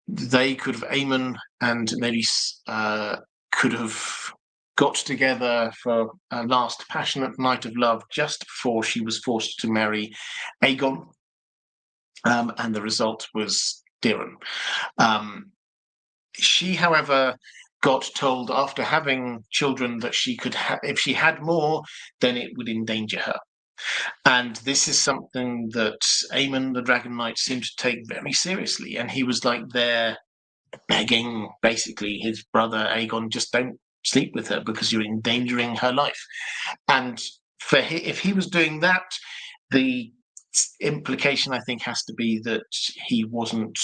they could have, Aemon and Daenerys could have got together for a last passionate night of love just before she was forced to marry Aegon, and the result was Daeron. She, however, got told after having children that she could, if she had more, then it would endanger her. And this is something that Aemon the Dragon Knight seemed to take very seriously. And he was like there begging, basically, his brother Aegon, just don't sleep with her because you're endangering her life. And if he was doing that, the implication, I think, has to be that he wasn't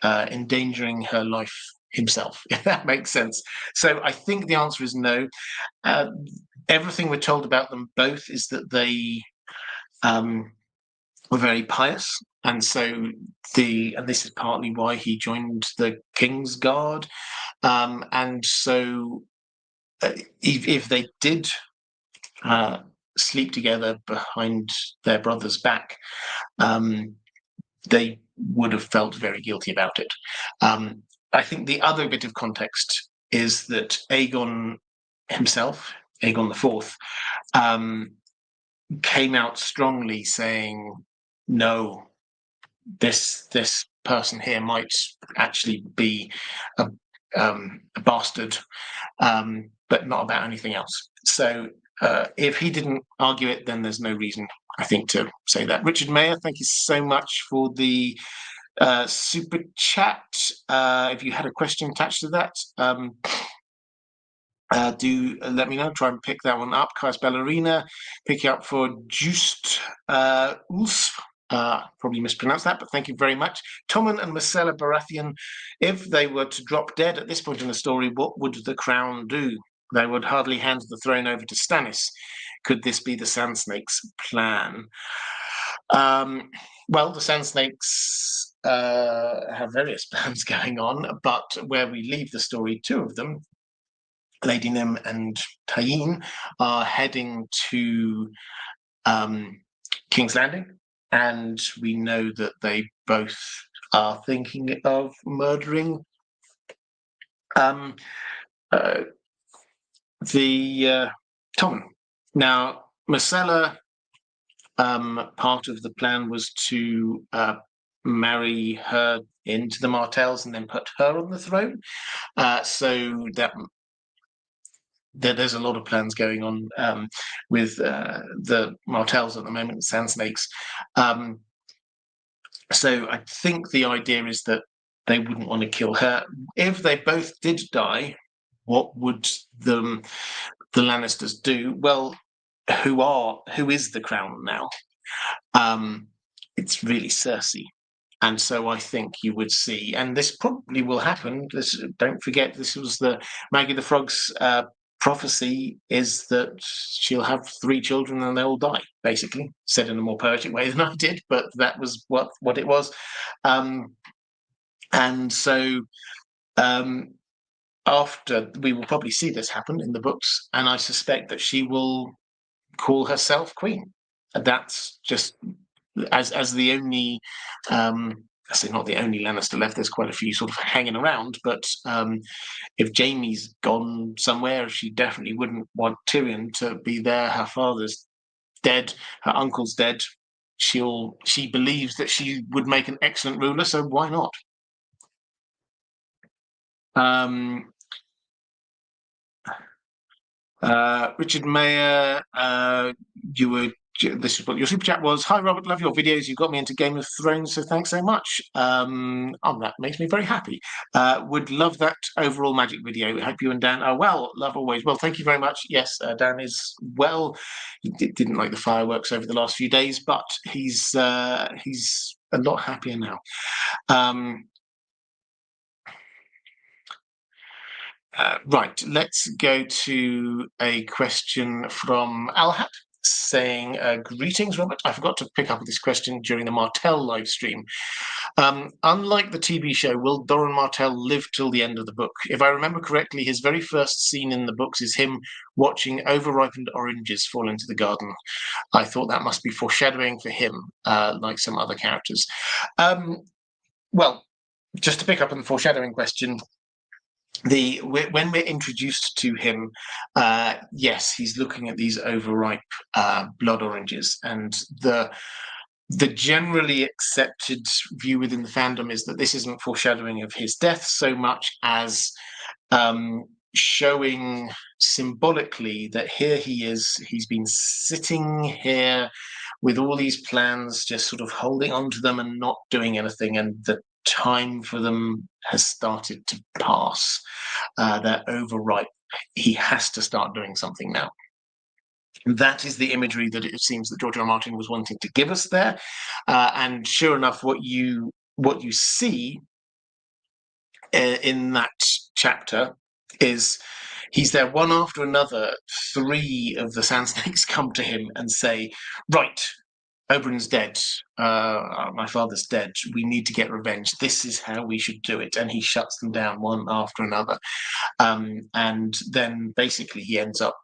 endangering her life himself, if that makes sense. So I think the answer is no. Everything we're told about them both is that they were very pious, and so and this is partly why he joined the King's Guard. And so if they did sleep together behind their brother's back, they would have felt very guilty about it. I think the other bit of context is that Aegon himself, Aegon IV, came out strongly saying, no, this person here might actually be a bastard, but not about anything else. So if he didn't argue it, then there's no reason, I think, to say that. Richard Mayer, thank you so much for the super chat. If you had a question attached to that, do let me know. Try and pick that one up. Kais Ballerina, pick you up for Just Ulf. Probably mispronounced that, but thank you very much. Tommen and Myrcella Baratheon, if they were to drop dead at this point in the story, what would the crown do? They would hardly hand the throne over to Stannis. Could this be the Sand Snake's plan? Well, the Sand Snakes have various plans going on, but where we leave the story, two of them, Lady Nim and Tayin, are heading to King's Landing, and we know that they both are thinking of murdering the Tommen. Now, Myrcella, part of the plan was to marry her into the Martells and then put her on the throne. So there's a lot of plans going on with the Martells at the moment, the Sand Snakes. So I think the idea is that they wouldn't want to kill her. If they both did die, what would the Lannisters do? Well, who is the crown now? It's really Cersei. And so I think you would see, and this probably will happen. Don't forget, this was the Maggie the Frog's prophecy, is that she'll have 3 children and they'll die, basically, said in a more poetic way than I did, but that was what it was. And so after, we will probably see this happen in the books, and I suspect that she will call herself queen. And that's just as the only, I say not the only Lannister left. There's quite a few sort of hanging around, but if Jaime's gone somewhere, she definitely wouldn't want Tyrion to be there. Her father's dead, her uncle's dead. She believes that she would make an excellent ruler, so why not? Richard Mayer, this is what your super chat was. Hi Robert, love your videos. You got me into Game of Thrones, so thanks so much. That makes me very happy. Would love that overall Magic video. Hope you and Dan are well. Love always. Well, thank you very much. Yes, Dan is well. He didn't like the fireworks over the last few days, but he's a lot happier now. Right, let's go to a question from Alhat saying, greetings, Robert. I forgot to pick up this question during the Martell live stream. Unlike the TV show, will Doran Martell live till the end of the book? If I remember correctly, his very first scene in the books is him watching overripened oranges fall into the garden. I thought that must be foreshadowing for him, like some other characters. Well, just to pick up on the foreshadowing question, when we're introduced to him, yes, he's looking at these overripe blood oranges, and the generally accepted view within the fandom is that this isn't foreshadowing of his death so much as showing symbolically that here he is, he's been sitting here with all these plans, just sort of holding on to them and not doing anything, and the time for them has started to pass. They're overripe. He has to start doing something now. That is the imagery that it seems that George R. R. Martin was wanting to give us there. And sure enough, what you see in that chapter is he's there one after another. 3 of the Sand Snakes come to him and say, right, Oberyn's dead. My father's dead. We need to get revenge. This is how we should do it. And he shuts them down one after another. And then basically he ends up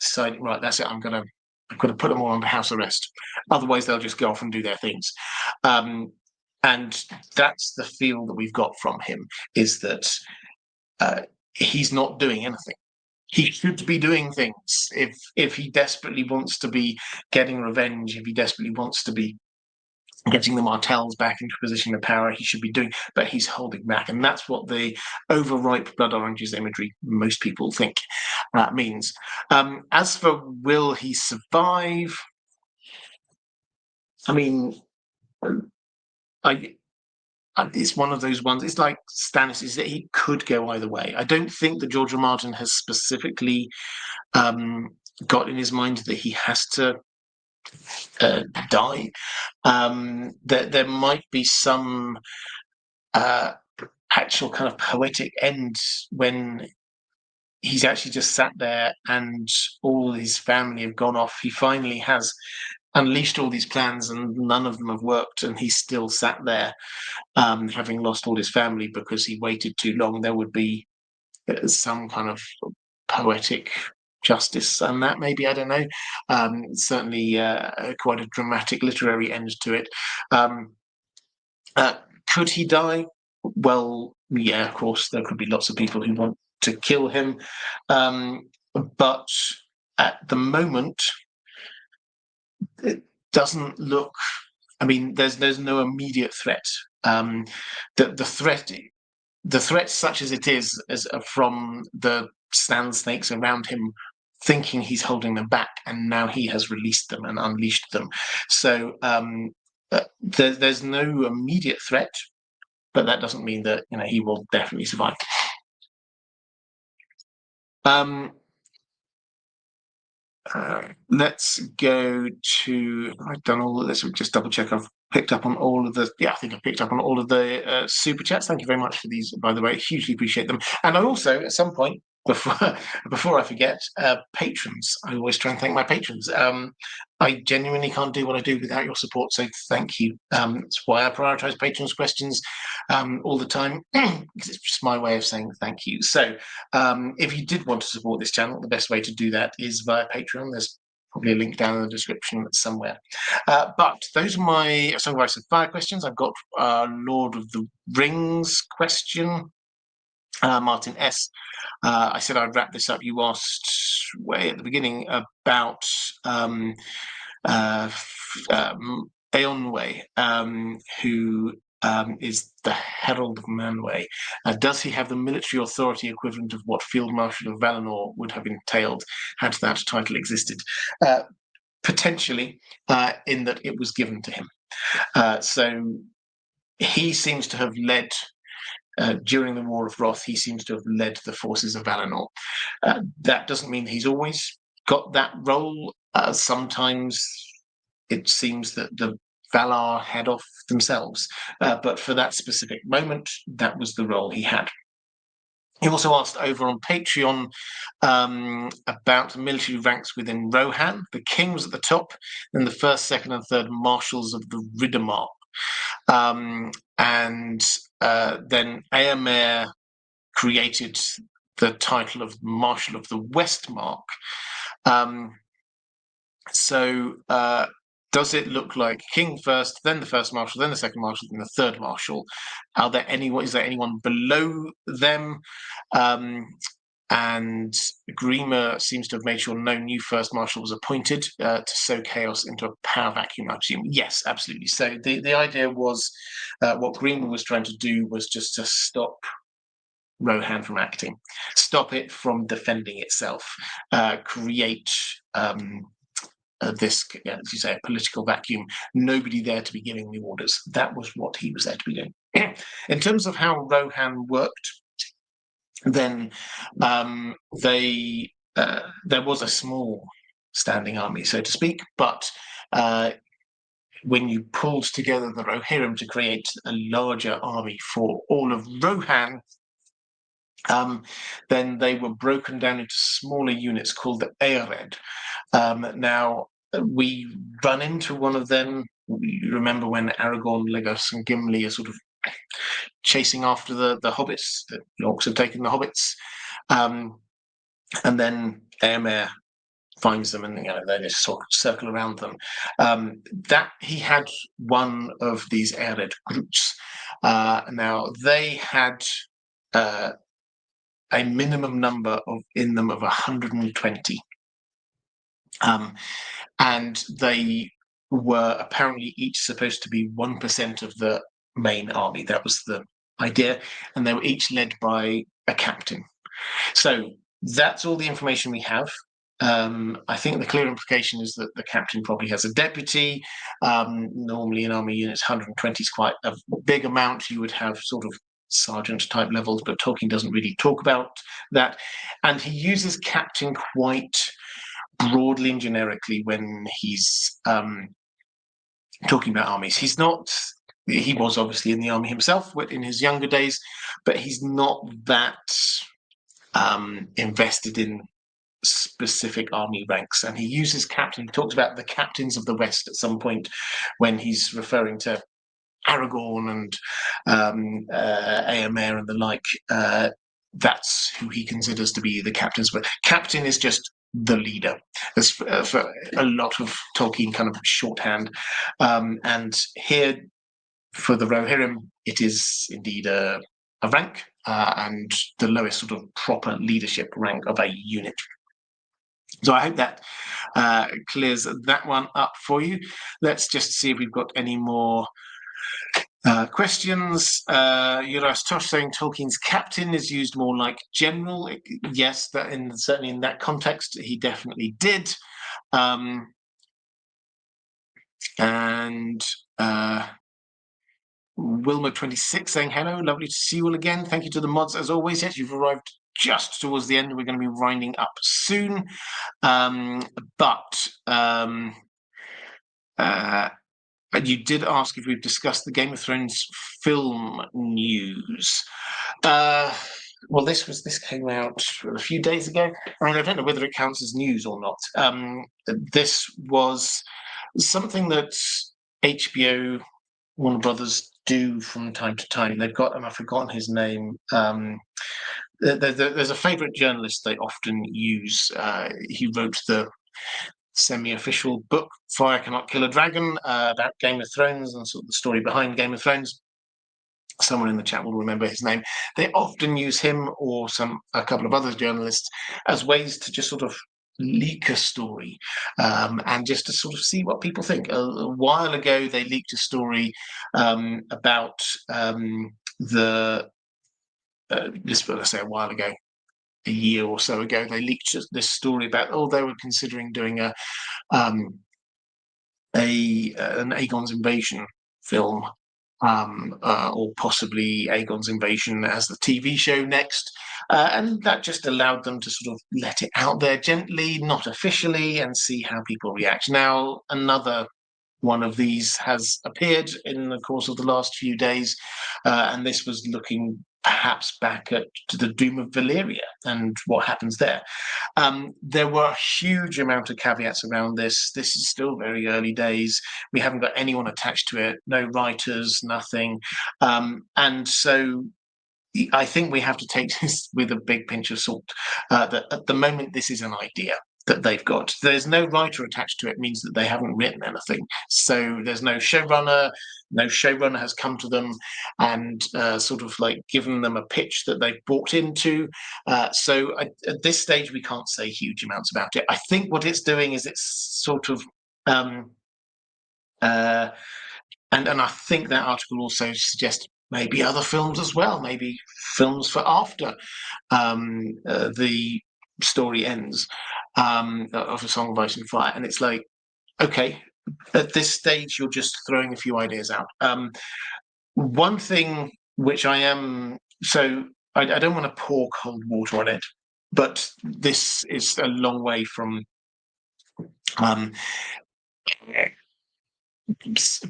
deciding, right, that's it. I'm gonna put them all under house arrest. Otherwise, they'll just go off and do their things. And that's the feel that we've got from him, is that he's not doing anything. He should be doing things. If he desperately wants to be getting revenge, if he desperately wants to be getting the Martells back into a position of power, he should be doing, but he's holding back. And that's what the overripe blood oranges imagery, most people think, means. As for will he survive, I mean, it's one of those ones. It's like Stannis, is that he could go either way. I don't think that George R. R. Martin has specifically got in his mind that he has to die. There might be some actual kind of poetic end when he's actually just sat there and all his family have gone off. He finally has unleashed all these plans and none of them have worked, and he's still sat there, having lost all his family because he waited too long, there would be some kind of poetic justice and that, maybe, I don't know. Certainly quite a dramatic literary end to it. Could he die? Well, yeah, of course, there could be lots of people who want to kill him. But at the moment, it doesn't look. I mean, there's no immediate threat. The threat, such as it is from the sand snakes around him, thinking he's holding them back, and now he has released them and unleashed them. So there's no immediate threat, but that doesn't mean that he will definitely survive. Let's go to. I've done all of this. Just double check. I've picked up on all of the. Yeah, I think I've picked up on all of the super chats. Thank you very much for these, by the way. Hugely appreciate them. And I also, at some point, before I forget, patrons. I always try and thank my patrons. I genuinely can't do what I do without your support, so thank you. That's why I prioritise patrons' questions all the time, because it's just my way of saying thank you. So if you did want to support this channel, the best way to do that is via Patreon. There's probably a link down in the description somewhere. But those are my Song of Ice and Fire questions. I've got Lord of the Rings question. Martin S. I said I'd wrap this up. You asked way at the beginning about Eonwë, who is the Herald of Manwë. Does he have the military authority equivalent of what Field Marshal of Valinor would have entailed had that title existed? Potentially, in that it was given to him. So he seems to have led. During the War of Wrath, he seems to have led the forces of Valinor. That doesn't mean he's always got that role. Sometimes it seems that the Valar head off themselves. But for that specific moment, that was the role he had. He also asked over on Patreon about the military ranks within Rohan. The king was at the top, then the first, second, and third marshals of the Riddermark. And then Eomer created the title of Marshal of the Westmark. So does it look like king first, then the first marshal, then the second marshal, then the third marshal? Is there anyone below them? And Grima seems to have made sure no new first marshal was appointed to sow chaos into a power vacuum, I assume. Yes, absolutely. So the idea was what Grima was trying to do was just to stop Rohan from acting, stop it from defending itself, create this, as you say, a political vacuum, nobody there to be giving the orders. That was what he was there to be doing. In terms of how Rohan worked, then there was a small standing army, so to speak, but when you pulled together the Rohirrim to create a larger army for all of Rohan, then they were broken down into smaller units called the Eored. Now, we run into one of them. You remember when Aragorn, Legolas, and Gimli are sort of chasing after the hobbits. The orcs have taken the hobbits, and then Eomer finds them, and they just sort of circle around them. That he had one of these Eored groups. Now they had a minimum number in them of 120, and they were apparently each supposed to be 1% of the main army. That was the idea, and they were each led by a captain. So that's all the information we have. I think the clear implication is that the captain probably has a deputy. Normally in army units, 120 is quite a big amount. You would have sort of sergeant type levels, but Tolkien doesn't really talk about that. And he uses captain quite broadly and generically when he's talking about armies. He was obviously in the army himself in his younger days, but he's not that invested in specific army ranks, and he uses captain. He talks about the captains of the West at some point when he's referring to Aragorn and Éomer and the like. That's who he considers to be the captains. But captain is just the leader. There's for a lot of Tolkien kind of shorthand, and here for the Rohirrim, it is indeed a rank and the lowest sort of proper leadership rank of a unit. So I hope that clears that one up for you. Let's just see if we've got any more questions. Yuras Tosh saying Tolkien's captain is used more like general. Yes, that certainly in that context, he definitely did. And Wilma26 saying hello, lovely to see you all again. Thank you to the mods as always. Yes, you've arrived just towards the end. We're going to be winding up soon. But you did ask if we've discussed the Game of Thrones film news. Well, this came out a few days ago. I mean, I don't know whether it counts as news or not. This was something that HBO, Warner Brothers, do from time to time. They've got, and I've forgotten his name. There's a favourite journalist they often use. He wrote the semi-official book Fire Cannot Kill a Dragon about Game of Thrones and sort of the story behind Game of Thrones. Someone in the chat will remember his name. They often use him or a couple of other journalists as ways to just sort of leak a story and just to sort of see what people think. A while ago, they leaked a story about this. I say a while ago, a year or so ago, they leaked this story about they were considering doing an Aegon's Invasion film, or possibly Aegon's Invasion as the TV show next. And that just allowed them to sort of let it out there gently, not officially, and see how people react. Now, another one of these has appeared in the course of the last few days, and this was looking perhaps back to the Doom of Valyria and what happens there. There were a huge amount of caveats around this. This is still very early days. We haven't got anyone attached to it, no writers, nothing. And so I think we have to take this with a big pinch of salt, that at the moment this is an idea that they've got. There's no writer attached to it, means that they haven't written anything. So there's no showrunner. No showrunner has come to them and sort of like given them a pitch that they've bought into. So at this stage, we can't say huge amounts about it. I think what it's doing is it's sort of, and I think that article also suggests maybe other films as well, maybe films for after the story ends of A Song of Ice and Fire. And it's like, okay, at this stage, you're just throwing a few ideas out. One thing which I don't want to pour cold water on it, but this is a long way from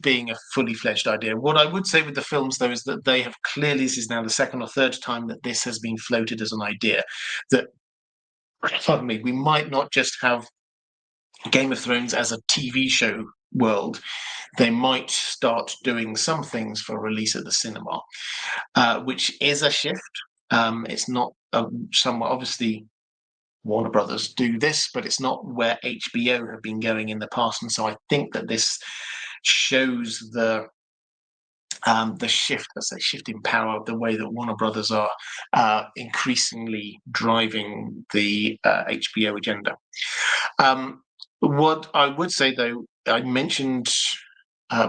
being a fully fledged idea. What I would say with the films, though, is that they have clearly, this is now the second or third time that this has been floated as an idea, that, pardon me, we might not just have Game of Thrones as a TV show world. They might start doing some things for release at the cinema, which is a shift. It's not somewhat, obviously, Warner Brothers do this, but it's not where HBO have been going in the past. And so I think that this shows the shift, as a shift in power, the way that Warner Brothers are increasingly driving the HBO agenda. What I would say, though, I mentioned,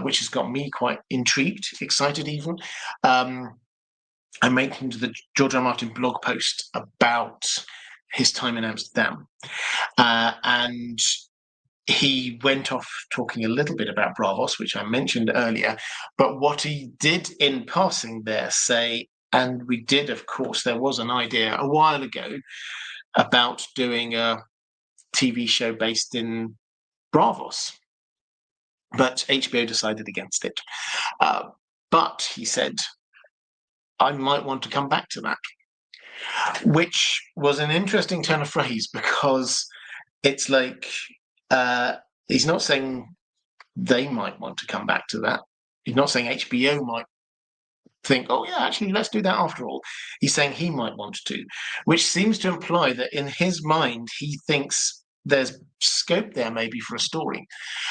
which has got me quite intrigued, excited even, I mentioned the George R. Martin blog post about his time in Amsterdam. And he went off talking a little bit about Braavos, which I mentioned earlier. But what he did in passing there say, and we did, of course, there was an idea a while ago about doing a TV show based in Braavos, but HBO decided against it. But he said, I might want to come back to that. which was an interesting turn of phrase, because it's like he's not saying they might want to come back to that. He's not saying HBO might think, oh yeah, actually, let's do that after all. He's saying he might want to, which seems to imply that in his mind, he thinks there's scope there maybe for a story.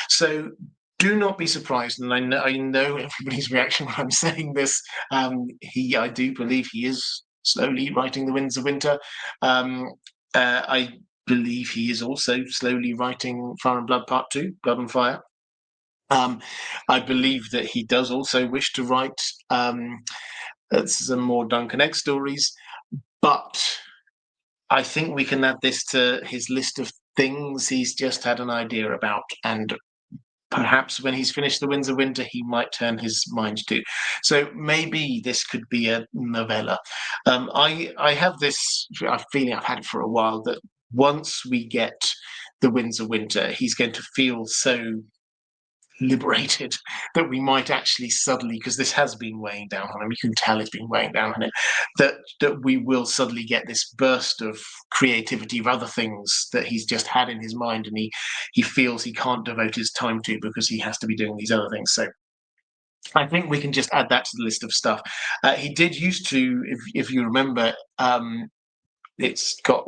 So do not be surprised, and I know everybody's reaction when I'm saying this. I do believe he is slowly writing The Winds of Winter. I believe he is also slowly writing Fire and Blood Part 2, Blood and Fire. I believe that he does also wish to write some more Duncan Egg stories, but I think we can add this to his list of things he's just had an idea about, and perhaps when he's finished The Winds of Winter, he might turn his mind to. So maybe this could be a novella. I have this feeling, I've had it for a while, that once we get The Winds of Winter, he's going to feel so liberated that we might actually suddenly, because this has been weighing down on him, you can tell it's been weighing down on him, that we will suddenly get this burst of creativity of other things that he's just had in his mind, and he feels he can't devote his time to because he has to be doing these other things. So I think we can just add that to the list of stuff. He did used to, if you remember, it's got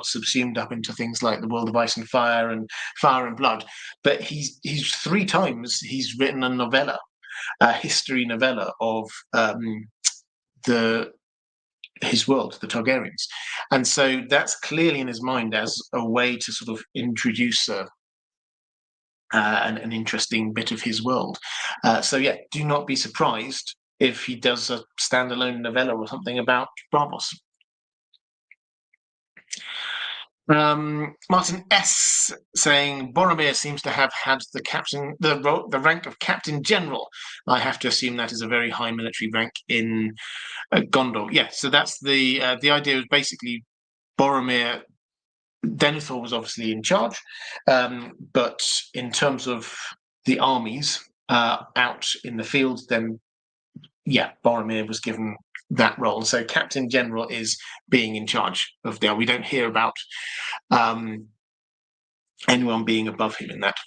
subsumed up into things like The World of Ice and Fire and Fire and Blood. But he's 3 times he's written a novella, a history novella of his world, the Targaryens. And so that's clearly in his mind as a way to sort of introduce an interesting bit of his world. So yeah, do not be surprised if he does a standalone novella or something about Braavos. Martin S saying Boromir seems to have had the rank of Captain General. I have to assume that is a very high military rank in Gondor. Yeah, so that's the idea. Is basically Boromir. Denethor was obviously in charge, but in terms of the armies out in the field, then yeah, Boromir was given that role. So Captain General is being in charge of the. We don't hear about anyone being above him in that.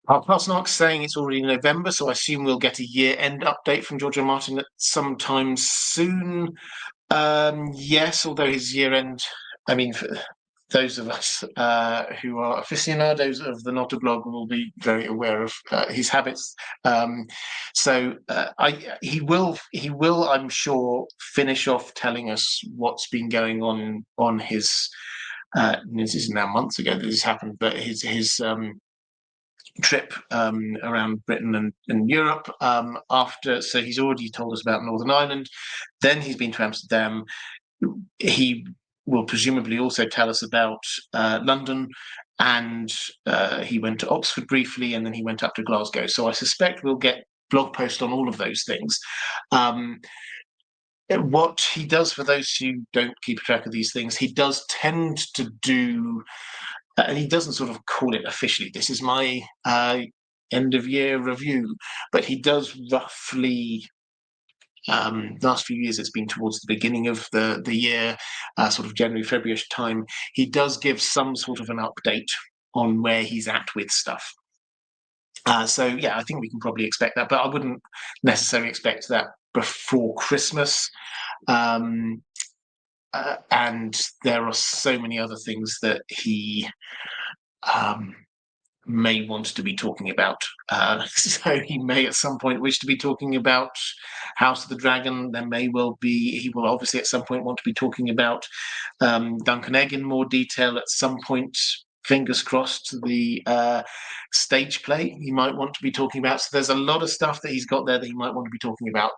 Our Parsnark's saying it's already November, so I assume we'll get a year-end update from George R. Martin at sometime soon. Yes, although his year-end, I mean, for those of us who are aficionados of the Notablog will be very aware of his habits. He will, I'm sure, finish off telling us what's been going on his. This is now months ago that this happened, but his trip around Britain and Europe after. So he's already told us about Northern Ireland. Then he's been to Amsterdam. He will presumably also tell us about London, and he went to Oxford briefly, and then he went up to Glasgow. So I suspect we'll get blog posts on all of those things. What he does, for those who don't keep track of these things, he does tend to do, and he doesn't sort of call it officially, this is my end of year review, but he does roughly, last few years it's been towards the beginning of the year, sort of January, February-ish time, he does give some sort of an update on where he's at with stuff. So yeah, I think we can probably expect that, but I wouldn't necessarily expect that before Christmas. And there are so many other things that he may want to be talking about. So he may at some point wish to be talking about House of the Dragon. He will obviously at some point want to be talking about Duncan Egg in more detail at some point. Fingers crossed, the stage play he might want to be talking about. So there's a lot of stuff that he's got there that he might want to be talking about.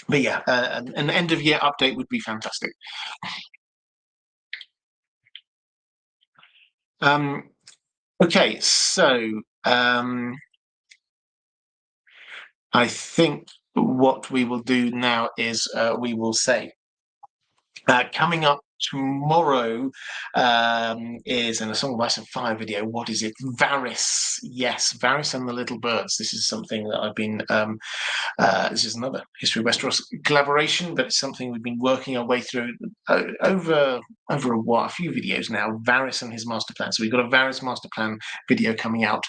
But yeah, an end of year update would be fantastic. Okay, so I think what we will do now is we will say coming up tomorrow is in A Song of Ice and Fire video. What is it? Varys. Yes, Varys and the Little Birds. This is something that I've been this is another History of Westeros collaboration, but it's something we've been working our way through over a few videos now. Varys and his master plan. So we've got a Varys master plan video coming out,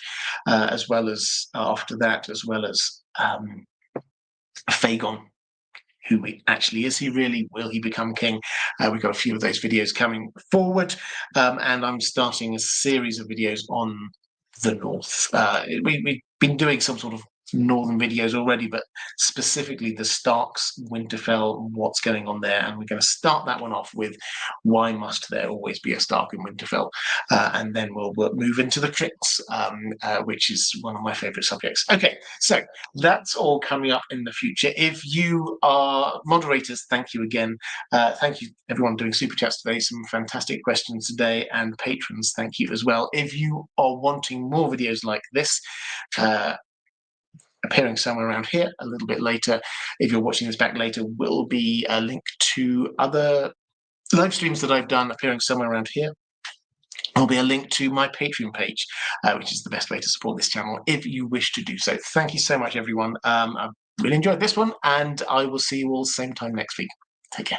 as well as after that, as well as Fagon. Who he actually is? He really will he become king? We've got a few of those videos coming forward, and I'm starting a series of videos on the North. We've been doing some sort of northern videos already, but specifically the Starks, Winterfell, what's going on there, and we're going to start that one off with why must there always be a Stark in Winterfell, and then we'll move into the Crits, which is one of my favorite subjects. Okay, so that's all coming up in the future. If you are moderators, thank you again. Thank you everyone doing super chats today, some fantastic questions today, and patrons, thank you as well. If you are wanting more videos like this, appearing somewhere around here a little bit later, if you're watching this back later, will be a link to other live streams that I've done appearing somewhere around here. There'll be a link to my Patreon page, which is the best way to support this channel if you wish to do so. Thank you so much, everyone. I've really enjoyed this one, and I will see you all same time next week. Take care.